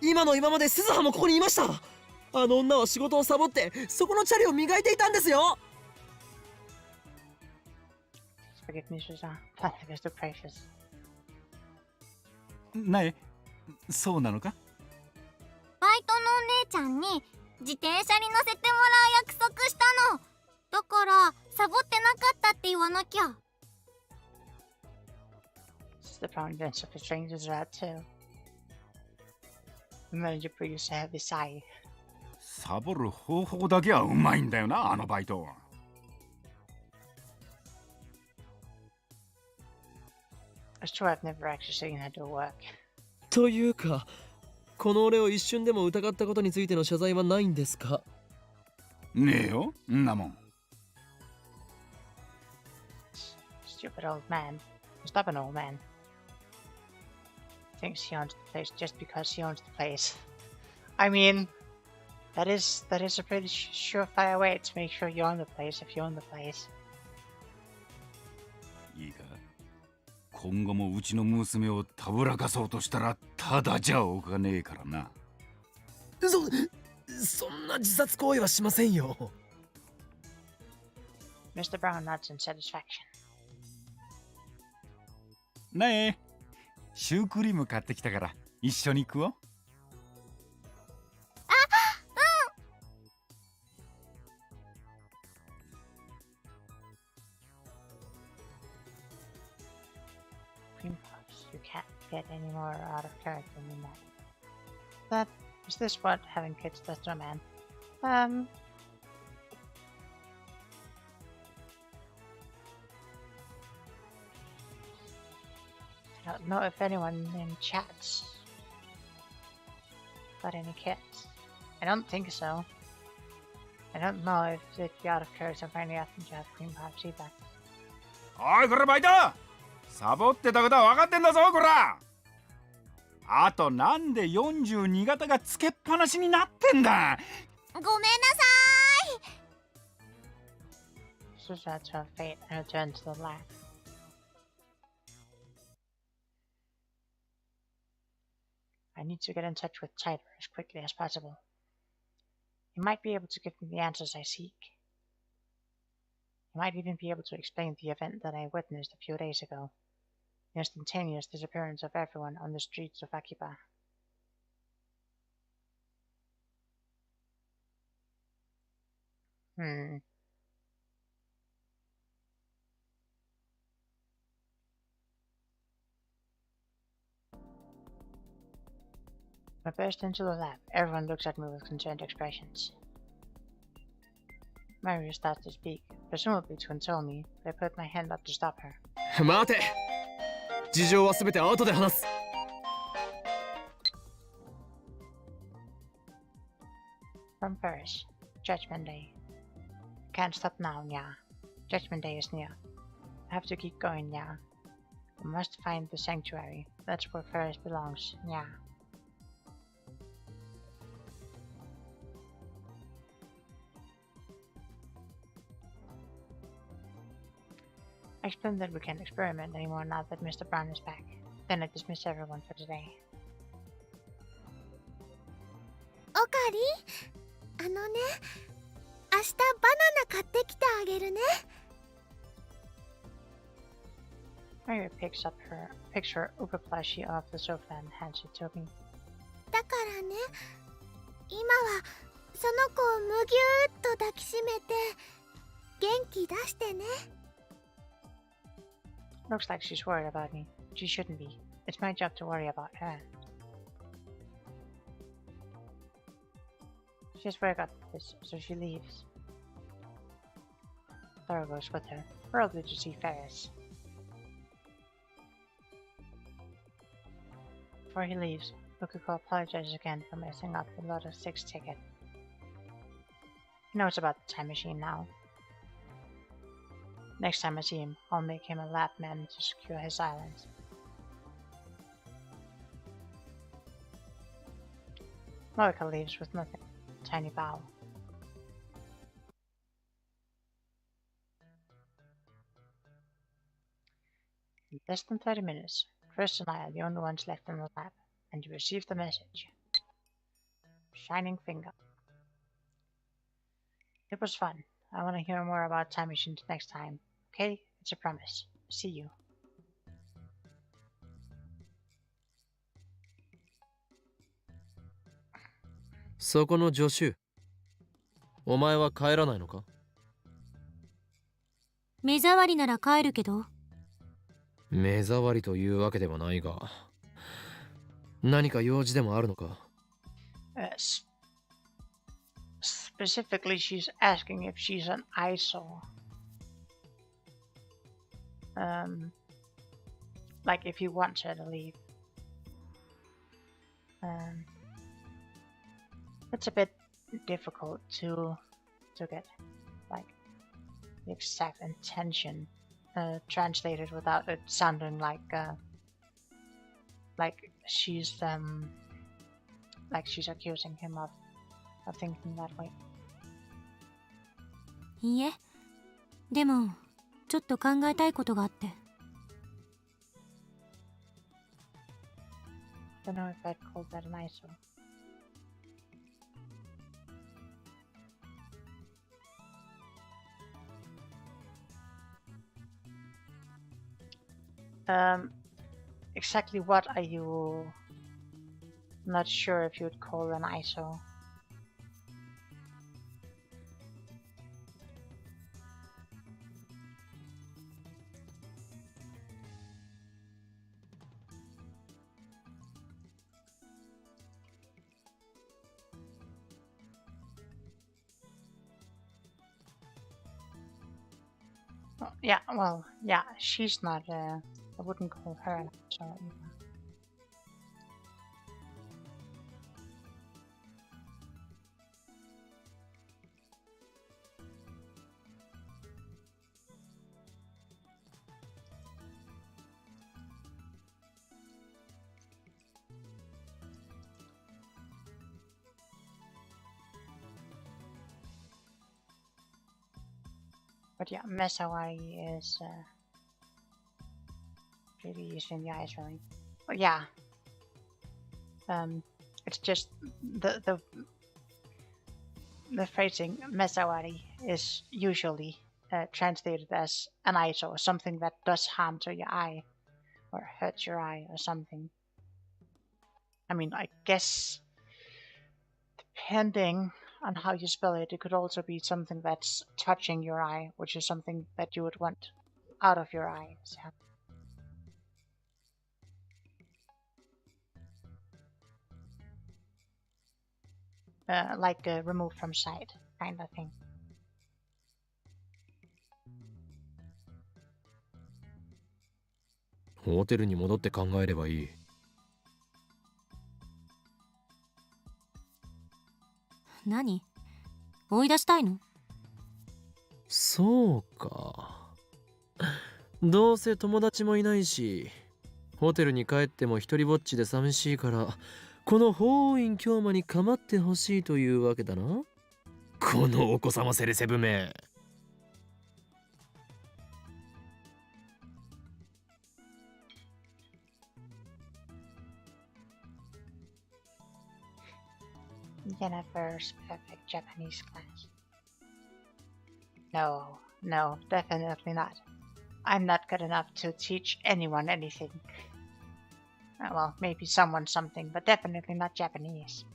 今の今まで鈴葉もここにいました。あの女は仕事をサボってそこのチャリを磨いていたんですよ。Forgive me, Susan. Plastic is too precious. ナイ、そうなのか？バイトのお姉ちゃんに自転車に乗せてもらう約束したの。だからサボってなかったって言わなきゃ。The brown bench of the strangers are out too. The manager breathes a heavy sigh. サボる方法だけはうまいんだよな、あのバイト。It's true, I've never actually seen her do work. というか、この俺を一瞬でも疑ったことについての謝罪はないんですか？ねえよ、んなもん。Stupid old man. Stubborn old man. Thinks he owns the place just because he owns the place. I mean, that is a pretty surefire way to make sure you own the place if you own the place. いいか、今後もうちの娘をたぶらかそうとしたらただじゃおかねえからな。そんな自殺行為はしませんよ。Mr. Brown nods in satisfaction. ねえ、シュークリーム買ってきたから一緒に食おう。Cream puffs. You can't get any more out of character than that. Is this what having kids does to a man? I don't know if anyone in chat's got any kids. I don't think so. I don't know if it'd be out of character for any of them to have cream puffs either. おいこれバイト、サボってたことは分かってんだぞこら。あとなんで42型がつけっぱなしになってんだ。ごめんなさい。 Susan to her fate and returned to the lab. I need to get in touch with Tyler as quickly as possible. He might be able to give me the answers I seek. He might even be able to explain the event that I witnessed a few days ago. The instantaneous disappearance of everyone on the streets of Akiba. I burst into the lab. Everyone looks at me with concerned expressions. Mario starts to speak, presumably to console me, but I put my hand up to stop her. 待て。事情はすべて後で話す。From Paris, Judgment Day. Can't stop now, Nya. Judgment Day is near. I have to keep going, Nya. I must find the sanctuary. That's where Paris belongs, Nya. I explained that we can't experiment anymore now that Mr. Brown is back. Then I dismiss everyone for today. おかり、ね、明日バナナ買ってきてあげるね。Mary picks her Uber plushie off the sofa and hands it to me. だからね、今はその子をむぎゅーっと抱きしめて元気出してね。 Looks like she's worried about me, but she shouldn't be. It's my job to worry about her. She's forgot this, so she leaves. Thor goes with her, probably to see Ferris. Before he leaves, Ukiko apologizes again for messing up the Lotus 6 ticket. He knows about the time machine now. Next time I see him, I'll make him a lab man to secure his island. Marika leaves with nothing. Tiny bow. In less than 30 minutes, Chris and I are the only ones left in the lab, and you receive the message. Shining finger. It was fun. I want to hear more about time machines next time. Okay? It's a promise. See you. そこの助手、お前は帰らないのか？目障りなら帰るけど。目障りというわけではないが、何か用事でもあるのか？ Specifically, she's asking if she's an ISO. Like if he wants her to leave. It's a bit difficult to get like the exact intention translated without it sounding like she's accusing him of thinking that way. いいえ、でもちょっと考えたいことがあって。Don't know if I'd call that an ISO. Exactly what are you not sure if you'd call an ISO? Yeah, well, yeah, she's not, I wouldn't call her an ISO either. But yeah, Mesawari is pretty easy in the eyes, really. But yeah, it's just the phrasing Mesawari is usually translated as an ISO, or something that does harm to your eye or hurts your eye or something. I mean, I guess depending on how you spell it, it could also be something that's touching your eye, which is something that you would want out of your eye. So. Like removed from sight, kind of thing. ホテルに戻って考えればいい。何？追い出したいの？そうか。どうせ友達もいないし、ホテルに帰っても一人ぼっちで寂しいから、この法院京馬に構ってほしいというわけだな。このお子様セレセブめ。Jennifer's perfect Japanese class. No, definitely not. I'm not good enough to teach anyone anything. Well, maybe someone something, but definitely not Japanese.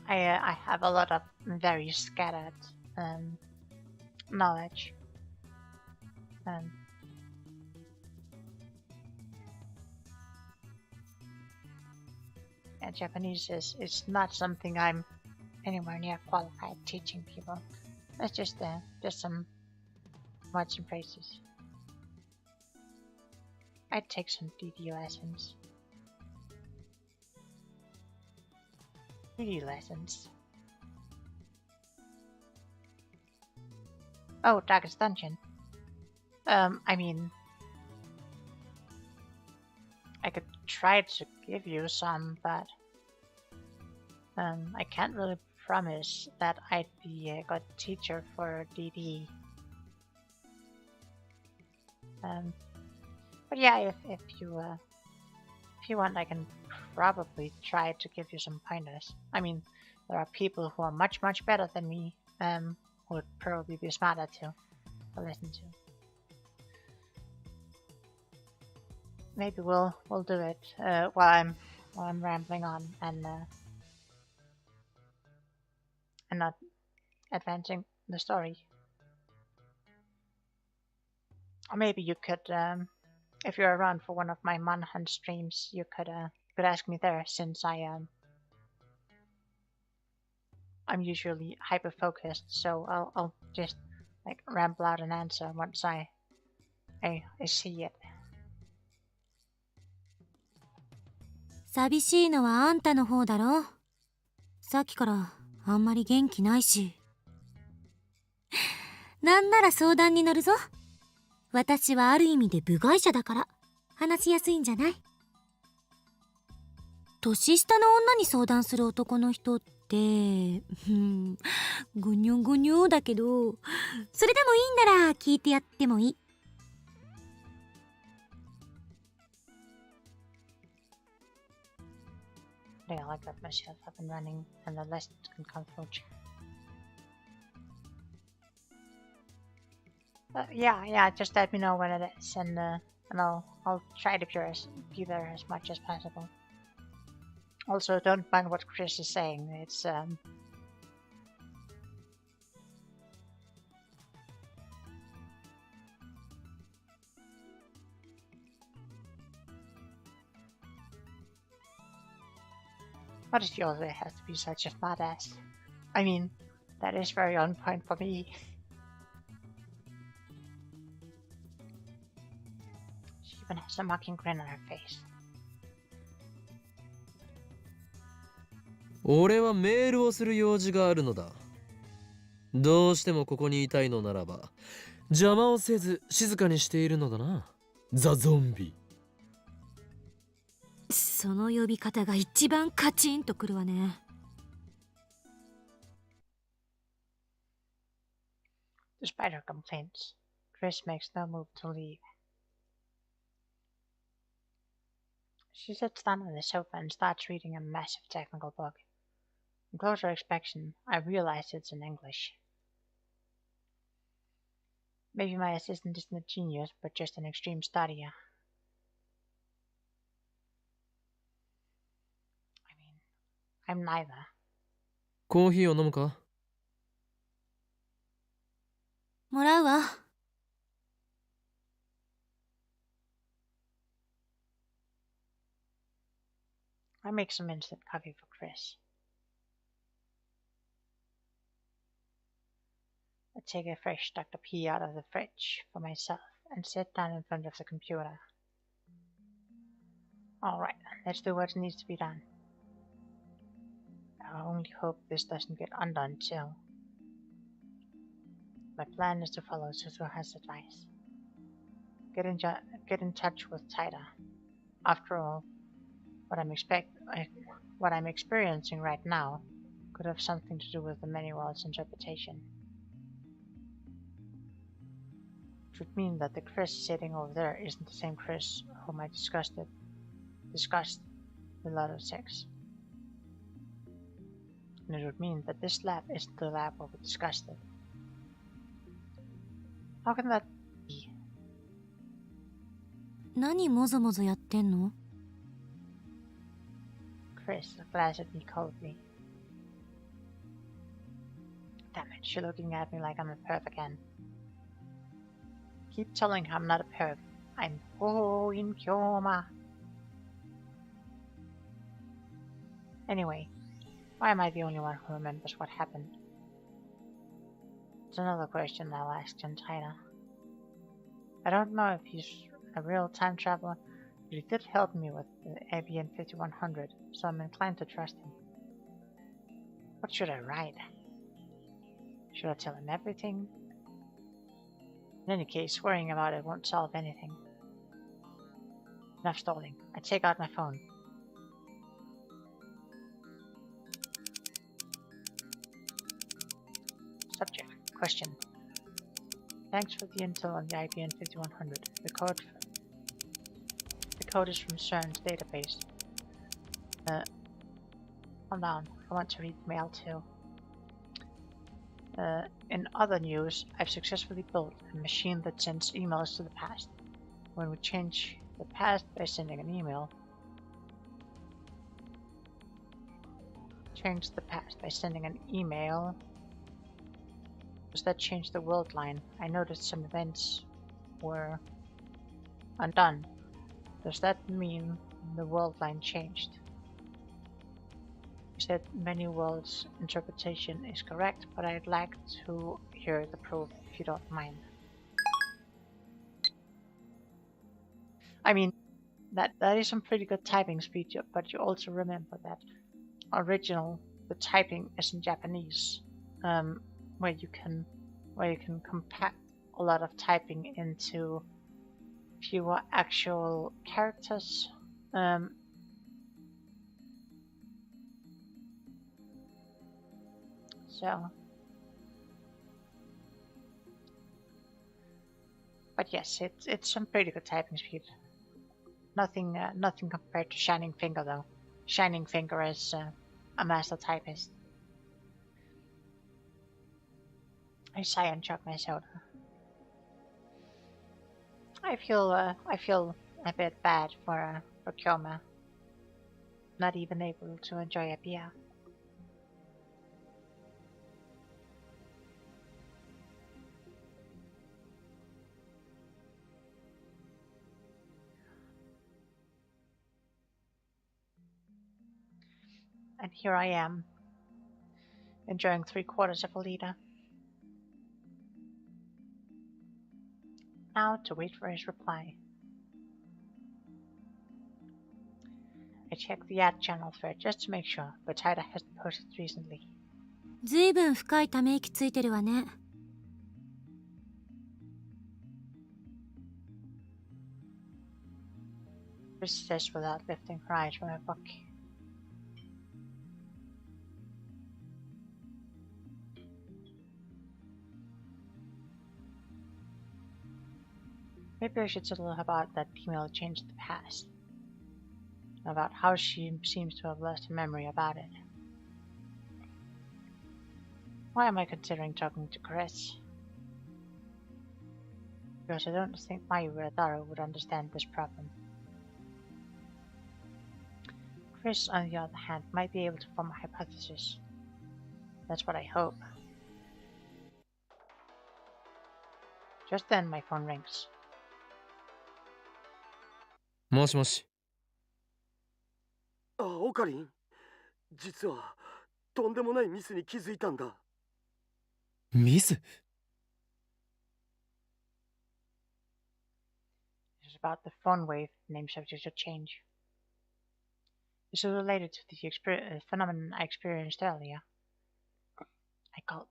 I have a lot of very scattered knowledge. And Japanese is not something I'm anywhere near qualified teaching people. It's just some words and phrases. I'd take some DD lessons. DD lessons. Oh, Darkest Dungeon. I mean, I could try to give you some, but I can't really promise that I'd be a good teacher for DD. But yeah, if you want, I can probably try to give you some pointers. I mean, there are people who are much better than me, who would probably be smarter to listen to. Maybe we'll do it while I'm rambling on and not advancing the story. Or maybe you could, if you're around for one of my Manhunt streams, you could ask me there, since I'm usually hyper focused, so I'll just like ramble out an answer once I see it. 寂しいのはあんたの方だろ。さっきからあんまり元気ないし。なんなら相談に乗るぞ。私はある意味で部外者だから話しやすいんじゃない？年下の女に相談する男の人ってゴニョゴニョだけど、それでもいいんなら聞いてやってもいい。Yeah, I got myself up and running, and the lessons can come through chat. Yeah, just let me know when it is, and I'll try to be there as much as possible. Also, don't mind what Chris is saying. It's What does Yose have to be such a smartass? I mean, that is very on point for me. She even has a mocking grin on her face. 俺はメールをする用事があるのだ。どうしてもここにいたいのならば、邪魔をせず静かにしているのだな。ザ・ゾンビ。その呼び方が一番カチンとくるわね。Despite her complaints, Chris makes no move to leave. She sits down on the sofa and starts reading a massive technical book. On closer inspection, I realize it's in English. Maybe my assistant isn't a genius, but just an extreme studier. I mean, I'm neither. コーヒーを飲むか？もらうわ。I make some instant coffee for Chris. I take a fresh Dr. P out of the fridge for myself and sit down in front of the computer. Alright, let's do what needs to be done. I only hope this doesn't get undone too. My plan is to follow Suzuha's advice. Get in touch with Taida. After all, what I'm experiencing right now could have something to do with the many worlds interpretation. It would mean that the Chris sitting over there isn't the same Chris whom I discussed with Lotto 6. And it would mean that this lab isn't the lab where we discussed it. How can that be? 何もぞもぞやってんの？ Chris glanced at me coldly. Damn it, she's looking at me like I'm a perv again. Keep telling her I'm not a perv. I'm in Kyoma. Anyway, why am I the only one who remembers what happened? It's another question I'll ask Gentile. I don't know if he's a real time traveler, but he did help me with the ABN 5100, so I'm inclined to trust him. What should I write? Should I tell him everything? In any case, worrying about it won't solve anything. Enough stalling. I take out my phone. Subject. Question. Thanks for the intel on the IBN 5100. The code is from CERN's database. Calm down. I want to read the mail too. In other news, I've successfully built a machine that sends emails to the past. When we change the past by sending an email, does that change the world line? I noticed some events were undone. Does that mean the world line changed? You said many worlds interpretation is correct, but I'd like to hear the proof if you don't mind. I mean, that is some pretty good typing speed, but you also remember that the typing is in Japanese, where you can compact a lot of typing into fewer actual characters. But yes, it's some pretty good typing speed. Nothing compared to Shining Finger though. Shining Finger is a master typist. I sigh and chug my soda. I feel a bit bad for Kyoma, not even able to enjoy a beer. And here I am, enjoying 3/4 of a liter. Now to wait for his reply. I checked the ad channel thread just to make sure, but Tyler hasn't posted recently. ずいぶん深いため息ついてるわね。Chris says without lifting her eyes from her book. Maybe I should tell her about that email changed the past. About how she seems to have lost her memory about it. Why am I considering talking to Chris? Because I don't think Mayu Uradaro would understand this problem. Chris, on the other hand, might be able to form a hypothesis. That's what I hope. Just then my phone rings. もしもし。あ、オカリン。実はとんでもないミスに気づいたんだ。ミス？ This is about the phone wave name subject to change. This is related to the phenomenon I experienced earlier. I gulp.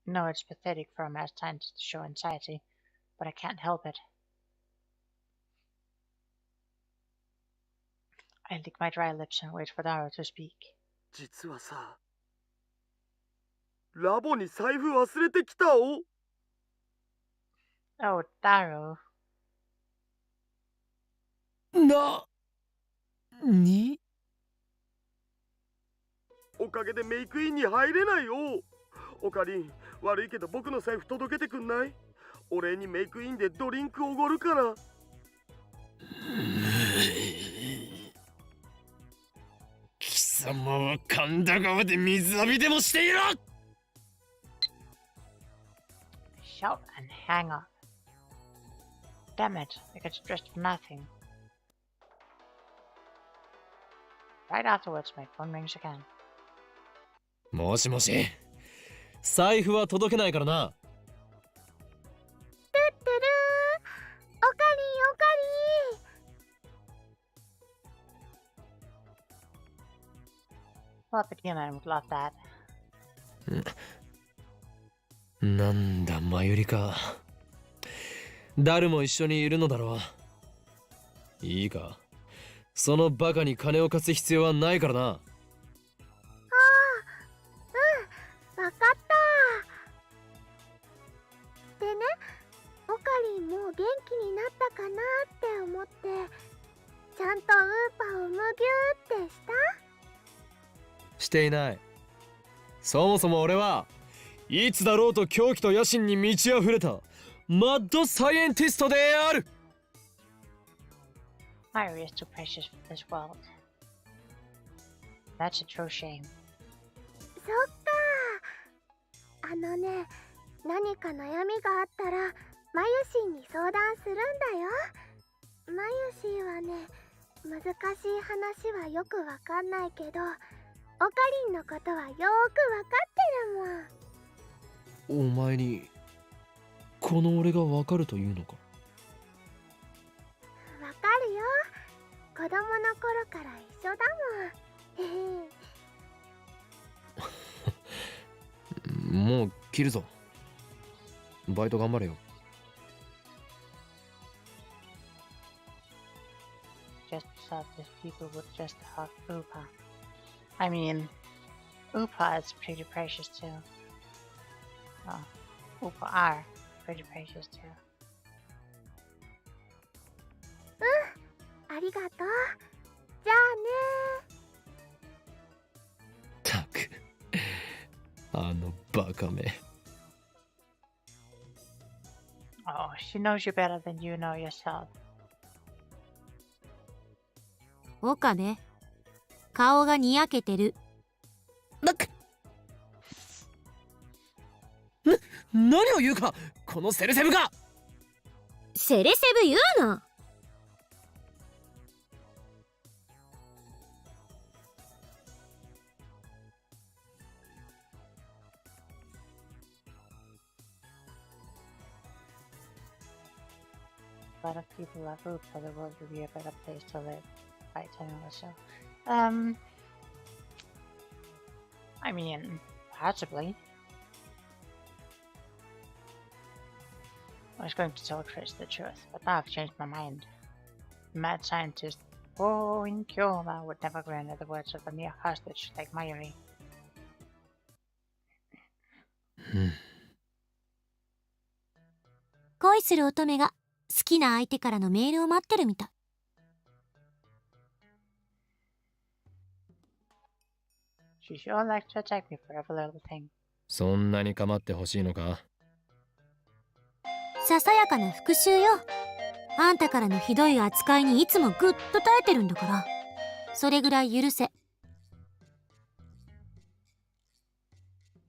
No, it's pathetic for a mad scientist to show anxiety, but I can't help it. I lick my dry lips and wait for Daro to speak. 実はさ、ラボに財布忘れてきたお。Oh, Daro. に？おかげでメイクインに入れないよ。オカリン、悪いけど僕の財布届けてくんない？お礼にメイクインでドリンクおごるから。貴様は神田川で水浴びでもしていろ。 Shout and hang up. Damn it, I got stressed for nothing. Right afterwards, my phone rings again. もしもし、財布は届けないからな。トゥットゥルー、おかりおかり。 Well, but human would love that. なんだ、マユリか。誰も一緒にいるのだろう。いいか、そのバカに金を貸す必要はないからな。ああ、うん、わかった。でね、オカリンもう元気になったかなって思って、ちゃんとウーパをむぎゅーってした？していない。そもそも俺はいつだろうと狂気と野心に満ち溢れたマッドサイエンティストである。Myri is too precious for this world. That's a true shame. そっか。あのね、何か悩みがあったらマユシンに相談するんだよ。マユシンはね、難しい話はよくわかんないけど、オカリンのことはよーくわかってるもん。お前にこの俺がわかるというのか。わかるよ。子供の頃から一緒だもん。もう切るぞ。バイト頑張れよ。Just thought if people would just hug Upa. I mean, Upa is pretty precious too. Oh, Upa are pretty precious too. ありがとう。じゃあね。たく、あのバカめ。Oh, she knows you better than you know yourself. 岡部、顔がにやけてる。何を言うか、このセレセブが。セレセブ言うな。A lot of people love Upa. The world would be a better place to live. By telling us so. I mean, possibly. I was going to tell Chris the truth, but now I've changed my mind. The mad scientist in Kyoma would never grant the words of a mere hostage like Mayuri. 恋する乙女が好きな相手からのメールを待ってるみたい。She sure likes to attack me for every little thing. そんなに構ってほしいのか。ささやかな復讐よ。あんたからのひどい扱いにいつもぐっと耐えてるんだから、それぐらい許せ。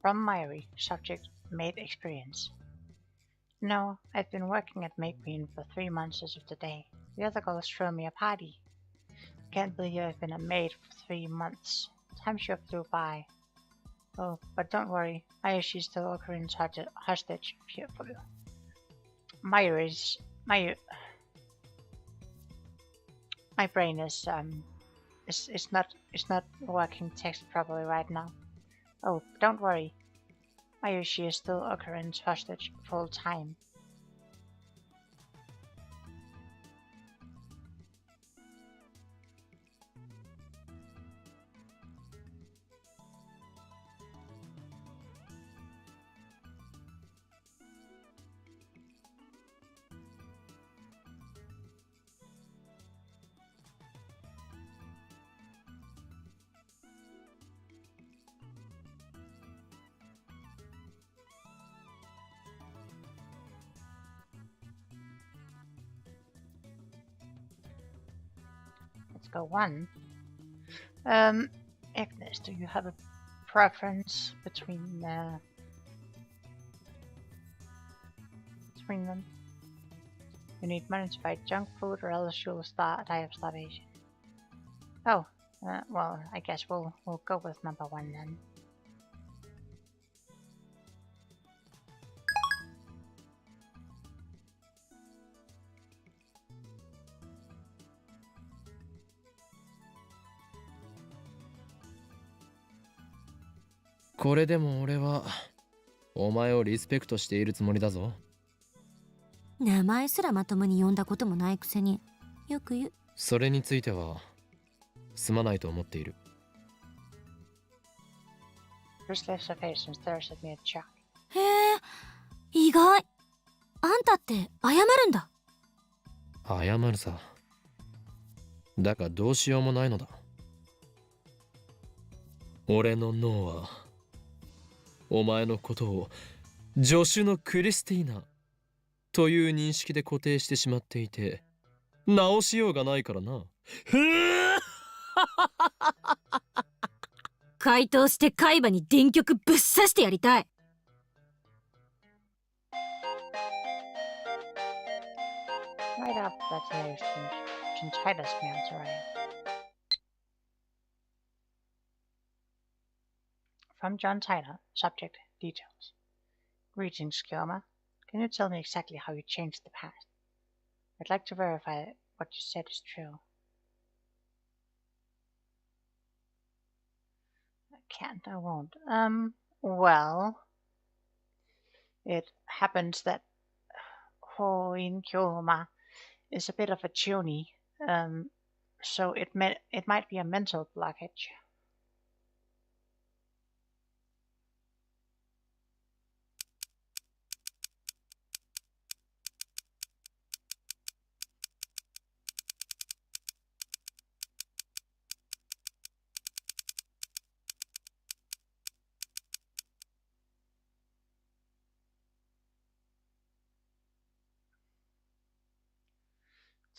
From Mayuri, subject maid experience. No, I've been working at Maid Queen for 3 months as of today. The other girls threw me a party. Can't believe I've been a maid for 3 months. Time sure flew by. Oh, but don't worry, Ayoshi's still Okarin's hostage. Mayuri's... My brain is not working text properly right now. Oh, don't worry. Ayoshi is still Okarin's hostage full time. go 1. Agnes, do you have a preference between them? You need money to buy junk food, or else you'll die of starvation. Oh, well, I guess we'll go with number 1 then.これでも俺はお前をリスペクトしているつもりだぞ。名前すらまともに呼んだこともないくせによく言う。それについてはすまないと思っている。Chris lifts her face and stares at me at shock. へえ、意外。あんたって謝るんだ。謝るさ。だがどうしようもないのだ。俺の脳はお前のことを助手のクリスティーナという認識で固定してしまっていて、直しようがないからな。回答して海馬に電極ぶっ刺してやりたい。Right after that news, Titus mounts arrive. From John Tyler, subject, details. Greetings, Kilmer. Can you tell me exactly how you changed the past? I'd like to verify what you said is true. I can't, I won't. Well, it happens that Hoin Kilmer is a bit of a chuny, so it might be a mental blockage.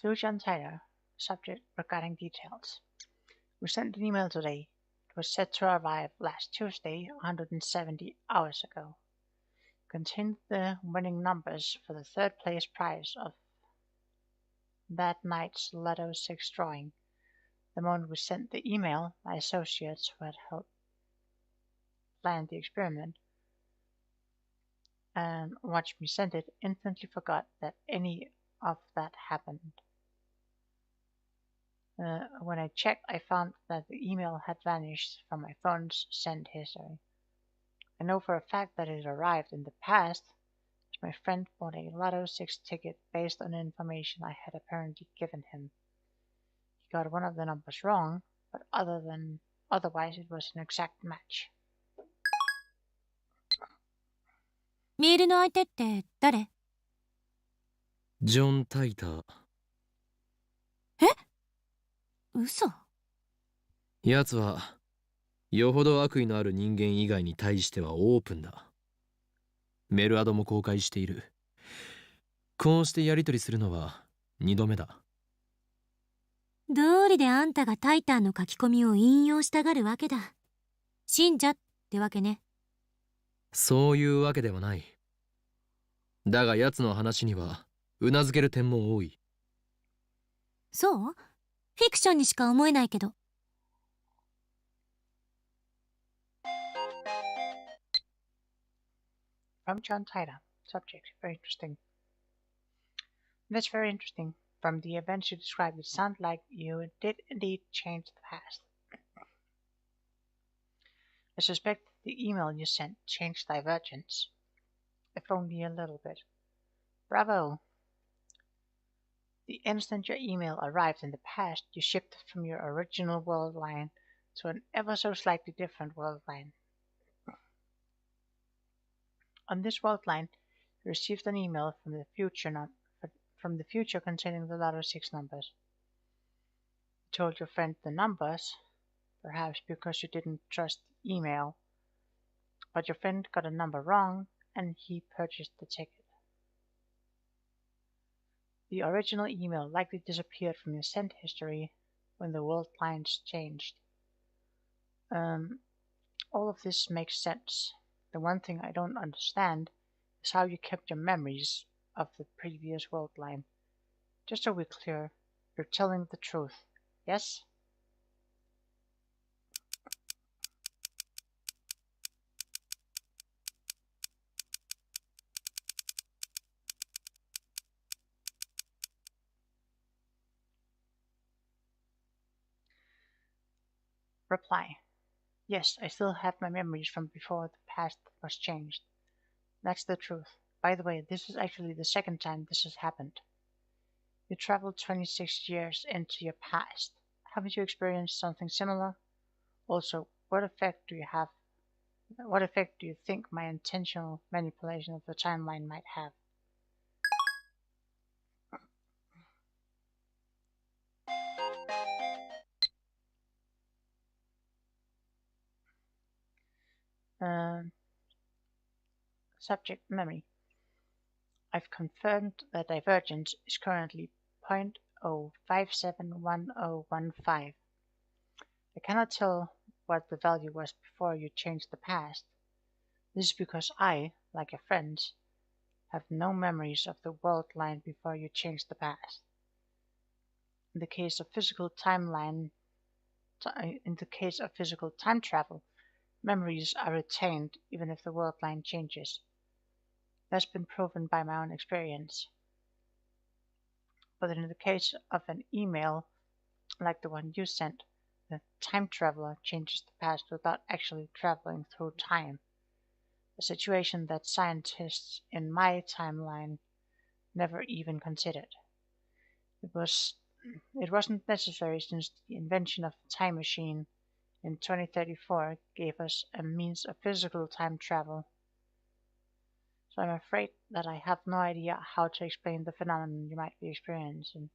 To John Tyler, subject regarding details. We sent an email today. It was set to arrive last Tuesday, 170 hours ago. It contained the winning numbers for the third place prize of that night's Lotto 6 drawing. The moment we sent the email, my associates who had helped plan the experiment and watched me send it instantly forgot that any of that happened. When I checked, I found that the email had vanished from my phone's sent history. I know for a fact that it arrived in the past, as my friend bought a Lotto 6 ticket based on information I had apparently given him. He got one of the numbers wrong, but otherwise it was an exact match. メールの相手って誰？ジョン・タイター。嘘。奴はよほど悪意のある人間以外に対してはオープンだ。メルアドも公開している。こうしてやり取りするのは2度目だ。道理であんたがタイタンの書き込みを引用したがるわけだ。信者ってわけね。そういうわけではない。だが奴の話にはうなずける点も多い。そう？フィクションにしか思えないけど。From John Tyler, subject, very interesting. That's very interesting. From the events you described, it sounded like you did indeed change the past. I suspect the email you sent changed Divergence, if only a little bit. Bravo! The instant your email arrived in the past, you shifted from your original world line to an ever so slightly different world line. On this world line, you received an email from the future containing the Lotto 6 numbers. You told your friend the numbers, perhaps because you didn't trust the email, but your friend got a number wrong and he purchased the ticket. The original email likely disappeared from your sent history, when the world lines changed. Um, all of this makes sense. The one thing I don't understand is how you kept your memories of the previous world line. Just so we're clear, you're telling the truth, yes? Reply. Yes, I still have my memories from before the past was changed. That's the truth. By the way, this is actually the second time this has happened. You traveled 26 years into your past. Haven't you experienced something similar? Also, what effect do you think my intentional manipulation of the timeline might have? Um, Subject memory. I've confirmed the divergence is currently 0.0571015. I cannot tell what the value was before you changed the past. This is because I, like your friends, have no memories of the world line before you changed the past. In the case of physical time travel, memories are retained even if the world line changes. That's been proven by my own experience. But in the case of an email like the one you sent, the time traveler changes the past without actually traveling through time, a situation that scientists in my timeline never even considered. It was it wasn't necessary since the invention of the time machine in 2034 gave us a means of physical time travel. So I'm afraid that I have no idea how to explain the phenomenon you might be experiencing.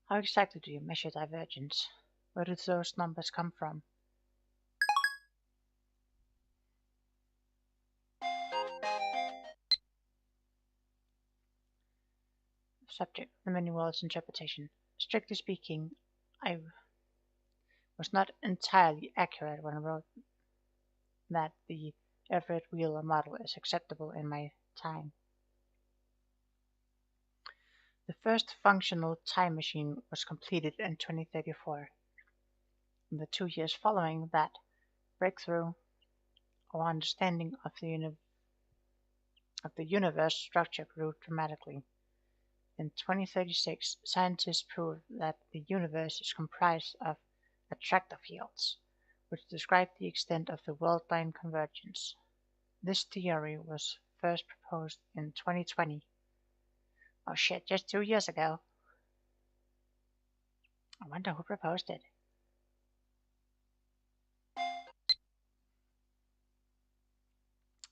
How exactly do you measure divergence? Where do those numbers come from? Subject: the many worlds interpretation. Strictly speaking, I was not entirely accurate when I wrote that the Everett Wheeler model is acceptable in my time. The first functional time machine was completed in 2034. In the 2 years following that breakthrough, our understanding of the universe structure grew dramatically. In 2036, scientists proved that the universe is comprised of attractor fields, which describe the extent of the world-line convergence. This theory was first proposed in 2020. Oh shit, just 2 years ago. I wonder who proposed it.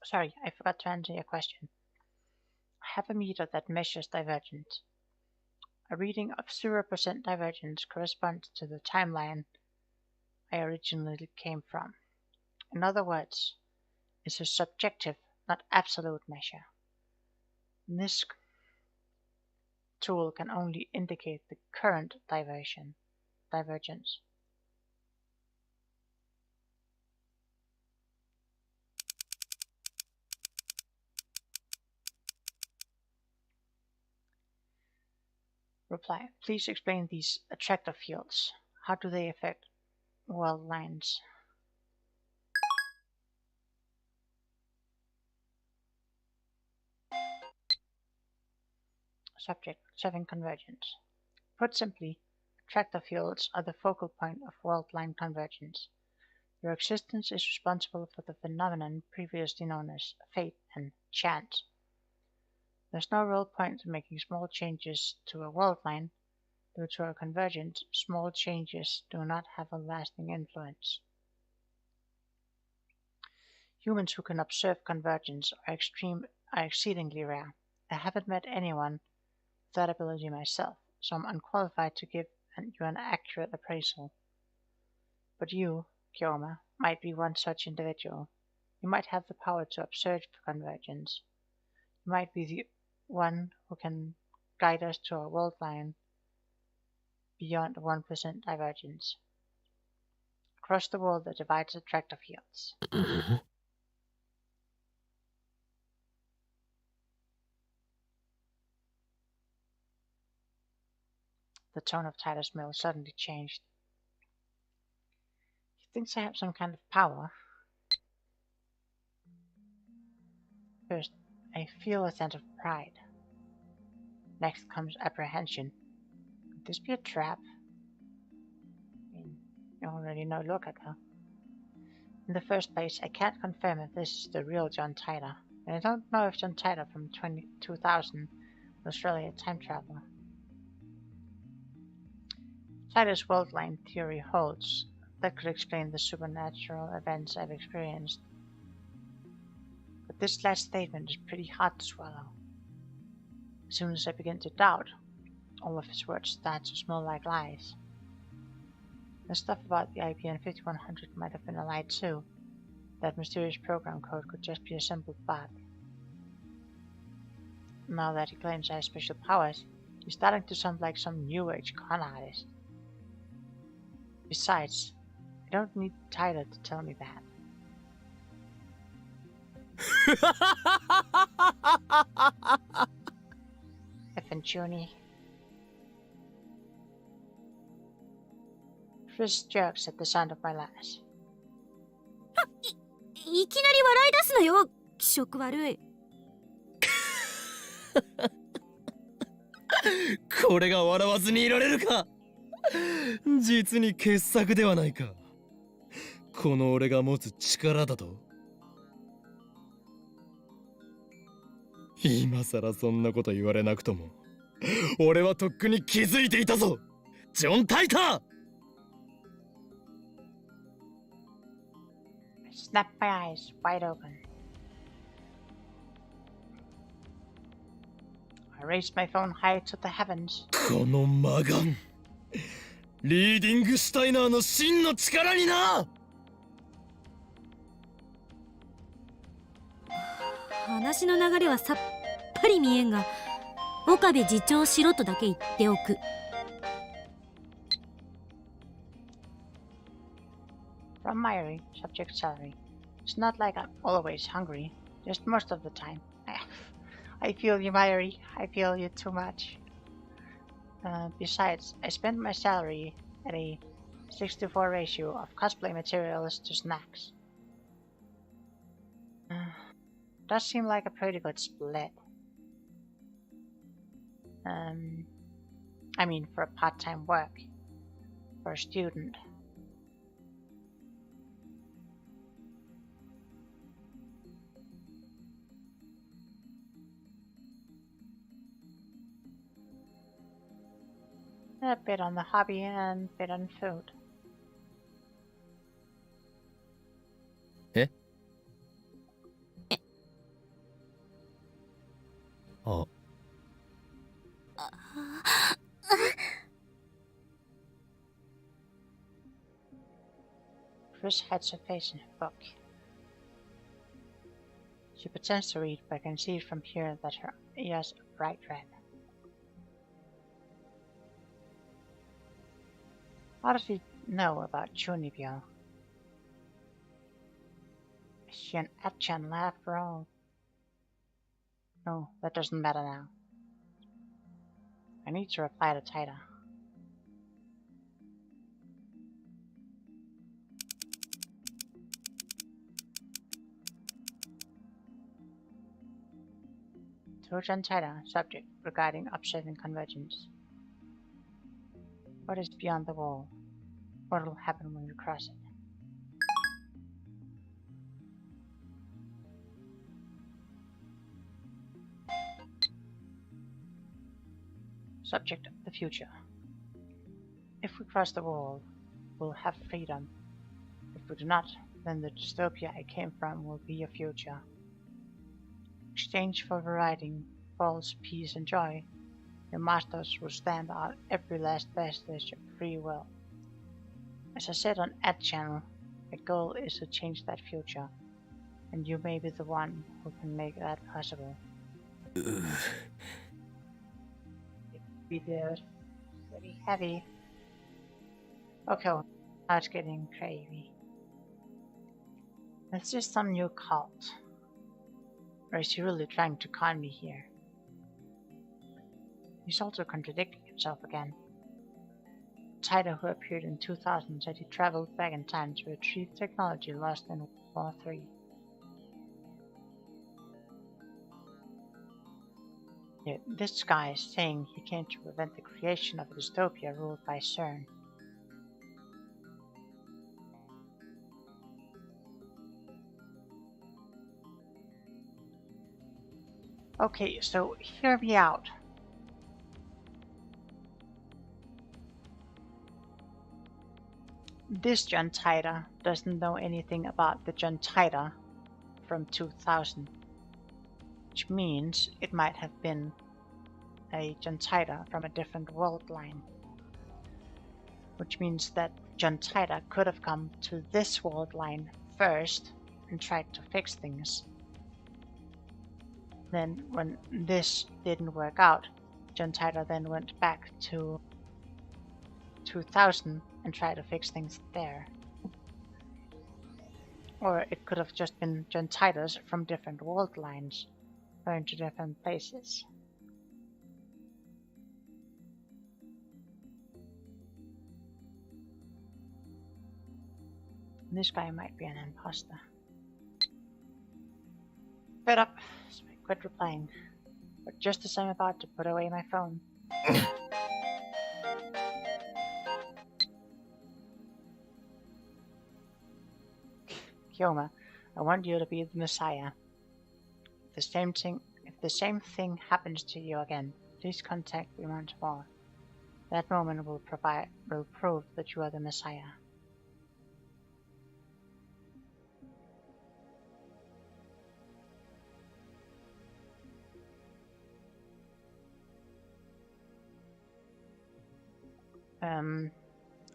Sorry, I forgot to answer your question. I have a meter that measures divergence. A reading of 0% divergence corresponds to the timeline I originally came from. In other words, it's a subjective, not absolute measure. This tool can only indicate the current divergence. Reply: please explain these attractor fields. How do they affect world lines? Subject: 7 convergence. Put simply, attractor fields are the focal point of world line convergence. Their existence is responsible for the phenomenon previously known as fate and chance. There's no real point in making small changes to a world line. Due to a convergence, small changes do not have a lasting influence. Humans who can observe convergence are exceedingly rare. I haven't met anyone with that ability myself, so I'm unqualified to give you an accurate appraisal. But you, Kioma, might be one such individual. You might have the power to observe convergence. You might be the one who can guide us to a world line beyond 1% divergence. Across the world that divides attractor fields. The tone of Tyler's mail suddenly changed. He thinks I have some kind of power. First, I feel a sense of pride. Next comes apprehension. Could this be a trap? I mean, you already know look at her. In the first place, I can't confirm if this is the real John Tyler, and I don't know if John Tyler from 2000 was really a time traveler. Tyler's world line theory holds. That could explain the supernatural events I've experienced. But this last statement is pretty hard to swallow. As soon as I begin to doubt, all of his words start to smell like lies. The stuff about the IBM 5100 might have been a lie too. That mysterious program code could just be a simple bug. Now that he claims I have special powers, he's starting to sound like some new age con artist. Besides, I don't need Tyler to tell me that. Effing Junie. Chris jerks at the sound of my laugh. いきなり笑い出すなよ、気色悪い。これが笑わずにいられるか。実に傑作ではないか。この俺が持つ力だと。今さらそんなこと言われなくとも、俺はとっくに気づいていたぞ、ジョン・タイター。I snap my eyes wide open. I raised my phone high to the heavens. この魔眼、リーディングシュタイナーの真の力にな。話の流れはさっぱり見えんが、岡部次長しろとだけ言っておく。From Myri, subject salary. It's not like I'm always hungry, just most of the time. I feel you, Myri. I feel you too much. Besides, I spend my salary at a 6-to-4 ratio of cosplay materials to snacks. Does seem like a pretty good split. I mean, for part-time work. For a student. A bit on the hobby and a bit on food. え？あ。Chris hides her face in her book. She pretends to read, but I can see from here that her ears are bright red. How does he know about Junibyo? Is she an ad channel after all? No, that doesn't matter now. I need to reply to Taita. To John Taita, subject regarding observing convergence. What is beyond the wall? What will happen when you cross it? Subject of the future. If we cross the wall, we'll have freedom. If we do not, then the dystopia I came from will be a future. Exchange for variety, false peace and joy, your masters will stamp out every last vestige of free will. As I said on Ad Channel, my goal is to change that future. and you may be the one who can make that possible. Be there. Pretty heavy. Okay, now it's getting crazy. Is this some new cult? Or is he really trying to con me here? He's also contradicting himself again. Tider, who appeared in 2000, said he traveled back in time to retrieve technology lost in World War III. Yet this guy is saying he came to prevent the creation of a dystopia ruled by CERN. Okay, so hear me out. This John Tider doesn't know anything about the John Tider from 2000, which means it might have been a John Tider from a different world line, which means that John Tider could have come to this world line first and tried to fix things. Then when this didn't work out, John Tider then went back to 2000 and tried to fix things there. Or it could have just been John Tiders from different world lines going to different places. This guy might be an imposter. Fed up, so I quit replying. But just as I'm about to put away my phone. Kyoma, I want you to be the Messiah. If the same thing happens to you again, please contact me once more. That moment will prove that you are the Messiah.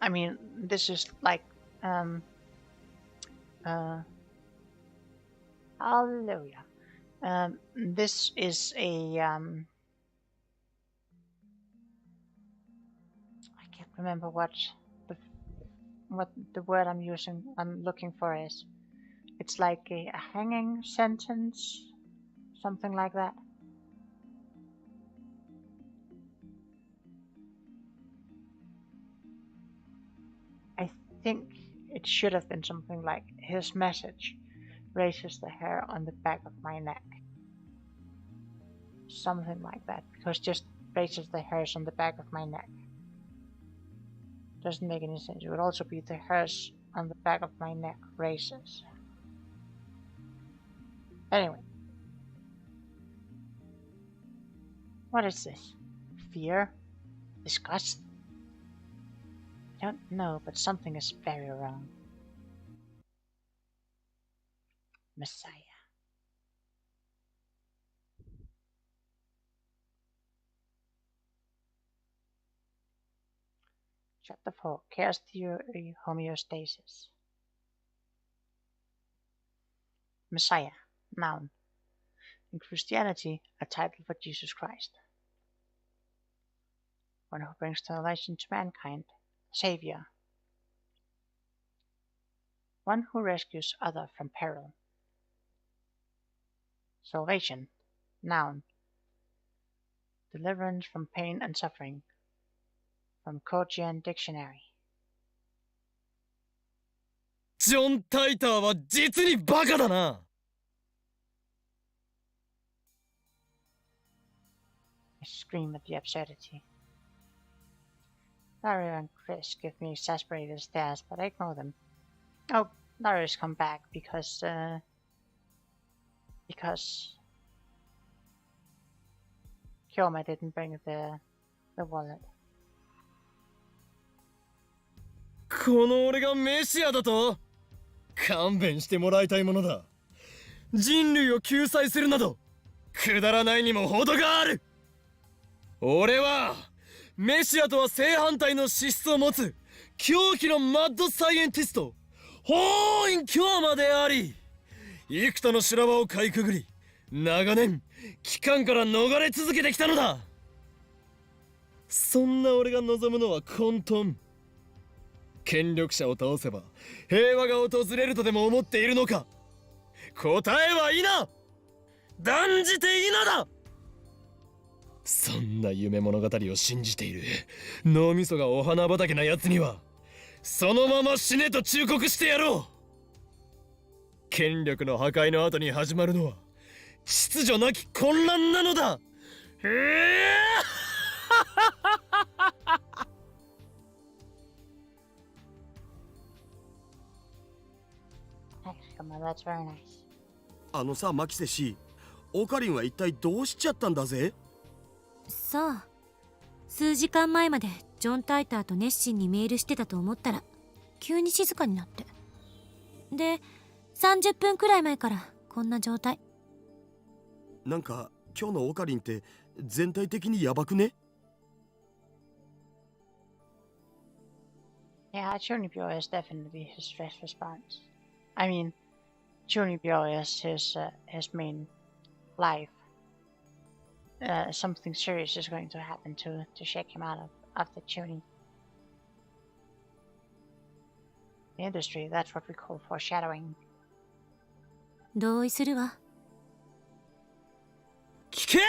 I mean, this is like, hallelujah. This is a, I can't remember what the word I'm looking for is. It's like a hanging sentence, something like that. I think it should have been something like, his message raises the hair on the back of my neck. Something like that, because just raises the hairs on the back of my neck. Doesn't make any sense. It would also be the hairs on the back of my neck raises. Anyway. What is this? Fear? Disgust? I don't know, but something is very wrong. Messiah. Chapter 4. Chaos Theory Homeostasis. Messiah. Noun. In Christianity, a title for Jesus Christ. One who brings salvation to mankind. Savior. One who rescues others from peril. Salvation. Noun. Deliverance from pain and suffering. From Kojian Dictionary. ジョン・タイターは実にバカだな。I scream at the absurdity. Larry and Chris give me exasperated stares, but I ignore them. Oh, Larry's come back because Kyoma didn't bring the wallet. この俺がメシアだと？勘弁してもらいたいものだ。人類を救済するなどくだらないにも程がある。俺はメシアとは正反対の資質を持つ狂気のマッドサイエンティストホーイン・キョーマであり、幾多の修羅場をかいくぐり、長年機関から逃れ続けてきたのだ。そんな俺が望むのは混沌。権力者を倒せば平和が訪れるとでも思っているのか。答えは否。断じて否だ。そんな夢物語を信じている脳みそがお花畑な奴にはそのまま死ねと忠告してやろう。権力の破壊の後に始まるのは秩序なき混乱なのだ。Come on, that's very nice. あのさ、マキセ氏、オカリンは一体どうしちゃったんだぜ。さあ、数時間前までジョン・タイターと熱心にメールしてたと思ったら急に静かになって、で30分くらい前からこんな状態。なんか今日のオカリンって全体的にヤバくね。 Yeah, Junipero is definitely his stress response. I mean, Junipero is his main life. Something serious is going to happen to shake him out of the tuning. The industry, that's what we call foreshadowing. 同意するわ。聞け、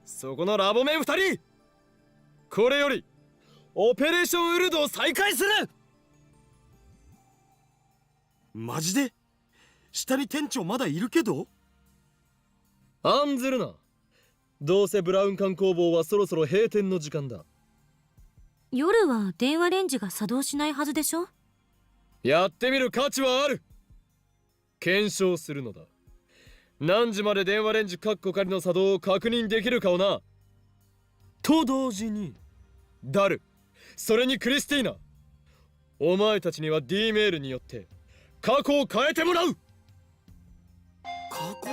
そこのラボメン2人。これよりオペレーションウルドを再開する。マジで？下に店長まだいるけど？案ずるな。どうせブラウン管工房はそろそろ閉店の時間だ。夜は電話レンジが作動しないはずでしょ。やってみる価値はある。検証するのだ。何時まで電話レンジカッコ仮の作動を確認できるかをな。と同時にダル、それにクリスティーナ、お前たちには D メールによって過去を変えてもらう。過去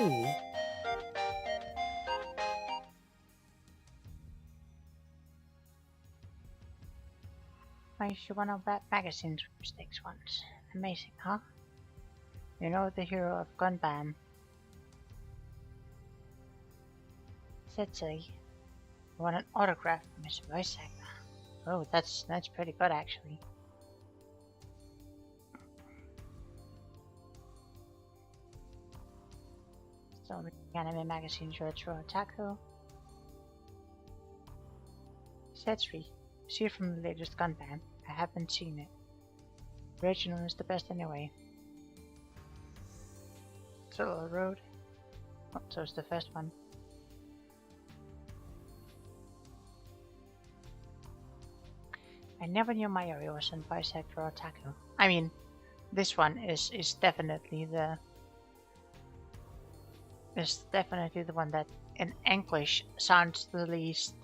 ？I used to one of that magazine's mistakes once. Amazing, huh? You know the hero of Gunbam. Setsuy. I want an autograph from his voice actor. Oh, that's pretty good actually. So anime magazines retro otaku. Setsuy. See it from the latest Gunbam. I haven't seen it. The original is the best anyway. Solo Road. Oh, so it's the first one. I never knew Mayuri was in voice actor otaku. I mean, this one is definitely the one that in English sounds the least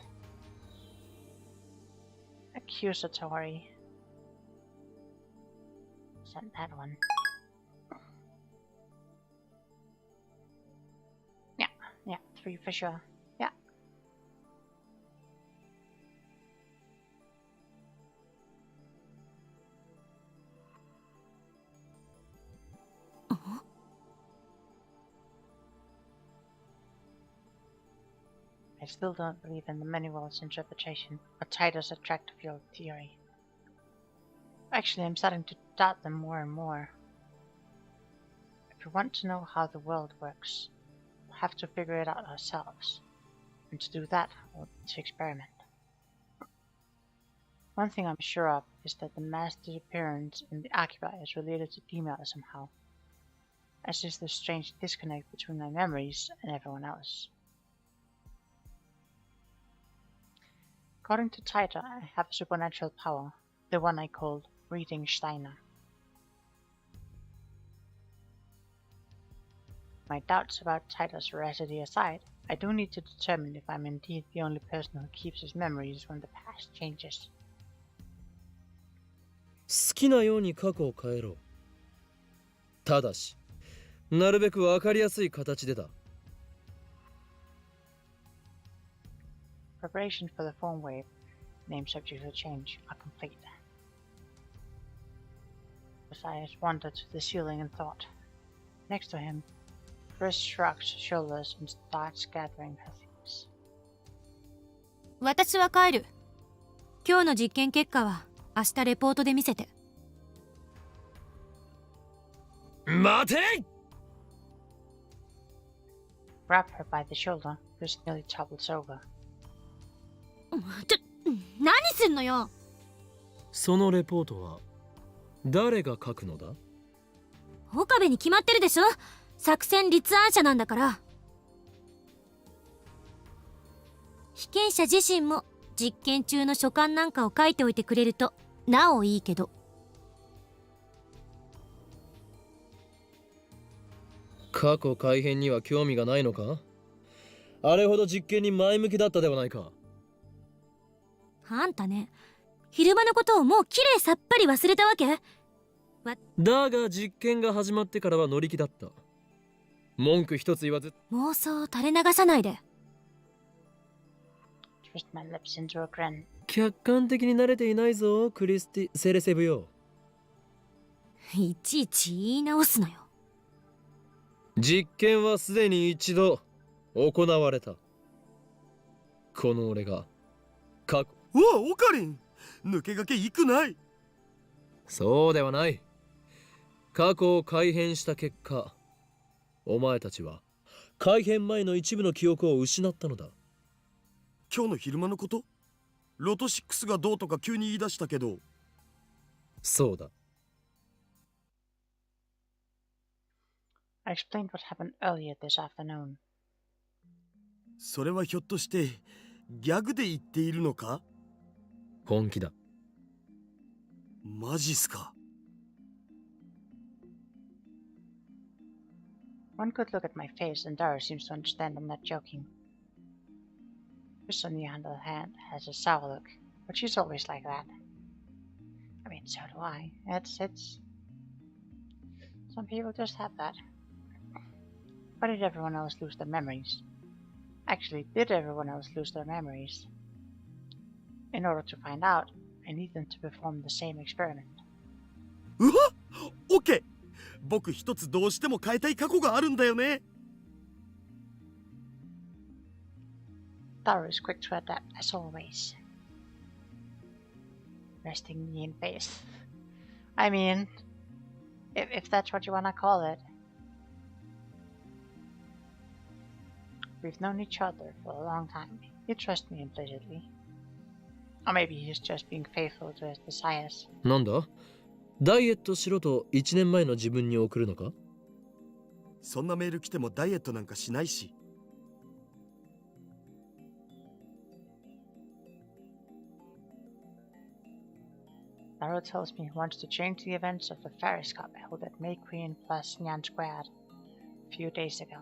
accusatory. Send that one. Yeah, 3 for sure. Yeah. I still don't believe in the many worlds interpretation or Titus attractive field theory. Actually, I'm starting to doubt them more and more. If we want to know how the world works, we'll have to figure it out ourselves. And to do that, we'll need to experiment. One thing I'm sure of is that the mass disappearance in the Akiba is related to female somehow, as is the strange disconnect between my memories and everyone else. According to Taita, I have a supernatural power, the one I called reading Steiner. My doubts about Taita's veracity aside, I do need to determine if I'm indeed the only person who keeps his memories when the past changes. 好きなように過去を変えろ。ただし、なるべくわかりやすい形でだ。Preparations for the phone wave, name subject to change, are complete. Osiris wandered to the ceiling and thought. Next to him, Chris shrugs shoulders and starts gathering her things. 私は帰る。今日の実験結果は明日レポートで見せて。待て。 Grab her by the shoulder. Chris nearly topples over. 何すんのよ。そのレポートは誰が書くのだ？岡部に決まってるでしょ。作戦立案者なんだから。被験者自身も実験中の所感なんかを書いておいてくれるとなおいいけど。過去改変には興味がないのか？あれほど実験に前向きだったではないか。あんたね、昼間のことをもうきれいさっぱり忘れたわけ？だが実験が始まってからは乗り気だった。文句一つ言わず。妄想を垂れ流さないで。Twist my lips into a grin. 客観的に慣れていないぞ、クリスティ・セレセブよ。いちいち言い直すのよ。実験はすでに一度行われた。この俺が過去。うわ、オカリン、抜け駆け行くない。そうではない。過去を改変した結果、お前たちは改変前の一部の記憶を失ったのだ。今日の昼間のこと？ロト6がどうとか急に言い出したけど。そうだ。I explained what happened earlier this afternoon. それはひょっとしてギャグで言っているのか？本気だ。マジっすか。One good look at my face and Dara seems to understand I'm not joking. Chris on the other hand has a sour look, but she's always like that. I mean, so do I. It's... Some people just have that. Why did everyone else lose their memories? Actually, did everyone else lose their memories? In order to find out, I need them to perform the same experiment. うわっ、オッケー。僕一つどうしても変えたい過去があるんだよね。Taro is quick to adapt, as always. Resting me in face. I mean, if that's what you wanna call it. We've known each other for a long time. You trust me implicitly. Or maybe he's just being faithful to his desires. なんだ？ダイエットしろと1年前の自分に送るのか？そんなメール来てもダイエットなんかしないし。Taro tells me he wants to change the events of the Ferris Cup held at May Queen plus Nyan Squared a few days ago.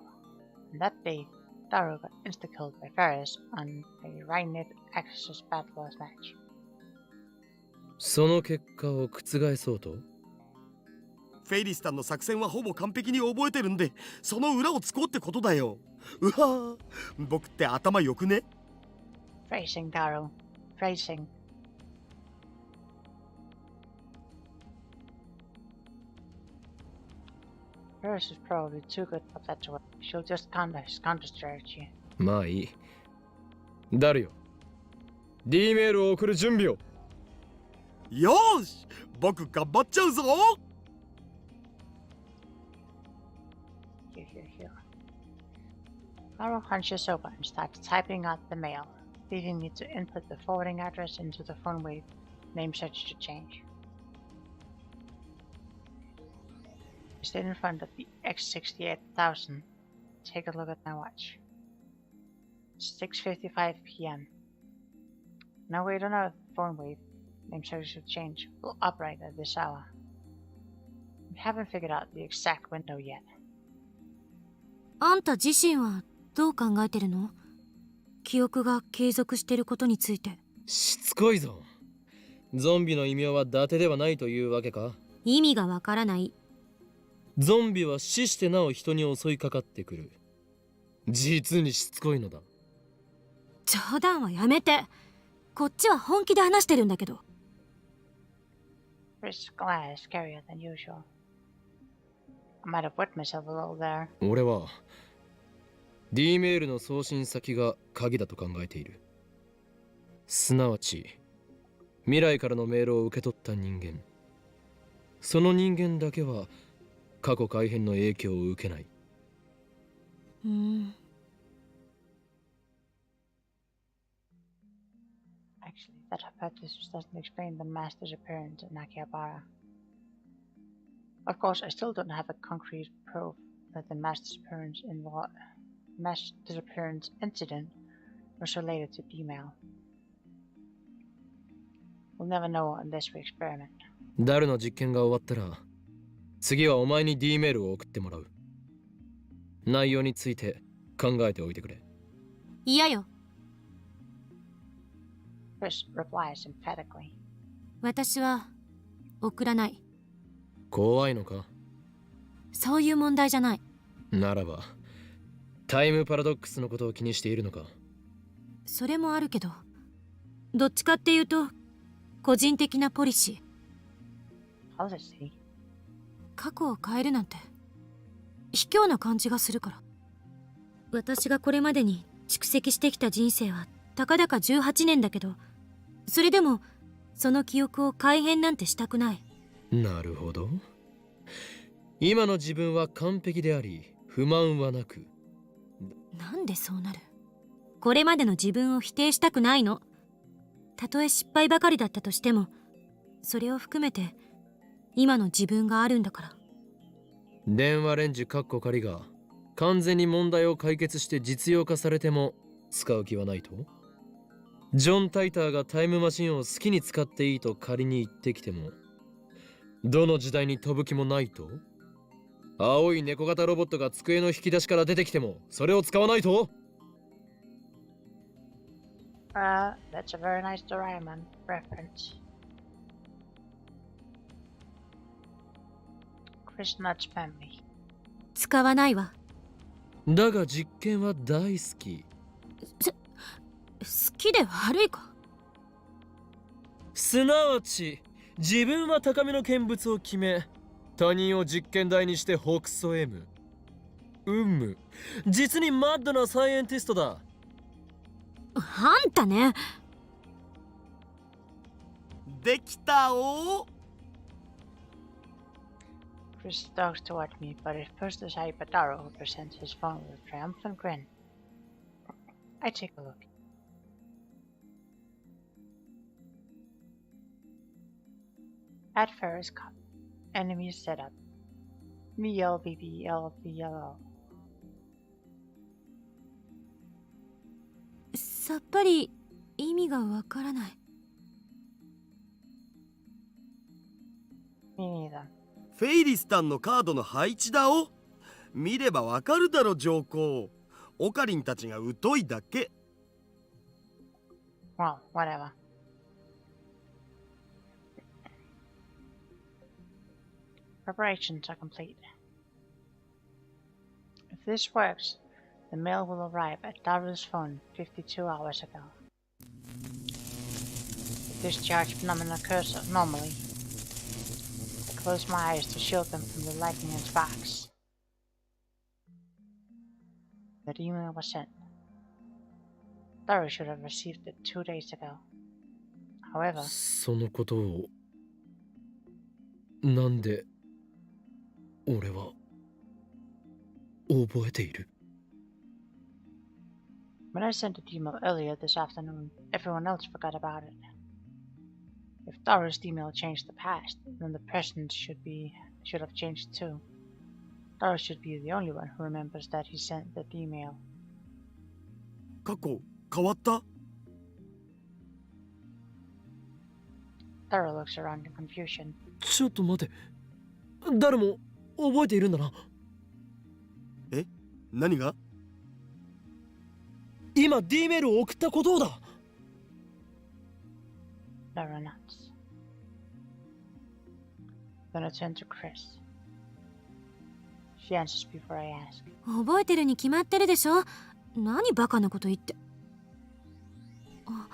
And that day, Taro got insta-killed by Ferris on a Rhine-Knit Axis Battle Wars match. その結果を覆そうと？フェイリスタンの作戦はほぼ完璧に覚えてるんで、その裏をつこうってことだよ。うわぁ、僕って頭良くね？ Phrasing, Taro. Phrasing. Ferris is probably too good for that to work. She'll just counter his counter strategy. まあいい。ダルよ。D メールを送る準備を。よーし、僕頑張っちゃうぞ。Here. Taro hunches over and starts typing out the mail, leaving me to input the forwarding address into the phone wave name search to change. I stand in front of the X68000. Take a look at my watch. It's 6:55 p.m. No way to know if the phone wave name search to change will operate at this hour. We haven't figured out the exact window yet. あんた自身はどう考えてるの？記憶が継続してることについて。しつこいぞ。ゾンビの異名は伊達ではないというわけか？意味がわからない。ゾンビは死してなお人に襲いかかってくる。実にしつこいのだ。冗談はやめて。こっちは本気で話してるんだけど。Chris' glare is scarier than usual. I might have wet myself a little there. 俺は D メールの送信先が鍵だと考えている。すなわち未来からのメールを受け取った人間、その人間だけは過去改変の影響を受けない。Actually, that hypothesis doesn't explain the master's appearance at Nakihabara. Of course, I still don't have a concrete proof that the master's appearance incident was related to D-mail. We'll never know unless we experiment. ダルの実験が終わったら、次はお前に D メールを送ってもらう。内容について考えておいてくれ。嫌よ。Chris replies emphatically. 私は送らない。怖いのか？そういう問題じゃない。ならば、タイムパラドックスのことを気にしているのか？それもあるけど、どっちかっていうと個人的なポリシー。Policy? 過去を変えるなんて卑怯な感じがするから。私がこれまでに蓄積してきた人生はたかだか18年だけど、それでもその記憶を改変なんてしたくない。なるほど。今の自分は完璧であり不満はなく。なんでそうなる？これまでの自分を否定したくないの。たとえ失敗ばかりだったとしても、それを含めて今の自分があるんだから。電話レンジ仮が完全に問題を解決して実用化されても使う気はないと？ジョン・タイターがタイムマシンを好きに使っていいと仮に言ってきても、どの時代に飛ぶ気もないと？青い猫型ロボットが机の引き出しから出てきてもそれを使わないと？ That's a very nice Doraemon reference. Chris Nuts family. 使わないわ。だが実験は大好き。好きで悪いか？すなわち自分は高めの見物を決め、他人を実験台にして北総 M。実にマッドなサイエンティストだ。あんたね。できたお。Chris stalks toward me, but it first is Hypataro who presents his phone with a triumphant grin. I take a look. At Ferris Cup, enemies set up. VLBBLBLL. さっぱり意味がわからない。Me neither. フェイリスタンのカードの配置だお。見ればわかるだろ上皇。オカリンたちが疎いだけ。Well, whatever. Preparations are complete. If this works, the mail will arrive at Daru's phone 52 hours ago. The discharge phenomenon occurs normally. I close my eyes to shield them from the lightning and sparks. The email was sent. Daru should have received it 2 days ago. However, そのことをなんで俺は覚えている？ when I sent the email earlier this afternoon, everyone else forgot about it. If Daru's email changed the past, then the present should have changed too. Daru should be the only one who remembers that he sent that email. 過去変わった？ Daru looks around in confusion. ちょっと待て。誰も覚えているんだな。え？何が？今 D メールを送ったことをだ。Daru nods. Then I turn to Chris. She answers before I ask. 覚えてるに決まってるでしょ。何バカなこと言って。あ、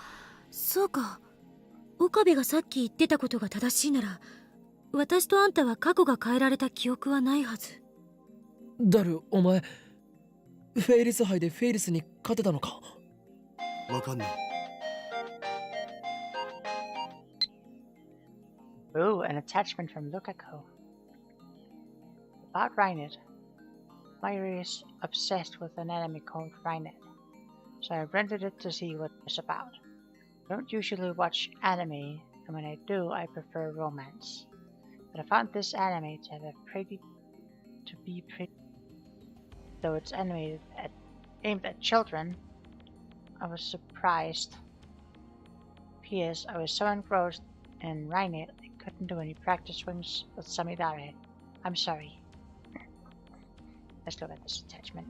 そうか。岡部がさっき言ってたことが正しいなら、私とあんたは過去が変えられた記憶はないはず。ダル、お前、フェイリス杯でフェイリスに勝てたのか？わかんない。 Ooh, an attachment from Lukaku. About Rainet. Mayuri is obsessed with an anime called Rainet, so I rented it to see what it's about. I don't usually watch anime, and when I do, I prefer romance. But I found this anime to be pretty. Though it's aimed at children, I was surprised. P.S. I was so engrossed in Rainet I couldn't do any practice swings with Samidare. I'm sorry. Let's look at this attachment.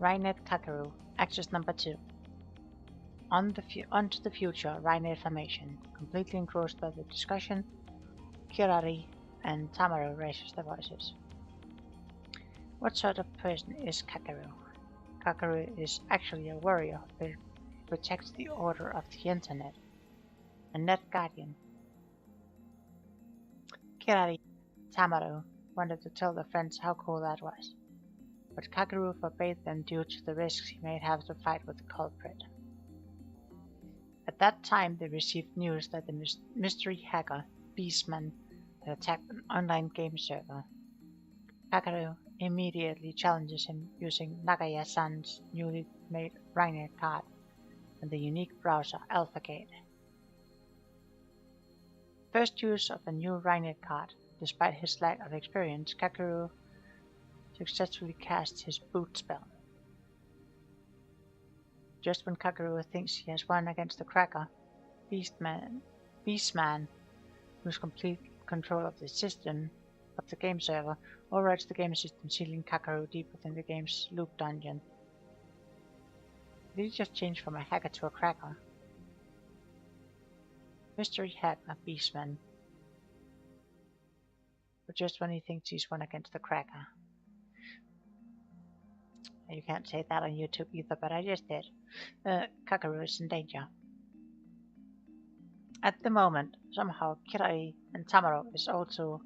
Rainet Kakaru, Access number 2. Onto the future, Rainet formation. Completely engrossed by the discussion, Kirari and Tamaru raises their voices. What sort of person is Kakaru? Kakaru is actually a warrior who protects the order of the internet. A net guardian. Kirari and Tamaru wanted to tell their friends how cool that was, but Kakaru forbade them due to the risks he might have to fight with the culprit. At that time, they received news that the mystery hacker, Beastman, had attacked an online game server. Kakaru immediately challenges him using Nagaya-san's newly made Rainet card and the unique browser AlphaGate. First use of a new Rainet card, despite his lack of experience, Kakaru successfully casts his boot spell. Just when Kakaru thinks he has won against the Cracker, Beastman, who's complete control of the system of the game server, overrides the game system, sealing Kakaru deep within the game's loop dungeon. Did he just change from a hacker to a cracker? Mystery hacker Beastman. But just when he thinks he's won against the cracker. You can't say that on YouTube either, but I just did. Kakaru is in danger. At the moment, somehow Kirari and Tamaru is also...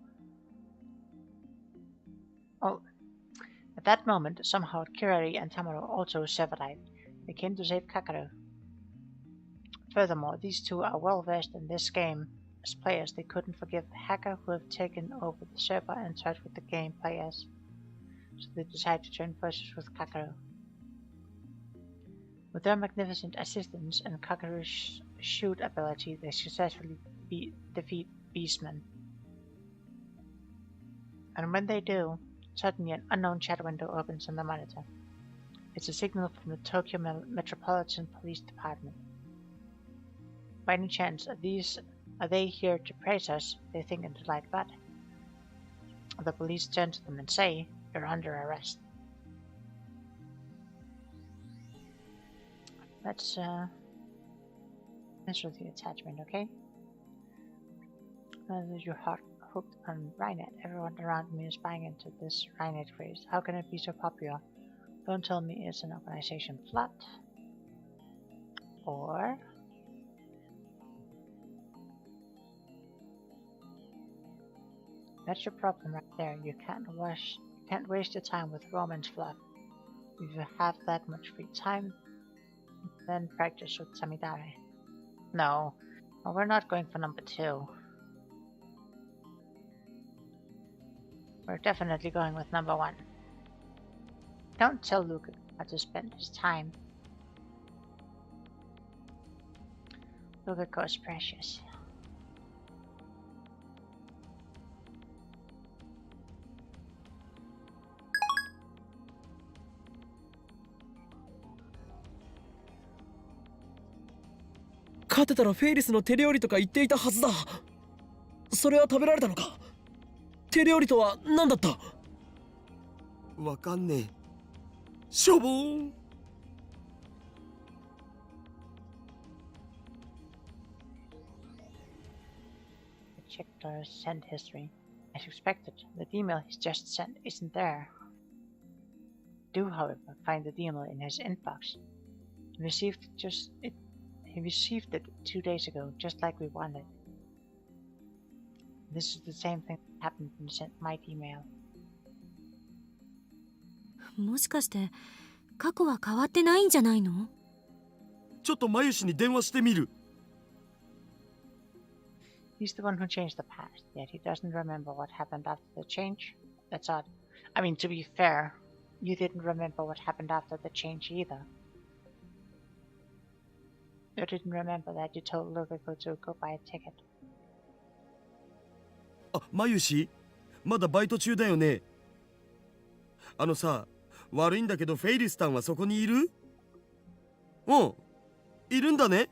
At that moment, somehow Kirari and Tamaru also survived. They came to save Kakaru. Furthermore, these two are well versed in this game. As players, they couldn't forgive the hacker who have taken over the server and toyed with the game players. So they decided to join forces with Kakaru. With their magnificent assistance and Kakaru's shoot ability, they successfully defeat Beastman. And when they do, suddenly an unknown chat window opens on the monitor. It's a signal from the Tokyo Metropolitan Police Department. By any chance, are they here to praise us? They think in the light but the police turn to them and say, "You're under arrest." Let's with the attachment, okay? You're hooked on Rainet. Everyone around me is buying into this Rainet craze. How can it be so popular? Don't tell me it's an organization plot. Or... that's your problem right there. You can't waste your time with romance fluff. If you have that much free time, then practice with Samidare. No, well, we're not going for number 2. We're definitely going with number 1. Don't tell Luke how to spend his time. Luke is precious.勝てたらフェイリスの手料理とか言っていたはずだ。それは食べられたのか？手料理とは何だった？わかんねえ。しょぼーん。I checked our send history. As expected, the email he's just sent isn't there. I do, however, find the email in his inbox. He received it 2 days ago, just like we wanted. This is the same thing that happened when you sent my email. もしかして過去は変わってないんじゃないの？ちょっとマユシに電話してみる。 He's the one who changed the past, yet he doesn't remember what happened after the change. That's odd. I mean, to be fair, you didn't remember what happened after the change either. You didn't remember that you told Lugako to go buy a ticket. あ、マユシ、まだバイト中だよね。あのさ、悪いんだけどフェイリスタンはそこにいる？うん、いるんだね。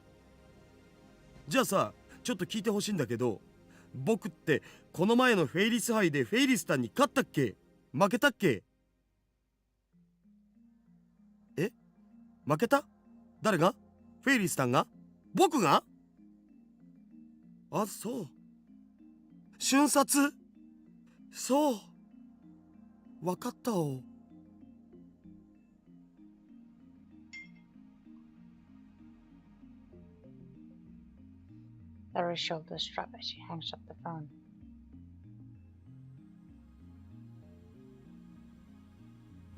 じゃあさ、ちょっと聞いてほしいんだけど、僕ってこの前のフェイリス杯でフェイリスタンに勝ったっけ？負けたっけ？え？負けた？誰が？フェイリスタンが？僕が？あ、そう。瞬殺？そう。わかったお。Laura's shoulders drop as she hangs up the phone.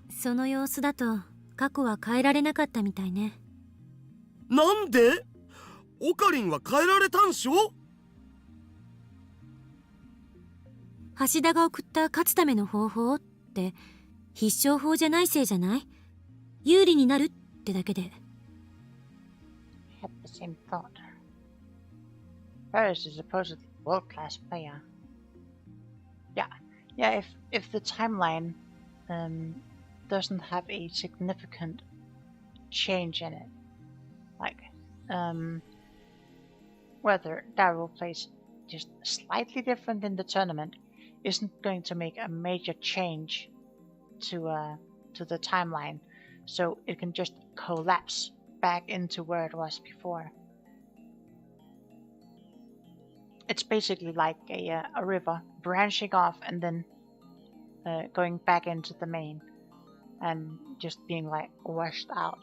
その様子だと過去は変えられなかったみたいね。なんで？オカリンは変えられたんしょ？橋田が送った勝つための方法って必勝法じゃないせいじゃない？有利になるってだけで。I had the same thought. Paris is supposedly a world-class player. Yeah. If the timeline doesn't have a significant change in it, like whether Daryl plays just slightly different in the tournament, isn't going to make a major change to the timeline, so it can just collapse back into where it was before. It's basically like a river branching off and then going back into the main and just being like washed out,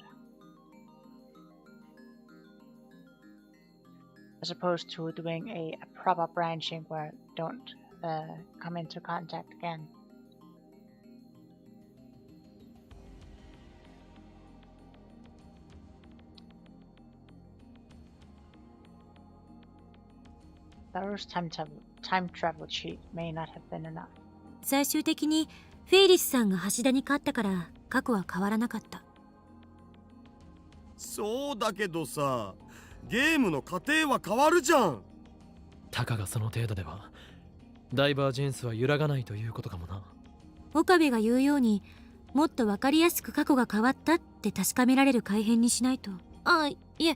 as opposed to doing a proper branching where it don't come into contact again. Laura's time travel cheat may not have been enough. 最終的にフェイリスさんが橋田に勝ったから過去は変わらなかった。そうだけどさ、ゲームの過程は変わるじゃん。たかがその程度ではダイバージェンスは揺らがないということかもな。岡部が言うようにもっと分かりやすく過去が変わったって確かめられる改変にしないと。あ、いえ、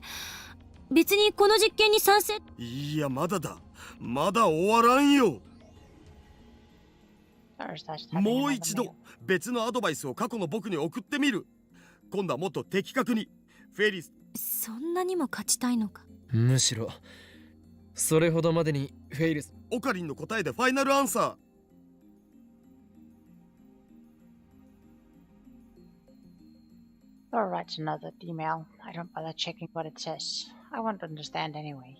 別にこの実験に賛成。いや、まだだ。まだ終わらんよ。もう一度別のアドバイスを過去の僕に送ってみる。今度はもっと的確に。フェリス、そんなにも勝ちたいのか？むしろそれほどまでにフェイリス。オカリンの答えでファイナルアンサー。Laura writes another email. I don't bother checking what it says. I won't understand anyway.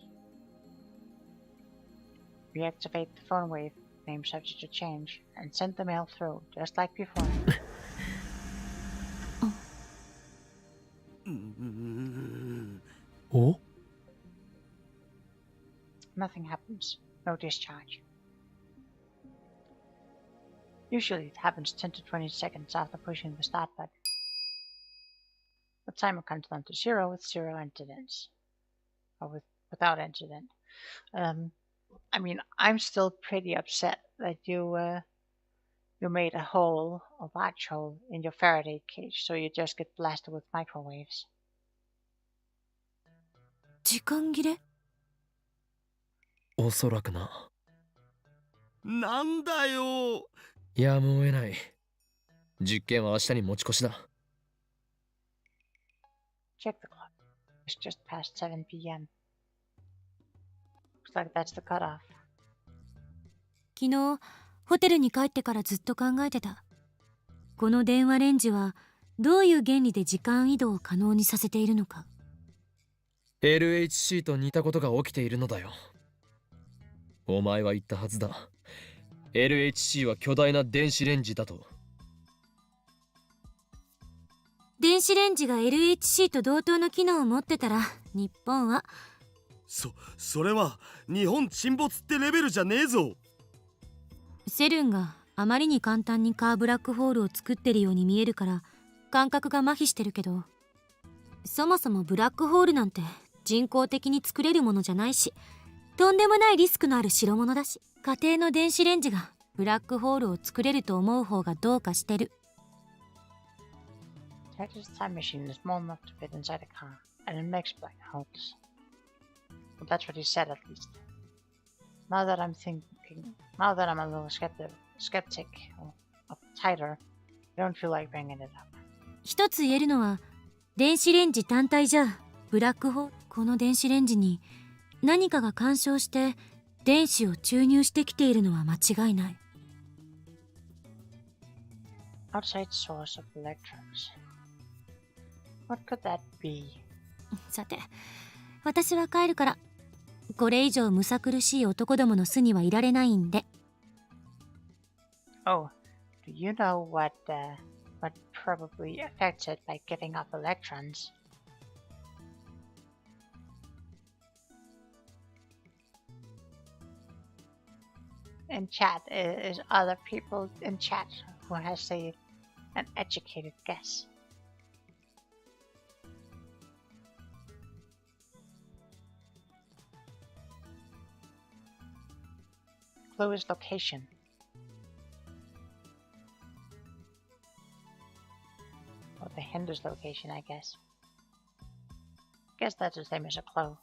Reactivate the phone wave, name subject to change, and send the mail through, just like before. お？ Nothing happens. No discharge. Usually it happens 10 to 20 seconds after pushing the start button. The timer comes down to 0 with 0 incidents. Or without incident. I mean, I'm still pretty upset that you made a large hole in your Faraday cage, so you just get blasted with microwaves. 時間切れ？おそらくな。なんだよ。やむを得ない。実験は明日に持ち越しだ。Check the clock. It's just past 7 p.m. Looks like that's the cutoff. 昨日ホテルに帰ってからずっと考えてた。この電話レンジはどういう原理で時間移動を可能にさせているのか。 LHC と似たことが起きているのだよ。お前は言ったはずだ。LHC は巨大な電子レンジだと。電子レンジが LHC と同等の機能を持ってたら、日本はそれは日本沈没ってレベルじゃねえぞ。セルンがあまりに簡単にカーブラックホールを作ってるように見えるから感覚が麻痺してるけど、そもそもブラックホールなんて人工的に作れるものじゃないし、とんでもないリスクのある代物だし、家庭の電子レンジがブラックホールを作れると思う方がどうかしてる。Texas time machine is small enough to fit inside a car, and it makes black holes. Well, that's what he said, at least. Now that I'm a little skeptic of tighter, I don't feel like bringing it up. 一つ言えるのは、電子レンジ単体じゃブラックホール、この電子レンジに何かが干渉して電子を注入してきているのは間違いない。Outside source of electrons. What could that be? さて、私は帰るから、これ以上むさ苦しい男どもの巣にはいられないんで。Oh, do you know what probably affected by giving up electrons? In chat, is other people in chat who has an educated guess? Clue is location. Or the hint is location, I guess. Guess that's the same as a clue.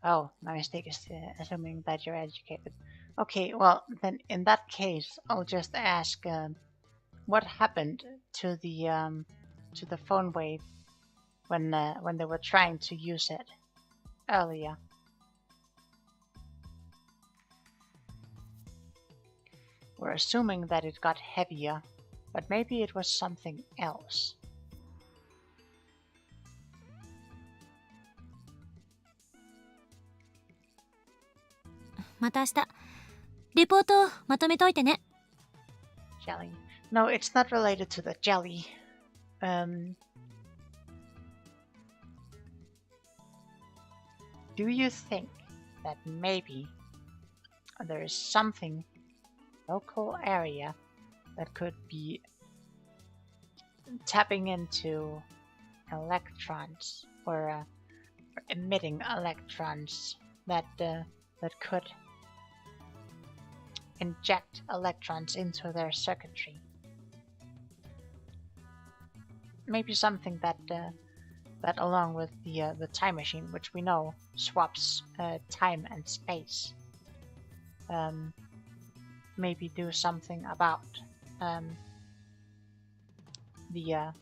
Oh, my mistake is assuming that you're educated. Okay, well, then in that case, I'll just ask what happened to the phone wave when they were trying to use it earlier. We're assuming that it got heavier, but maybe it was something else. また明日、レポートをまとめといてね。Jelly. No, it's not related to the jelly. Do you think that maybe there is something local area that could be tapping into electrons or emitting electrons that could inject electrons into their circuitry? Maybe something that along with the time machine, which we know swaps time and space, maybe do something about the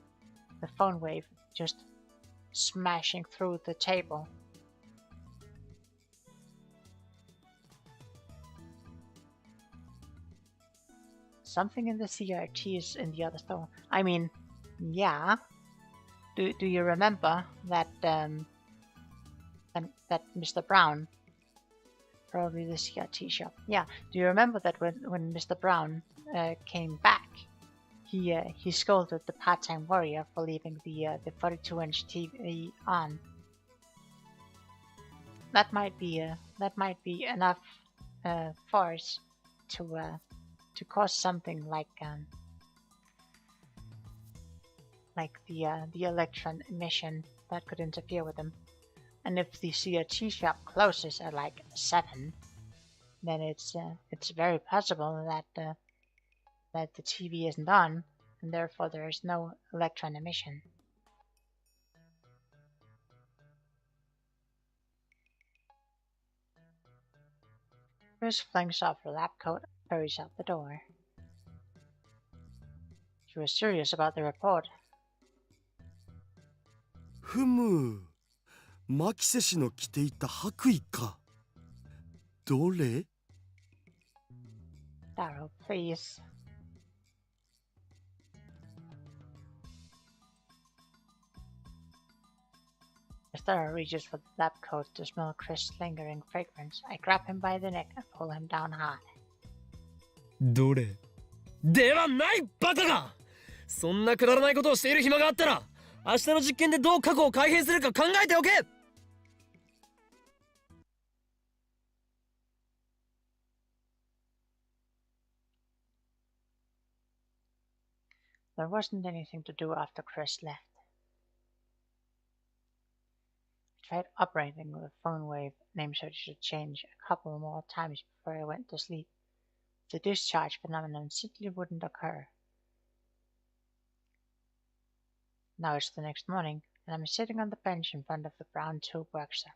phone wave just smashing through the table. Something in the CRTs in the other store. I mean, yeah. Do you remember that that Mr. Brown, probably the CRT shop? Yeah. Do you remember that when Mr. Brown came back, he scolded the part-time warrior for leaving the 42-inch TV on? That might be enough force to cause something like the electron emission that could interfere with them. And if the CRT shop closes at like 7, then it's very possible that the TV isn't on, and therefore there is no electron emission. Chris flings off her lab coat and hurries out the door. She was serious about the report. ふむ、マキセ氏の着ていた白衣か。どれ？ Darrow, please. As Darrow reaches for the lab coat to smell Chris' lingering fragrance, I grab him by the neck and pull him down hard. どれではないバカが。そんなくだらないことをしている暇があったら明日の実験でどう過去を改変するか考えておけ。 There wasn't anything to do after Chris left. I tried operating the phone wave name search to change a couple more times before I went to sleep. The discharge phenomenon simply wouldn't occur. Now it's the next morning, and I'm sitting on the bench in front of the brown tube workshop.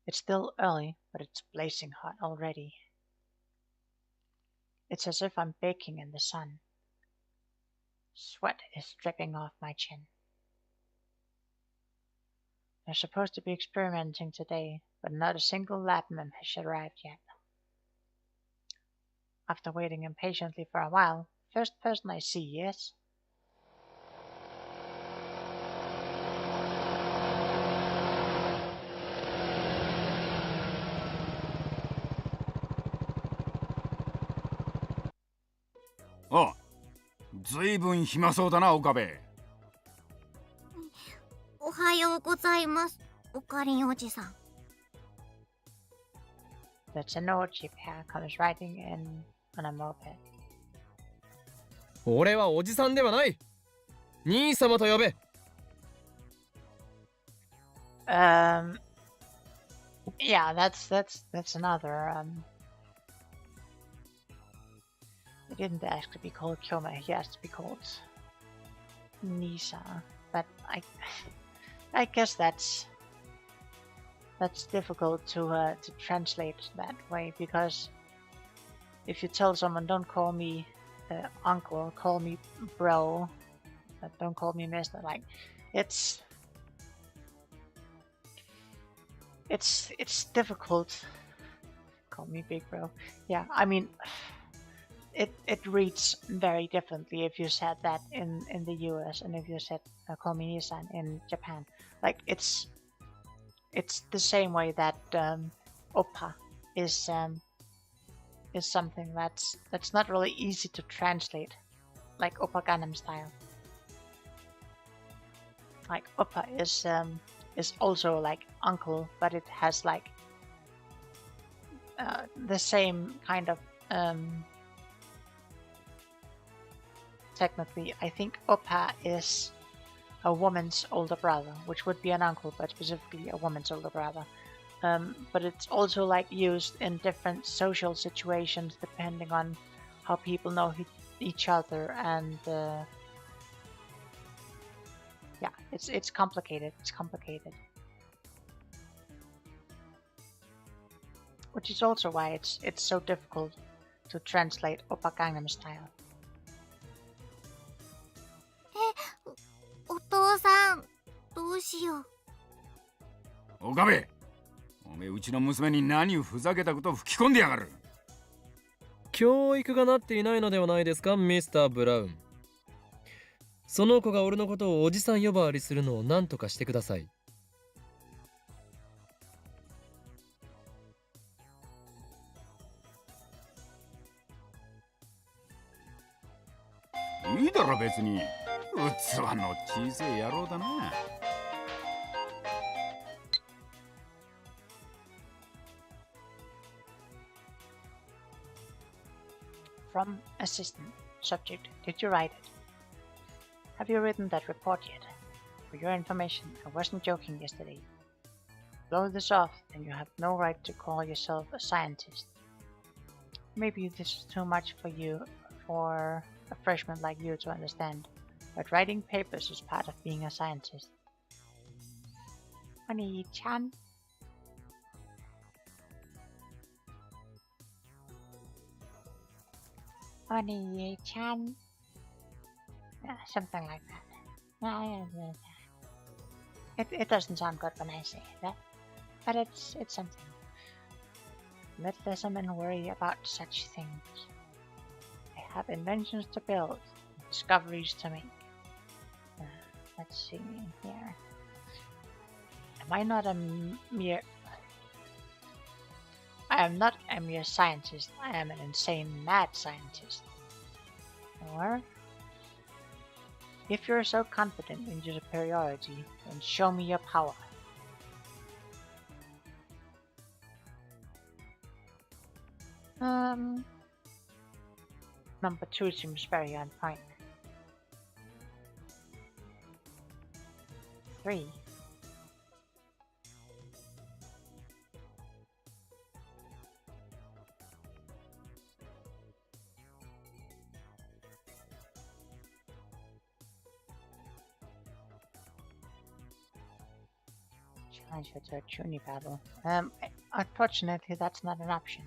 It's still early, but it's blazing hot already. It's as if I'm baking in the sun. Sweat is dripping off my chin. They're supposed to be experimenting today, but not a single lab member has arrived yet. After waiting impatiently for a while, the first person I see is...あ、ずいぶん暇そうだな、岡部。おはようございます、オカリンおじさん。The Tenouchi pair comes riding in on a moped. 俺はおじさんではない。兄様と呼べ。Yeah, that's another. He didn't ask to be called Kyoma. He asked to be called Nisa. But I guess that's difficult to translate that way, because if you tell someone don't call me uncle, call me bro, don't call me mister, like it's difficult. Call me big bro. Yeah, I mean, it reads very differently if you said that in the US and if you said call me Nisan in Japan. Like it's the same way that oppa is something that's not really easy to translate, like oppa Gangnam Style. Like oppa is also like uncle, but it has like the same kind of technically, I think oppa is a woman's older brother, which would be an uncle, but specifically a woman's older brother. But it's also like used in different social situations depending on how people know each other, and yeah, it's complicated. It's complicated, which is also why it's so difficult to translate oppa Gangnam Style. お父さん、どうしよう。岡部、おめえうちの娘に何をふざけたことを吹き込んでやがる。教育がなっていないのではないですか、ミスター・ブラウン。その子が俺のことをおじさん呼ばわりするのを何とかしてください。いいだろ別に。器の小さい野郎だな。From assistant. Subject, did you write it? Have you written that report yet? For your information, I wasn't joking yesterday. Blow this off, then you have no right to call yourself a scientist. maybe this is too much for you, for a freshman like you to understand, but writing papers is part of being a scientist. Oni-chan? Oni-chan? Yeah, something like that. It doesn't sound good when I say that, but it's something. Let Lesserman worry about such things. I have inventions to build, discoveries to make. Let's see here. Am I not a mere... I am not a mere scientist, I am an insane mad scientist. Or... if you're so confident in your superiority, then show me your power. Number 2 seems very on point. 3. Challenge her to a Chuni battle. Unfortunately, that's not an option.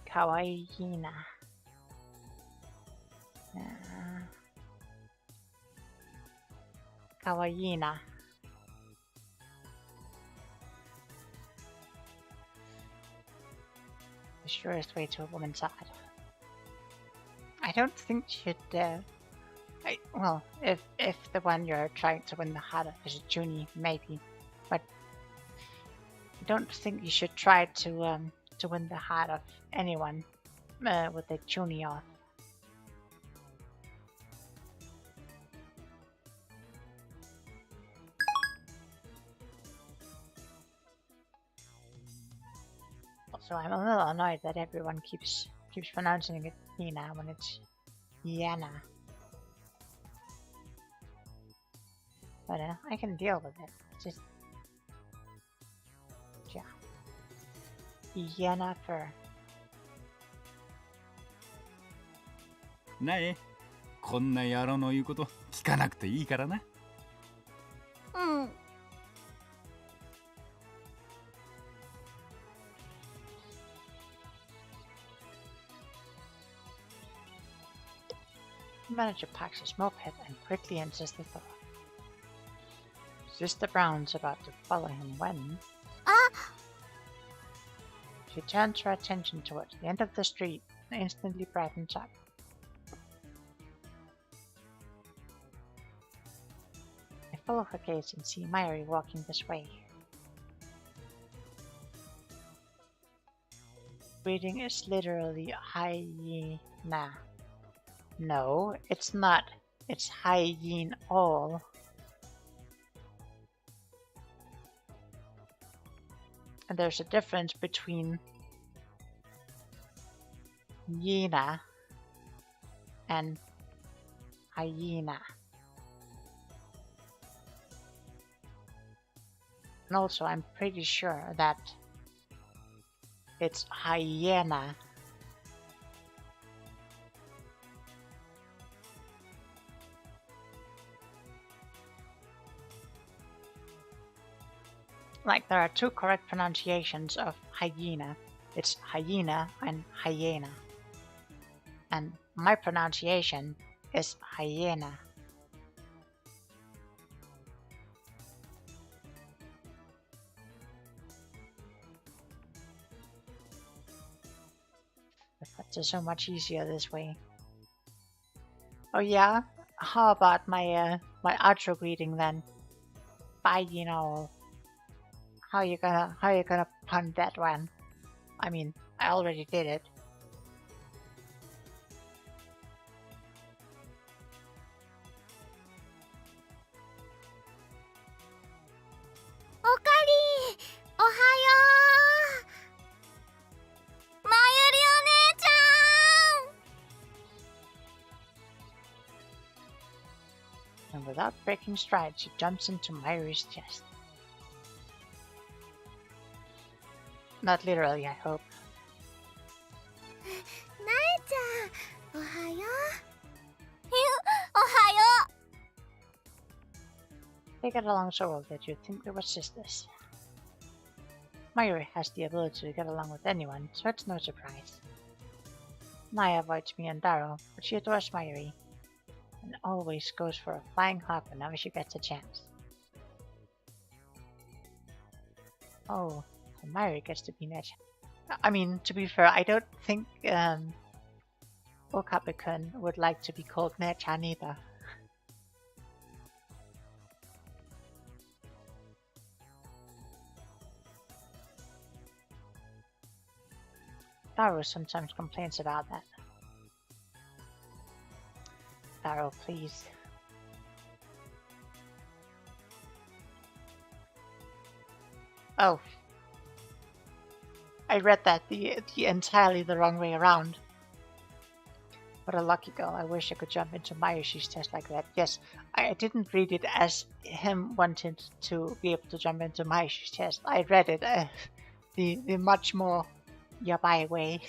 Kawaii Hina. Kawaii-na. The surest way to a woman's heart. I don't think she'd, well, if the one you're trying to win the heart of is a Junie, maybe. But I don't think you should try to win the heart of anyone with a Junie off. So I'm a little annoyed that everyone keeps pronouncing it Hina when it's Yana. But I can deal with it. It's just... yeah. Yana fur. なえ、こんな野郎の言うこと聞かなくていいからな。うん。The manager parks his moped and quickly enters the store. Sister Brown's about to follow him when... She turns her attention towards the end of the street and instantly brightens up. I follow her gaze and see Mayuri walking this way. Reading is literally hyena. No, it's not. It's hyena all. And there's a difference between hyena and hyena. And also, I'm pretty sure that it's hyena. Like, there are two correct pronunciations of hyena. It's hyena and hyena. And my pronunciation is hyena. It's so much easier this way. Oh yeah? How about my my outro greeting then? Bye, you know. How you gonna pun that one? I mean, I already did it. Okari! Ohayo! Mayuri o-nee-chan! And without breaking stride, she jumps into Mayuri's chest. Not literally, I hope. They get along so well that you'd think they were sisters. Mayuri has the ability to get along with anyone, so it's no surprise. Naya avoids me and Darrow, but she adores Mayuri, and always goes for a flying hug whenever she gets a chance. Oh, so Mayuri gets to be Necha. I mean, to be fair, I don't think Okabe-kun would like to be called Nechan either. Darrow sometimes complains about that. Darrow, please. Oh. I read that the entirely the wrong way around. What a lucky girl. I wish I could jump into Mayoshi's test like that. Yes, I didn't read it as him wanting to be able to jump into Mayoshi's test. I read it the much more yabai way.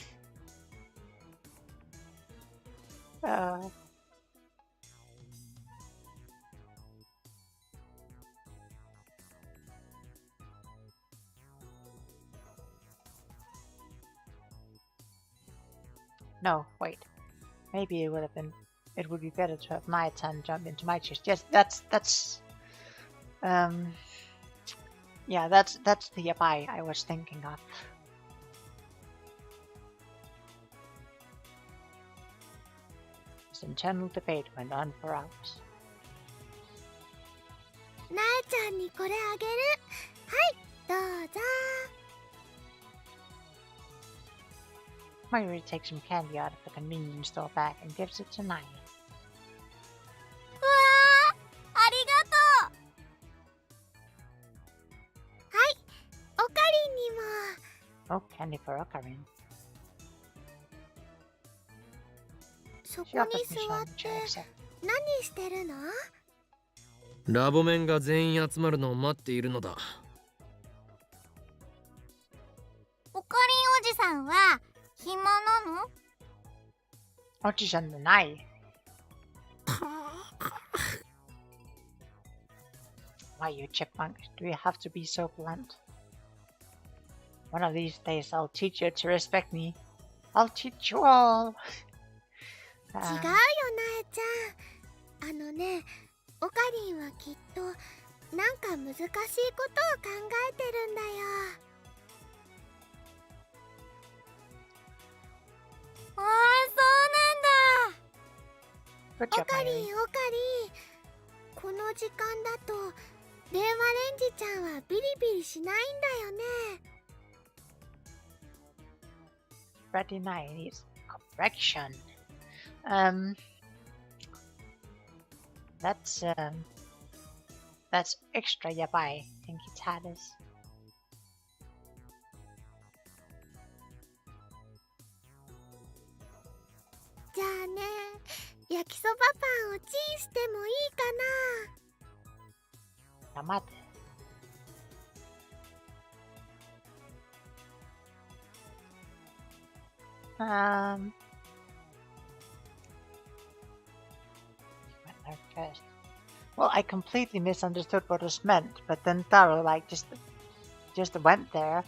No, wait. Maybe it would be better to have Naya-tan jump into my chest. Yes, that's yeah, that's the yabai I was thinking of. This internal debate went on for hours. なえちゃんにこれあげる。はい、どうぞ。 Mayuri takes some candy out of the convenience store bag and gives it to Naya. うわー、ありがとう。はい、オカリンにも。 Oh, candy for Okarin. そこ She offers に me 座 some, っ which て I accept. 何してるの？ラボメンが全員集まるのを待っているのだ。オカリンおじさんは暇なの？ Ochi-san and I. Why, you chipmunk? Do you have to be so blunt? One of these days I'll teach you to respect me. I'll teach you all. 違うよ、なえちゃん。あのね、オカリンはきっとなんか難しいことを考えてるんだよ。ああ、そうなんだ。 Good job, オカリン、 Mayuri. オカリン。この時間だと電話レンジちゃんはビリビリしないんだよね。 Freddy 9 needs correction. That's extra yabai. I think it's Hades. じゃあね、焼きそばパンをチンしてもいいかな。 Yamate. Went there first. Well, I completely misunderstood what was meant, but then Taro just went there.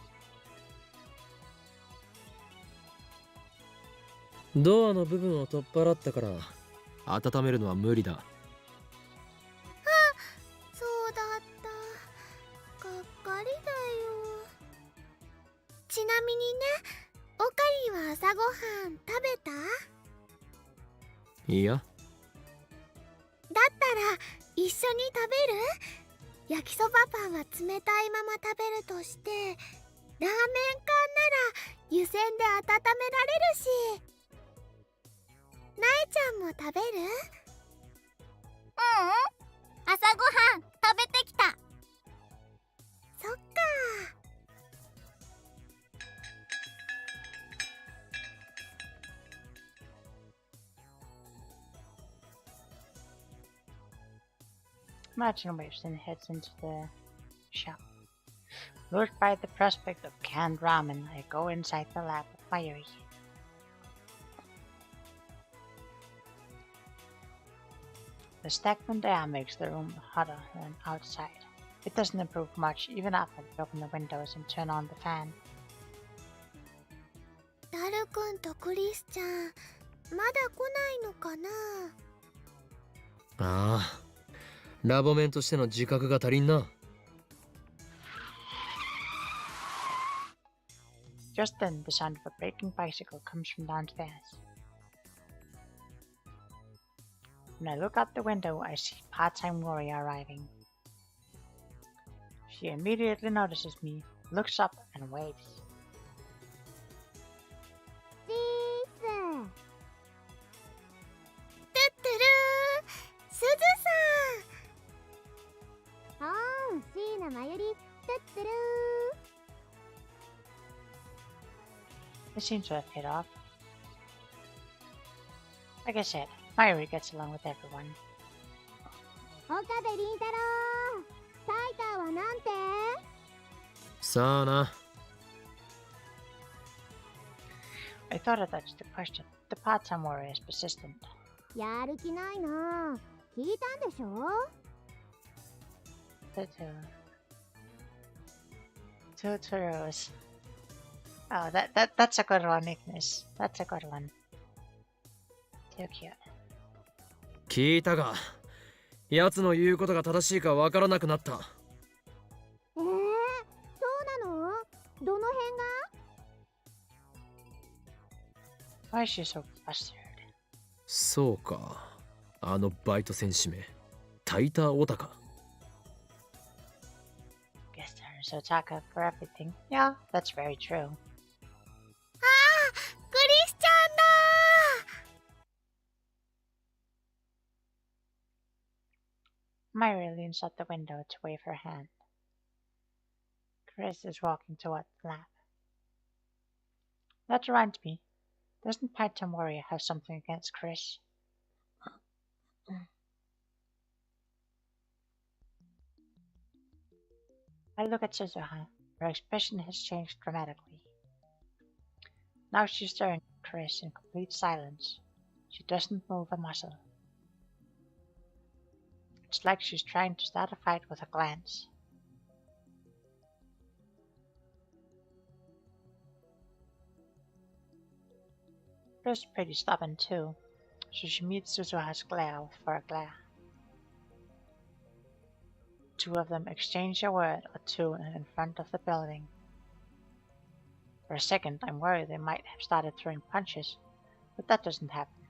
ドアの部分を取っ払ったから温めるのは無理だ。そうだった。がっかりだよ。ちなみにね、オカリンは朝ごはん食べた？いや、だったら一緒に食べる？焼きそばパンは冷たいまま食べるとして、ラーメン缶なら湯煎で温められるし。なえちゃんも食べる？朝ごはん食べてきた。そっか。 Marching away, then heads into the shop. Lured by the prospect of canned ramen, I go inside the lab with Mayuri. The stagnant air makes the room hotter than outside. It doesn't improve much even after we open the windows and turn on the fan. ダル君とクリスちゃん、まだ来ないのかな。ああ、ラボメンとしての自覚が足りんな。Just then, the sound of a braking bicycle comes from downstairs. When I look out the window, I see part-time warrior arriving. She immediately notices me, looks up, and waves. リース。トゥットゥルー、すずさん。おー、椎名まゆり、トゥットゥルー。They seem to have hit off. Like I said, Mayuri gets along with everyone. 岡部倫太郎、タイターはなんて。さあな。I thought I touched the question. The part-time warrior is persistent. やる気ないな。聞いたんでしょ。Tuturos. Oh, that's a good one, Ignis. That's a good one. Too cute. 聞いたが、奴の言うことが正しいかわからなくなった。そうなの？どの辺が？ Why is she so flustered? そうか。あのバイト戦士め。タイターオタか。Guess there's Otaka for everything. Yeah, that's very true. ああ、クリスチャンだ。Myra leans out the window to wave her hand. Chris is walking toward the lab. That reminds me, doesn't Python Warrior have something against Chris? I look at Suzuha. Her expression has changed dramatically. Now she's staring at Chris in complete silence. She doesn't move a muscle. It's like she's trying to start a fight with a glance. Chris is pretty stubborn too, so she meets Suzuha's glare for a glare. Two of them exchange a word or two in front of the building. For a second, I'm worried they might have started throwing punches, but that doesn't happen.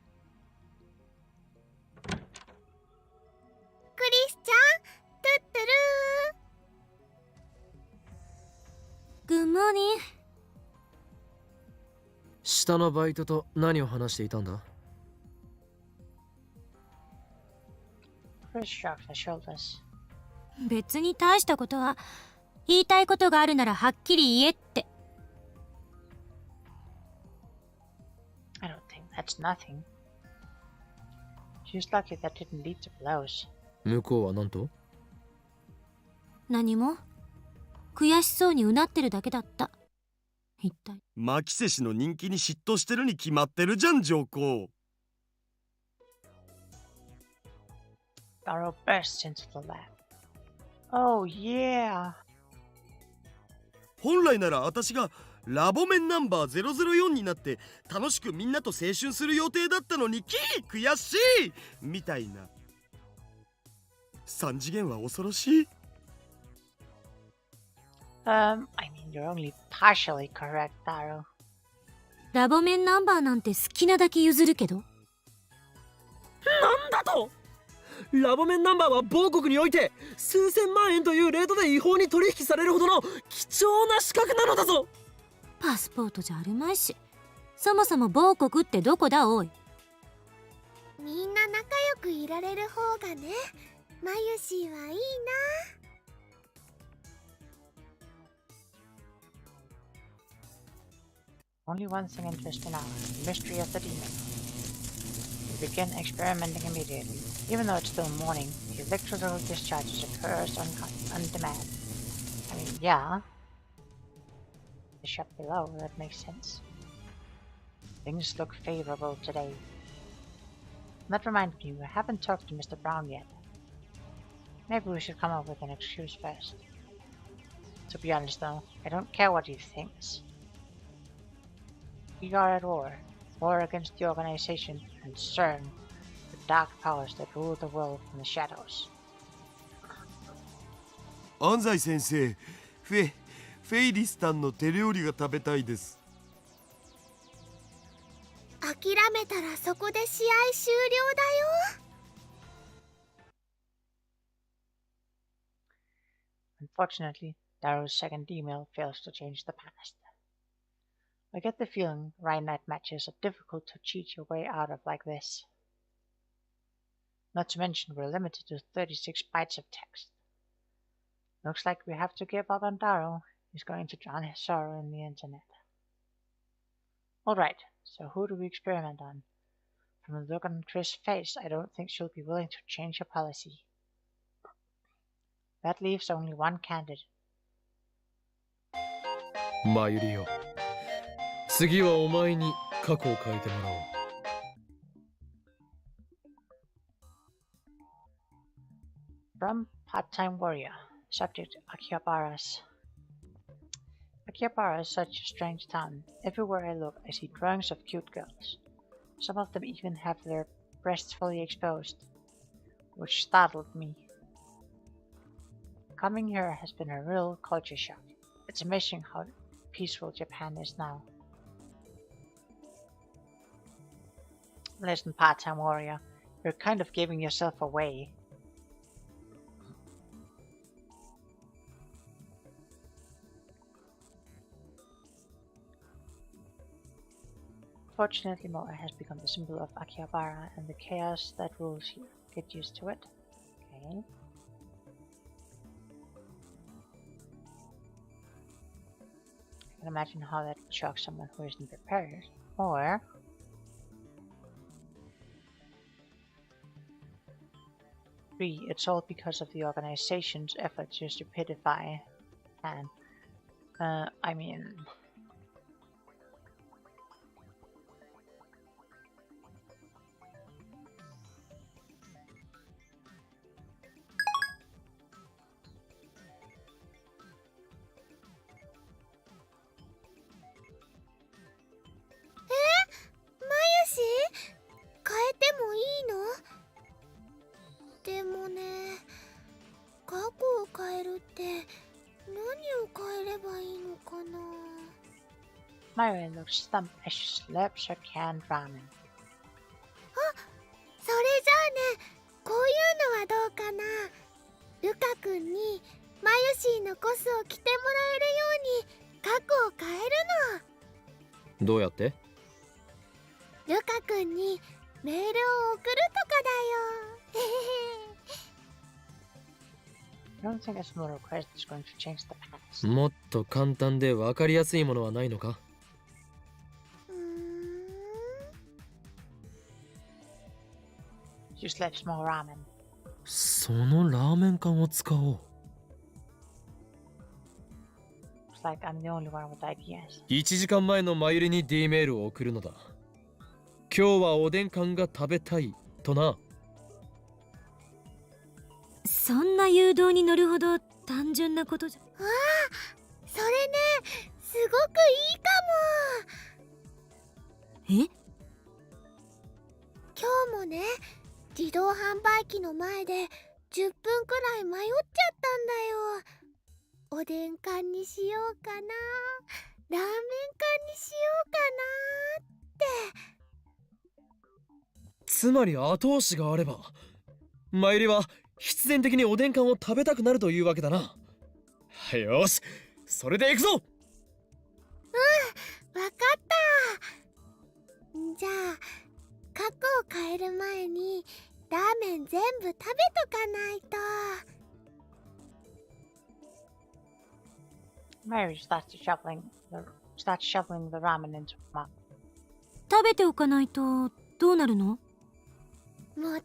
クリスちゃん、トゥットゥルー。Good morning. 下のバイトと何を話していたんだ？ Chris shrugs her shoulders. 別に大したことは。言いたいことがあるならはっきり言えって。I don't think that's nothing. She's lucky that didn't lead to blows. 向こうは何と？何も。悔しそうにうなってるだけだった。一体。マキセ氏の人気に嫉妬してるに決まってるじゃん、上皇。Garo bursts into the lab. Oh yeah! 本来なら私がラボメンナンバー004になって楽しくみんなと青春する予定だったのに悔しいみたいな。3次元は恐ろしい。I mean, you're only partially correct, Taro. ラボメンナンバーなんて好きなだけ譲るけど。なんだと！ラボメンナンバーは某国において数千万円というレートで違法に取引されるほどの貴重な資格なのだぞ。パスポートじゃあるまいし。そもそも某国ってどこだおい。みんな仲良くいられる方がね。マユシーはいいな。Only one thing interesting now, the mystery of the demon. We begin experimenting immediately. Even though it's still morning, the electrical discharges occurs on demand. I mean, yeah. The shop below, that makes sense. Things look favorable today. That reminds me, we haven't talked to Mr. Brown yet. Maybe we should come up with an excuse first. To be honest though, I don't care what he thinks. We are at war. War against the organization and CERN, the dark powers that rule the world from the shadows. 安西先生、フェイリスタンの手料理が食べたいです。諦めたらそこで試合終了だよ。Unfortunately, Darrow's second email fails to change the past. I get the feeling Rhine Night matches are difficult to cheat your way out of like this. Not to mention we're limited to 36 bytes of text. Looks like we have to give up on Darrow. He's going to drown his sorrow in the internet. Alright, so who do we experiment on? From the look on Trish' face, I don't think she'll be willing to change her policy. That leaves only one candidate. マユリよ、次はお前に過去を変えてもらおう。From Part-Time Warrior, subject Akihabaras. Akihabara is such a strange town. Everywhere I look, I see drawings of cute girls. Some of them even have their breasts fully exposed, which startled me. Coming here has been a real culture shock. It's amazing how peaceful Japan is now. Listen, Part-Time Warrior, you're kind of giving yourself away. Fortunately, Moa has become the symbol of Akihabara and the chaos that rules here. Get used to it. Okay. I can imagine how that would shock someone who isn't prepared. Or it's all because of the organization's effort to stupidify and I mean, Myra looks stumped as she slurps her canned ramen. それじゃあね、こういうのはどうかな。ルカ君にマユシーのコスを着てもらえるように過去を変えるの。どうやって？ルカ君にメールを送るとかだよ。 I don't think a small request is going to change the past. もっと簡単で分かりやすいものはないのか？ You slurp more ramen. そのラーメン缶を使おう。Looks like I'm the only one with ideas. 1時間前のマユリに D メールを送るのだ。今日はおでん缶が食べたいとな。そんな誘導に乗るほど単純なことじゃ。ああ、それね、すごくいいかも。え？今日もね、自動販売機の前で10分くらい迷っちゃったんだよ。おでん缶にしようかな、ラーメン缶にしようかなって。つまり後押しがあれば、マユリは必然的におでん缶を食べたくなるというわけだな。よし、それで行くぞ。うん、わかった。じゃあ過去を変える前にラーメン全部食べとかないと。Mary starts shoveling the ramen into her mouth. 食べておかないとどうなるの？もったいない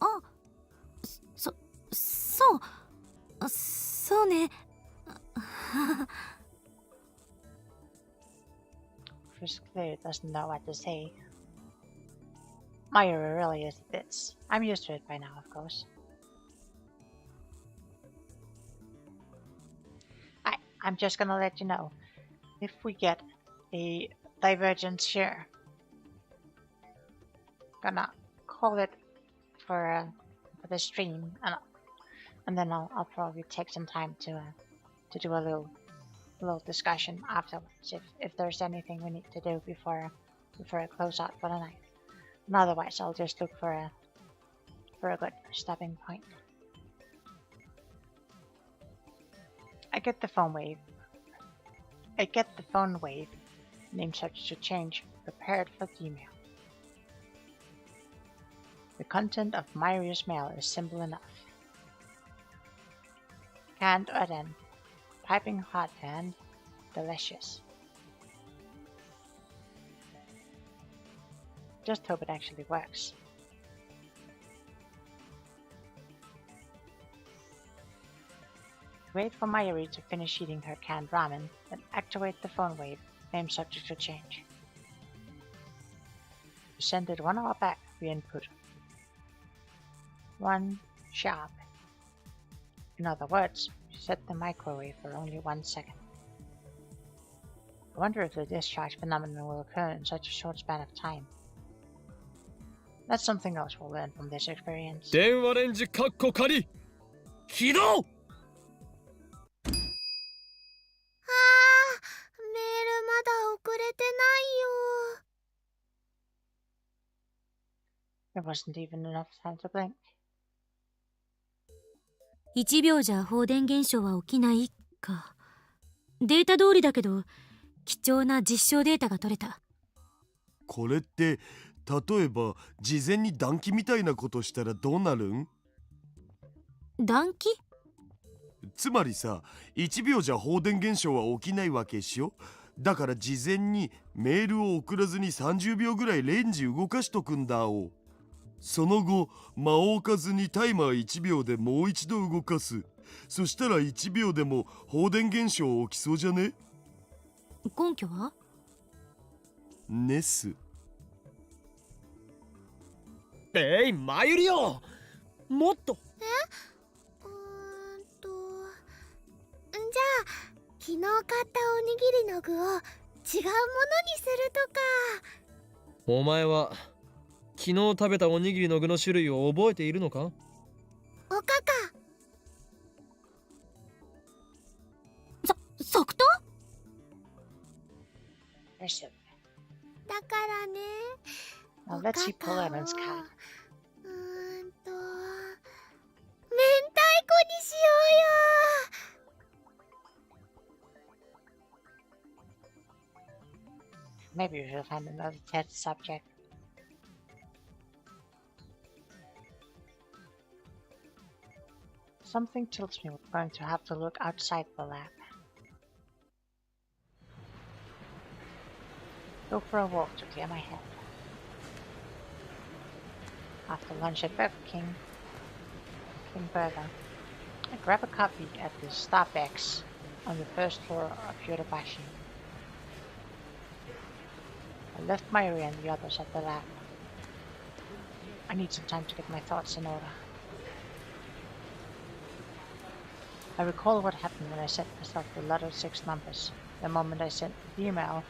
もん。あ、そうね。Chris clearly doesn't know what to say. Mayuri really is bits. I'm used to it by now, of course. I'm just gonna let you know, if we get a divergence here, gonna call it for the stream, and then I'll probably take some time to do a little discussion afterwards if there's anything we need to do before I close out for the night. And otherwise, I'll just look for a good stopping point. I get the phone wave. Name subject to change. Prepared for the email. The content of Mayuri's mail is simple enough. Canned Odin. Piping hot and delicious. Just hope it actually works. Wait for Mayuri to finish eating her canned ramen, then activate the phone wave, name subject to change. You send it 1 hour back, we input 1 sharp. In other words, you set the microwave for only 1 second. I wonder if the discharge phenomenon will occur in such a short span of time. That's something else we'll learn from this experience. 電話レンジカッコ仮起動。メールまだ送れてないよ。 There wasn't even enough time to blink. 1秒じゃ放電現象は起きないか。データ通りだけど貴重な実証データが取れた。これって例えば事前に暖気みたいなことしたらどうなるん？暖気？つまりさ、1秒じゃ放電現象は起きないわけっしょ。だから事前にメールを送らずに30秒ぐらいレンジ動かしとくんだお。その後間を置かずにタイマー1秒でもう一度動かす。そしたら1秒でも放電現象起きそうじゃね？根拠は？ネス。マユリよ、もっと。じゃあ昨日買ったおにぎりの具を違うものにするとか。お前は昨日食べたおにぎりの具の種類を覚えているのか？おかか。即答？だからね。Now let's see Poleman's card. 明太子にしようよ。 Maybe we should find another test subject. Something tells me we're going to have to look outside the lab. Go for a walk to clear my head. After lunch at Burger King Burger, I grab a coffee at the Starbucks on the first floor of Yodobashi. I left Mayuri and the others at the lab. I need some time to get my thoughts in order. I recall what happened when I sent myself the lot of 6 numbers, the moment I sent the email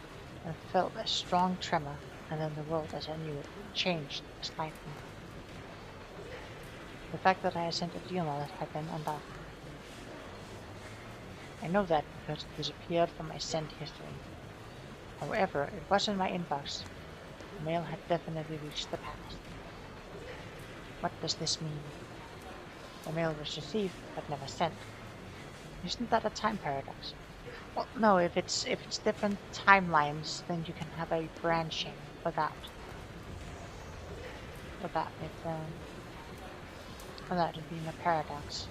and felt a strong tremor, and then the world as I knew it changed slightly. The fact that I had sent a email had been undone. I know that because it disappeared from my sent history. However, it was in my inbox. The mail had definitely reached the past. What does this mean? The mail was received but never sent. Isn't that a time paradox? Well, no, if it's different timelines, then you can have a branching without it being a paradox.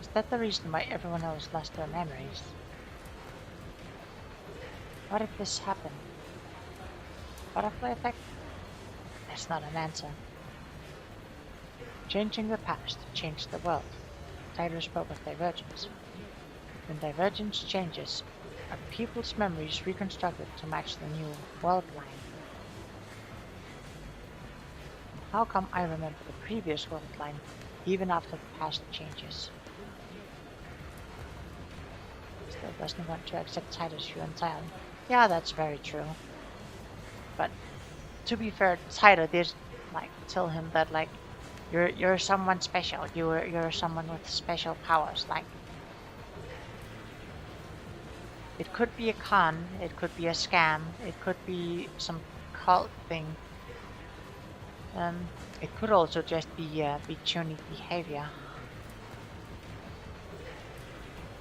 Is that the reason why everyone else lost their memories? What if this happened? Butterfly effect? That's not an answer. Changing the past changed the world. Tyler spoke of divergence. When divergence changes, Are people's memories reconstructed to match the new world line? How come I remember the previous world line even after the past changes? Still doesn't want to accept Titus view entirely. Yeah, that's very true. But to be fair, Titus did like tell him that like you're someone special. You're someone with special powers. Like it could be a con, it could be a scam, it could be some cult thing. It could also just be tuning behavior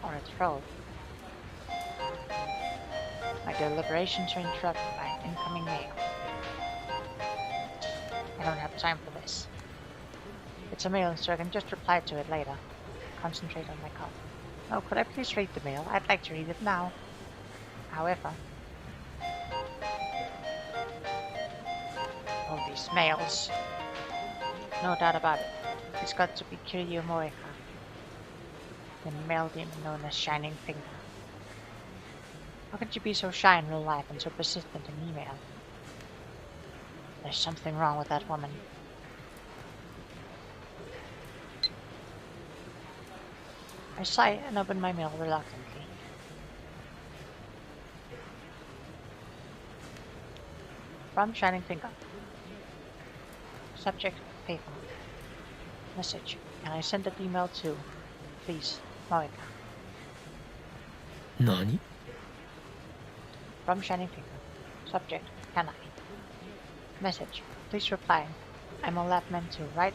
or a troll. My deliberations are interrupted by an incoming mail. I don't have time for this. It's a mail, so I can just reply to it later. Concentrate on my coffee. Oh, could I please read the mail? I'd like to read it now. However, all these mails. No doubt about it. It's got to be Kiryu Moeka, the male demon known as Shining Finger. How could you be so shy in real life and so persistent in email? There's something wrong with that woman. I sigh and open my mail reluctantly. From Shining Finger. Subject, payphone. Message. Can I send that email to, please, Moeka? Nani? From Shining Finger. Subject, can I? Message. Please reply. I'm a lapman to write.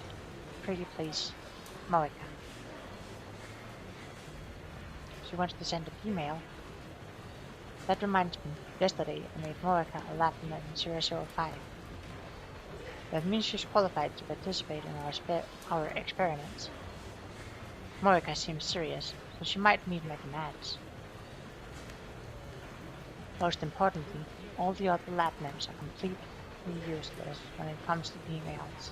Pretty please, Moeka. She wants to send an email. That reminds me, yesterday I made Moeka a lapman 005. That means she's qualified to participate in our experiments. Moeka seems serious, so she might meet my demands. Most importantly, all the other lab names are completely useless when it comes to the emails.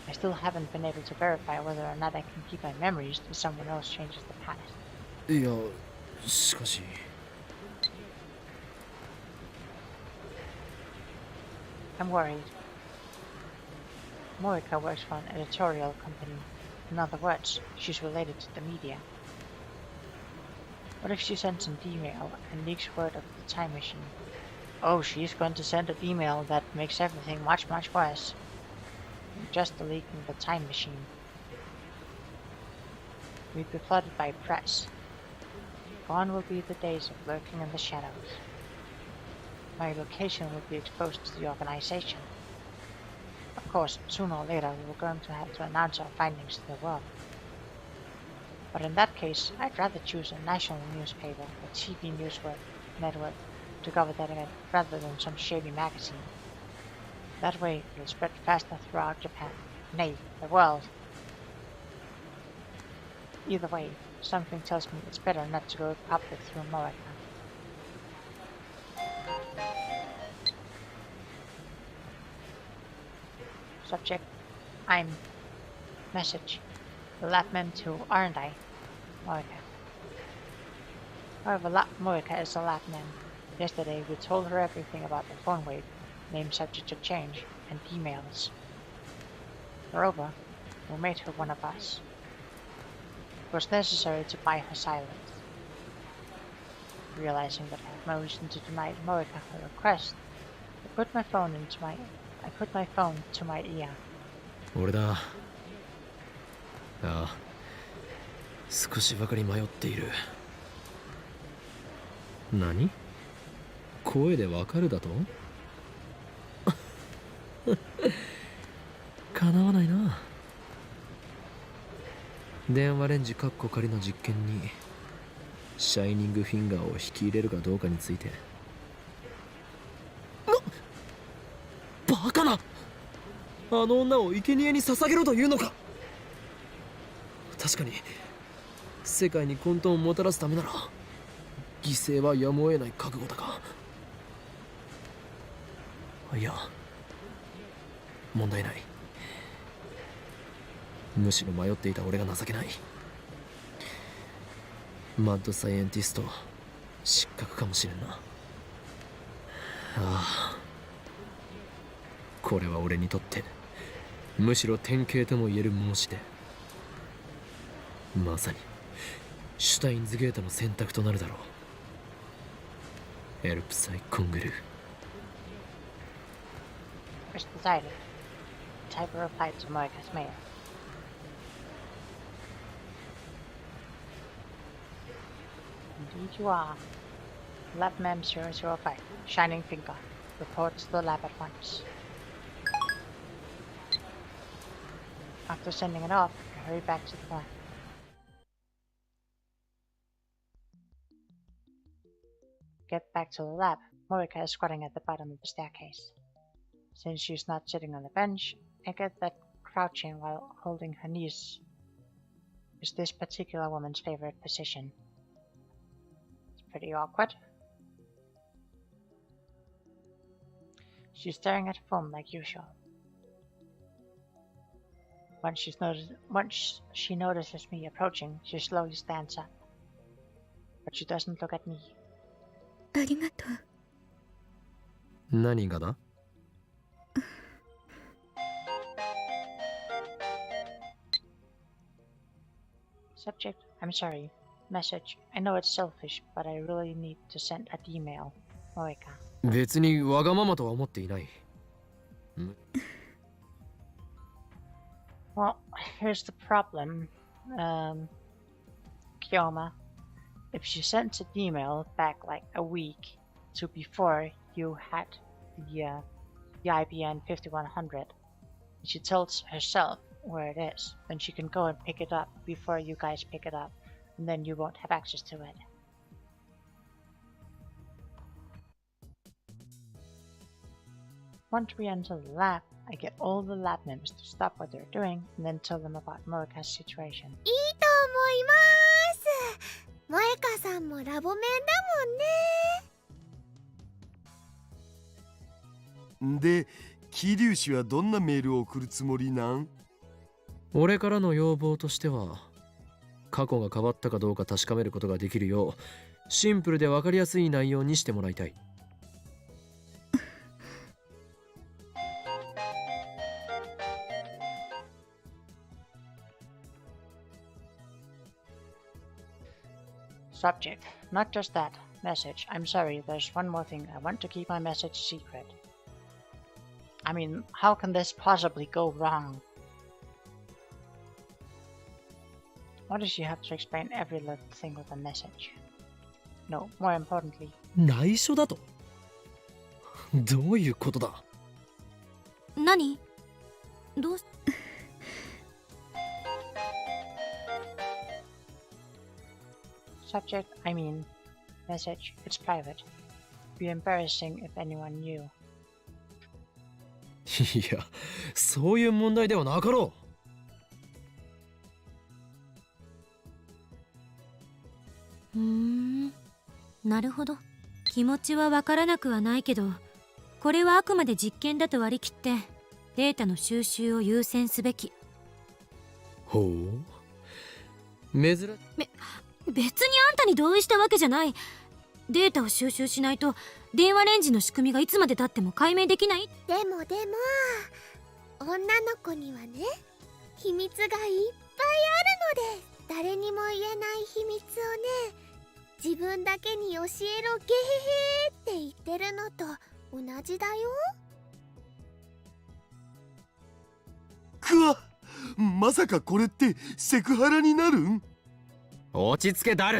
I still haven't been able to verify whether or not I can keep my memories if someone else changes the past. いや、しかし。I'm worried. Moeka works for an editorial company. In other words, she's related to the media. What if she sends an email and leaks word of the time machine? Oh, she's going to send an email that makes everything much worse. Just the leak in the time machine. We'd be flooded by press. Gone will be the days of lurking in the shadows. My location will be exposed to the organization. Of course, sooner or later we were going to have to announce our findings to the world. But in that case, I'd rather choose a national newspaper or TV news network to cover that event rather than some shady magazine. That way it'll spread faster throughout Japan, nay, the world. Either way, something tells me it's better not to go public through Moeka. Subject, I'm. Message, the lapman too, aren't I? Moeka. However, Moeka is a lapman. Yesterday we told her everything about the phone wave, name subject to change, and emails. Moreover, we made her one of us. It was necessary to buy her silence. Realizing that I had no reason to deny Moeka her request, I put my phone to my ear. 俺だ。ああ、少しばかり迷っている。何？声でわかるだと？叶わないな。電話レンジカッコ仮の実験にシャイニングフィンガーを引き入れるかどうかについて。バカな！あの女を生贄に捧げろというのか。確かに世界に混沌をもたらすためなら犠牲はやむを得ない覚悟だが、いや問題ない。むしろ迷っていた俺が情けない。マッドサイエンティスト失格かもしれんな。ああ、これは俺にとってむしろ典型とも言える申し出。まさにシュタインズゲートの選択となるだろう。エルプサイコングルー。 Chris decided. Typer replied to Moika's mail. Indeed you are. Lab Mem 005, Shining Finger. Report to the lab at once. After sending it off, I hurry back to the lab. Get back to the lab. Moika is squatting at the bottom of the staircase. Since she's not sitting on the bench, I get that crouching while holding her knees is this particular woman's favorite position. It's pretty awkward. She's staring at her phone like usual. Once she notices me approaching, she slowly stands up. But she doesn't look at me. ありがとう。何がだ？ Subject, I'm sorry. Message, I know it's selfish, but I really need to send an email. Moika. 別にわがままとは思っていない。 Well, here's the problem. Kioma, if she sends an email back like a week to before you had the IBN 5100, she tells herself where it is, then she can go and pick it up before you guys pick it up, and then you won't have access to it. Once we enter the lab, I get all the lab members to stop what they're doing and then tell them about Morika's situation. いいと思います。萌香さんもラボメンだもんね。で、桐生氏はどんなメールを送るつもりなん？俺からの要望としては、過去が変わったかどうか確かめることができるようシンプルで分かりやすい内容にしてもらいたい。Subject, not just that. Message, I'm sorry, there's one more thing. I want to keep my message secret. I mean, how can this possibly go wrong? Why does she have to explain every little thing with a message? No, more importantly. 内緒だと？どういうことだ？何？どう？ Subject, I mean, message, it's private. It'd be embarrassing if anyone knew. いや、そういう問題ではなかろう。なるほど。気持ちはわからなくはないけど、これはあくまで実験だと割り切ってデータの収集を優先すべき。ほう。珍し別にあんたに同意したわけじゃない。データを収集しないと電話レンジの仕組みがいつまでたっても解明できない。でも女の子にはね、秘密がいっぱいあるので、誰にも言えない秘密をね、自分だけに教えろゲヘヘって言ってるのと同じだよ。くわ、まさかこれってセクハラになるん？落ち着けダル。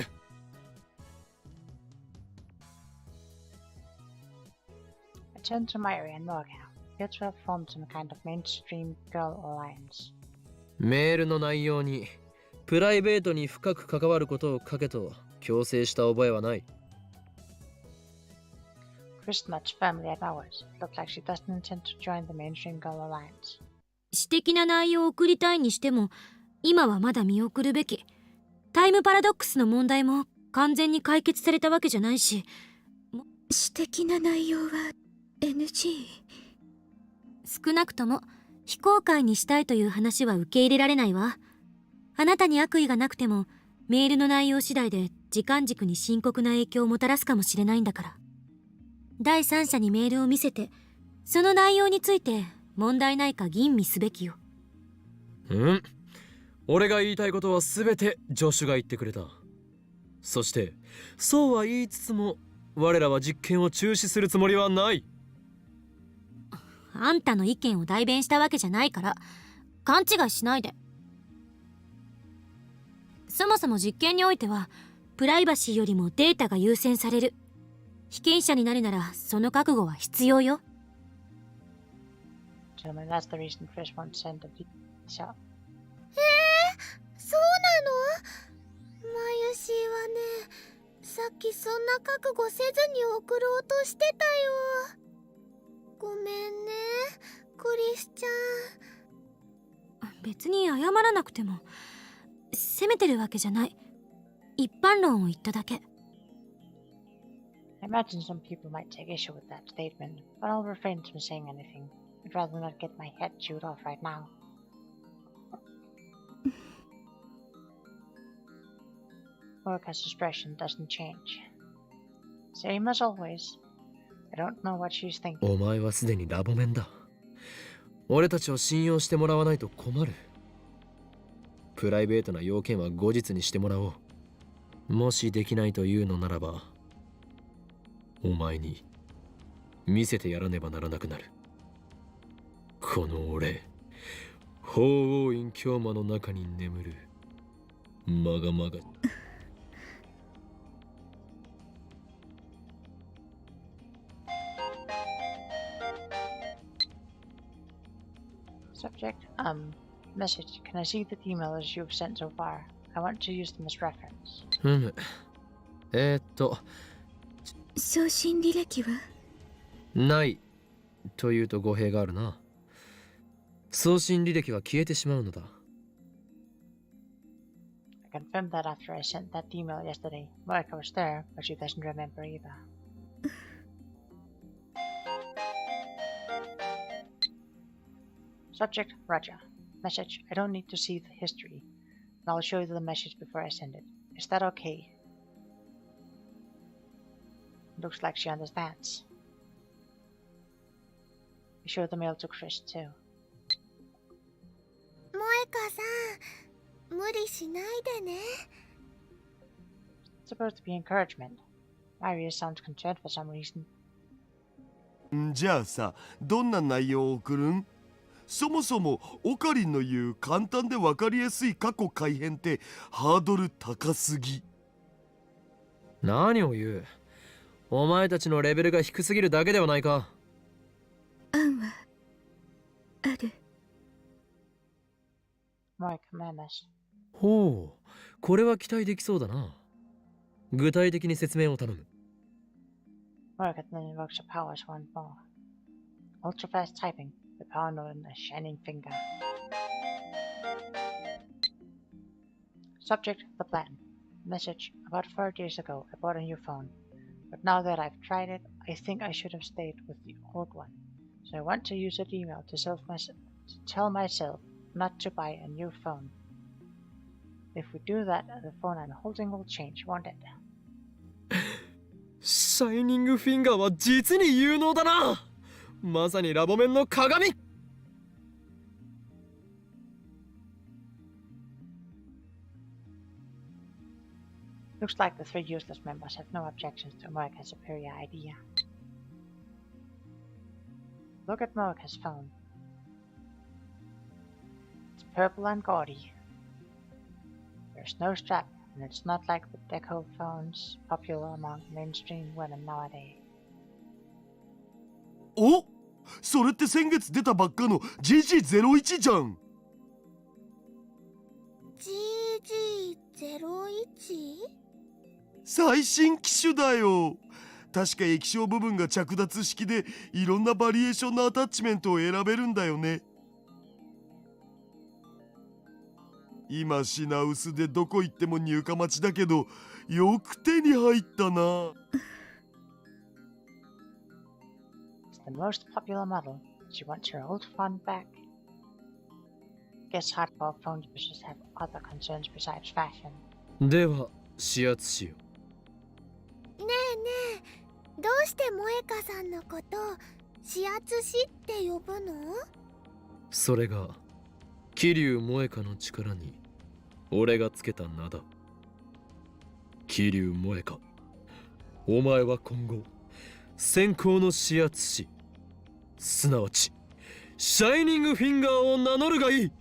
I turn to Myri and Morgan. Appear to have formed some kind of mainstream girl alliance. メールの内容にプライベートに深く関わることを書けと強制した覚えはない。 Chris nudged firmly at ours. It looked like she doesn't intend to join the mainstream girl alliance. 私的な内容を送りたいにしても、今はまだ見送るべき。タイムパラドックスの問題も完全に解決されたわけじゃないし、私的な内容は NG。 少なくとも非公開にしたいという話は受け入れられないわ。あなたに悪意がなくてもメールの内容次第で時間軸に深刻な影響をもたらすかもしれないんだから。第三者にメールを見せて、その内容について問題ないか吟味すべきよ。俺が言いたいことは全て助手が言ってくれた。そしてそうは言いつつも我らは実験を中止するつもりはない。あんたの意見を代弁したわけじゃないから勘違いしないで。そもそも実験においてはプライバシーよりもデータが優先される。被験者になるならその覚悟は必要よ。Gentlemen, that's the reason Chris won't send a shot. そうなの？マユシーはね、さっきそんな覚悟せずに送ろうとしてたよ。ごめんね、クリスちゃん。別に謝らなくても、責めてるわけじゃない。一般論を言っただけ。I imagine some people might take issue with that statement, but I'll refrain from saying anything. I'd rather not get my head chewed off right now. Orca's expression doesn't change. Same as always. I don't know what she's thinking. お前はすでにラボメンだ。俺たちを信用してもらわないと困る。プライベートな要件は後日にしてもらおう。もしできないというのならば、お前に見せてやらねばならなくなる。この俺、法王院京魔の中に眠るまがまが。Subject, message. Can I see the emails you've sent so far? I want to use them as reference. 送信履歴は？ないというと語弊があるな。送信履歴は消えてしまうのだ。I confirmed that after I sent that email yesterday. Moika was there, but she doesn't remember either. Subject, Roger. Message, I don't need to see the history. And I'll show you the message before I send it. Is that okay? Looks like she understands. I showed the mail to Chris too. 萌香さん、無理しないでね。It's supposed to be encouragement. Maria sounds concerned for some reason. じゃあさ、どんな内容を送るん？そもそもオカリンの言う簡単で分かりやすい過去改変ってハードル高すぎ。何を言う。お前たちのレベルが低すぎるだけではないか。案はある。Moika murmurs. ほう、これは期待できそうだな。具体的に説明を頼む。Moika then invokes her powers once more. Ultra fast typing. The power known as Shining Finger. Subject, the plan. Message, about 4 days ago I bought a new phone. But now that I've tried it, I think I should have stayed with the old one. So I want to use that email to tell myself not to buy a new phone. If we do that, the phone I'm holding will change, won't it? シャイニングフィンガーは実に有能だな。まさにラボメンの鏡。Looks like the 3 useless members have no objections to Moika's superior idea. Look at Moika's phone. It's purple and gaudy. There's no strap, and it's not like the deco phones popular among mainstream women nowadays. お、それって先月出たばっかの GG01 じゃん。 GG01？ 最新機種だよ。確か液晶部分が着脱式でいろんなバリエーションのアタッチメントを選べるんだよね。今品薄でどこ行っても入荷待ちだけど、よく手に入ったな。It's the most popular model. She wants her old phone back. Guess hardcore phone users have other concerns besides fashion. では指圧しよ。ねえねえ、どうして萌香さんのこと指圧師って呼ぶの？それが桐生萌香の力に俺がつけた名だ。桐生萌香、お前は今後先行の指圧師、すなわちシャイニングフィンガーを名乗るがいい。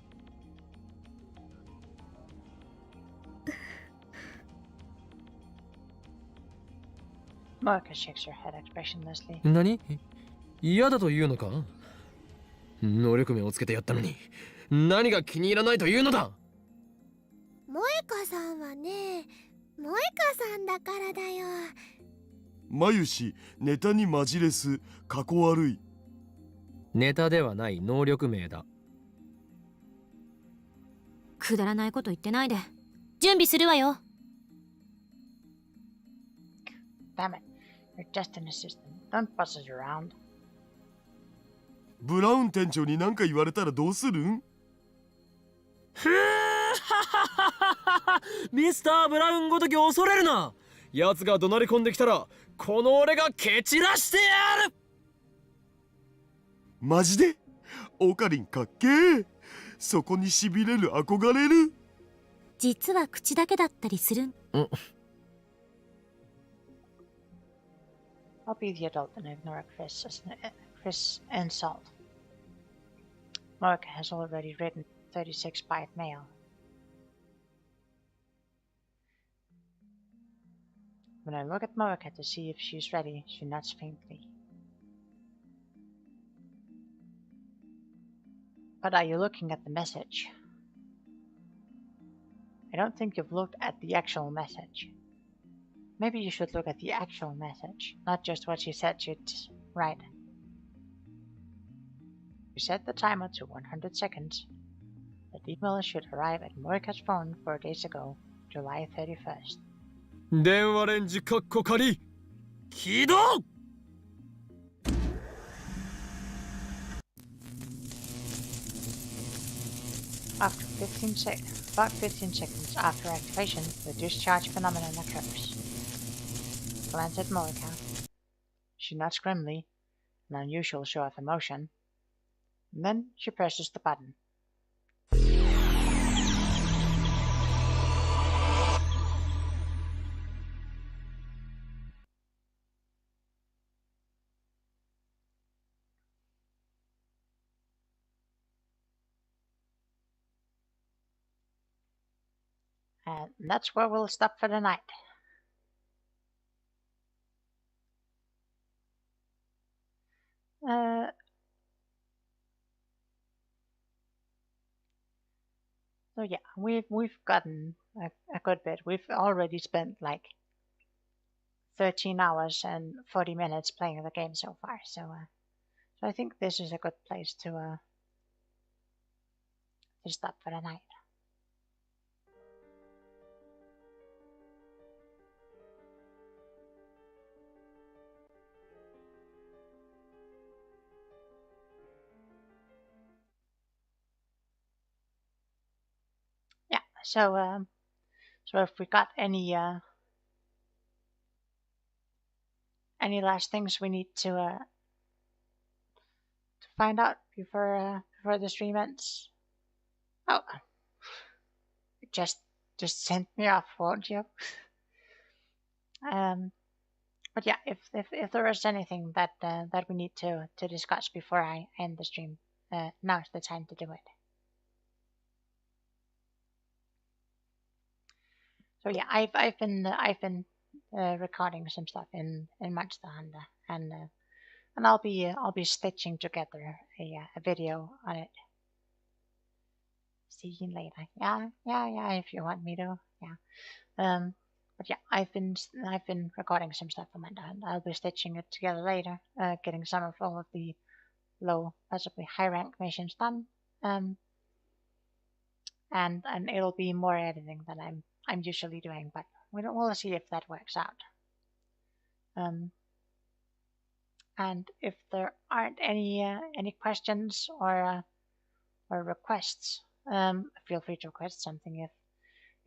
Mocha shakes her head expressionlessly. 何？嫌だというのか？能力面をつけてやったのに何が気に入らないというのだ。萌香さんはね、萌香さんだからだよ。マユシ、ネタにマジレス、かこ悪い。ネタではない能力名だ。くだらないこと言ってないで。準備するわよ。Damn it. You're just an assistant. Don't buzz us around. ブラウン店長に何か言われたらどうするん？ミスター・ブラウンごとき恐れるな。奴が怒鳴り込んできたらこの俺が蹴散らしてやる。マジで？オカリンかっけー。そこにしびれる、憧れる。実は口だけだったりするん。I'll be the adult and ignore Chris' insult. Mocha has already written 36 by mail. When I look at Mocha to see if she's ready, she nods faintly. But are you looking at the message? I don't think you've looked at the actual message. Maybe you should look at the actual message, not just what she said she'd write. You set the timer to 100 seconds. The email should arrive at Morika's phone 4 days ago, July 31st. 電話レンジカッコ仮起動。About 15 seconds after activation, the discharge phenomenon occurs. Glance at Morika. She nods grimly, an unusual show of emotion. And then she presses the button. And that's where we'll stop for the night. So yeah, we've gotten a good bit. We've already spent like 13 hours and 40 minutes playing the game so far. So I think this is a good place to stop for the night. Yeah. So if we got any last things we need to find out before the stream ends? Oh, just send me off, won't you? But yeah, if there is anything that we need to discuss before I end the stream, now's the time to do it. So yeah, I've been recording some stuff in Monster Hunter, and I'll be stitching together a video on it. See you later. Yeah. If you want me to, yeah. But yeah, I've been recording some stuff for Monster Hunter. I'll be stitching it together later, getting some of all of the low, possibly high rank missions done. And it'll be more editing than I'm usually doing, but we'll see if that works out. And if there aren't any questions or requests, feel free to request something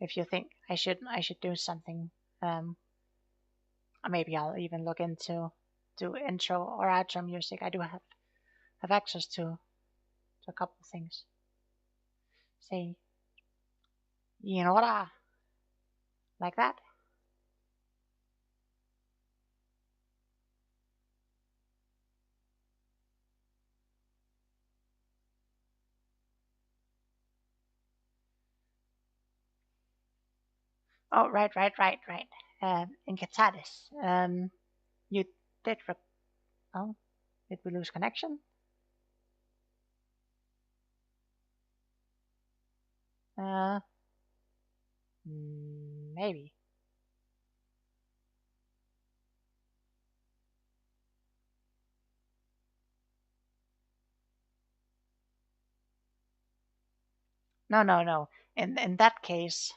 if you think I should do something, or maybe I'll even look into do intro or outro music. I do have access to a couple of things. Say, you know what, like that. Oh, right. In Cataris, you did. Oh, did we lose connection? Uh, maybe. No. In that case,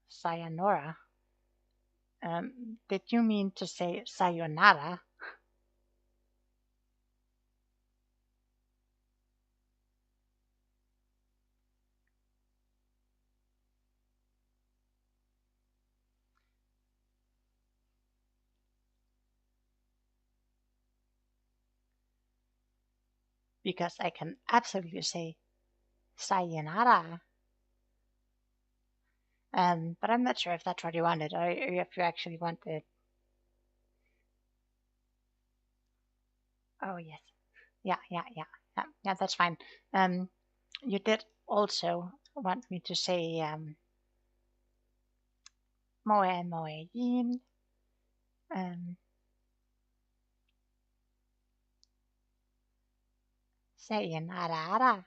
sayonara. Did you mean to say sayonara? Because I can absolutely say sayonara. But I'm not sure if that's what you wanted, or if you actually wanted. Oh yes, yeah. That's fine. You did also want me to say moe moe yin. Sayonara.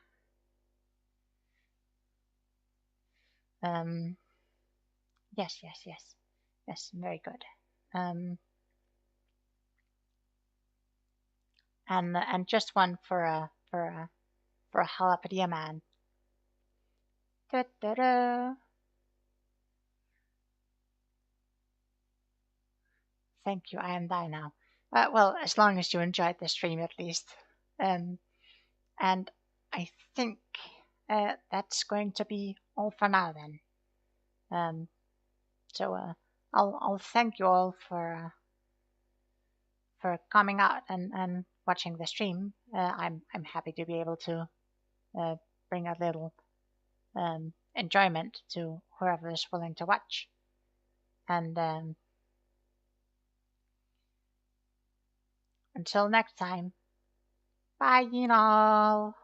Um, yes, very good. And just one for a jalapeno man. Da-da-da. Thank you. I am die now. Well, as long as you enjoyed the stream at least. Um, and I think that's going to be all for now then. So I'll thank you all for coming out and watching the stream. I'm happy to be able to bring a little enjoyment to whoever is willing to watch. And until next time, bye, you all.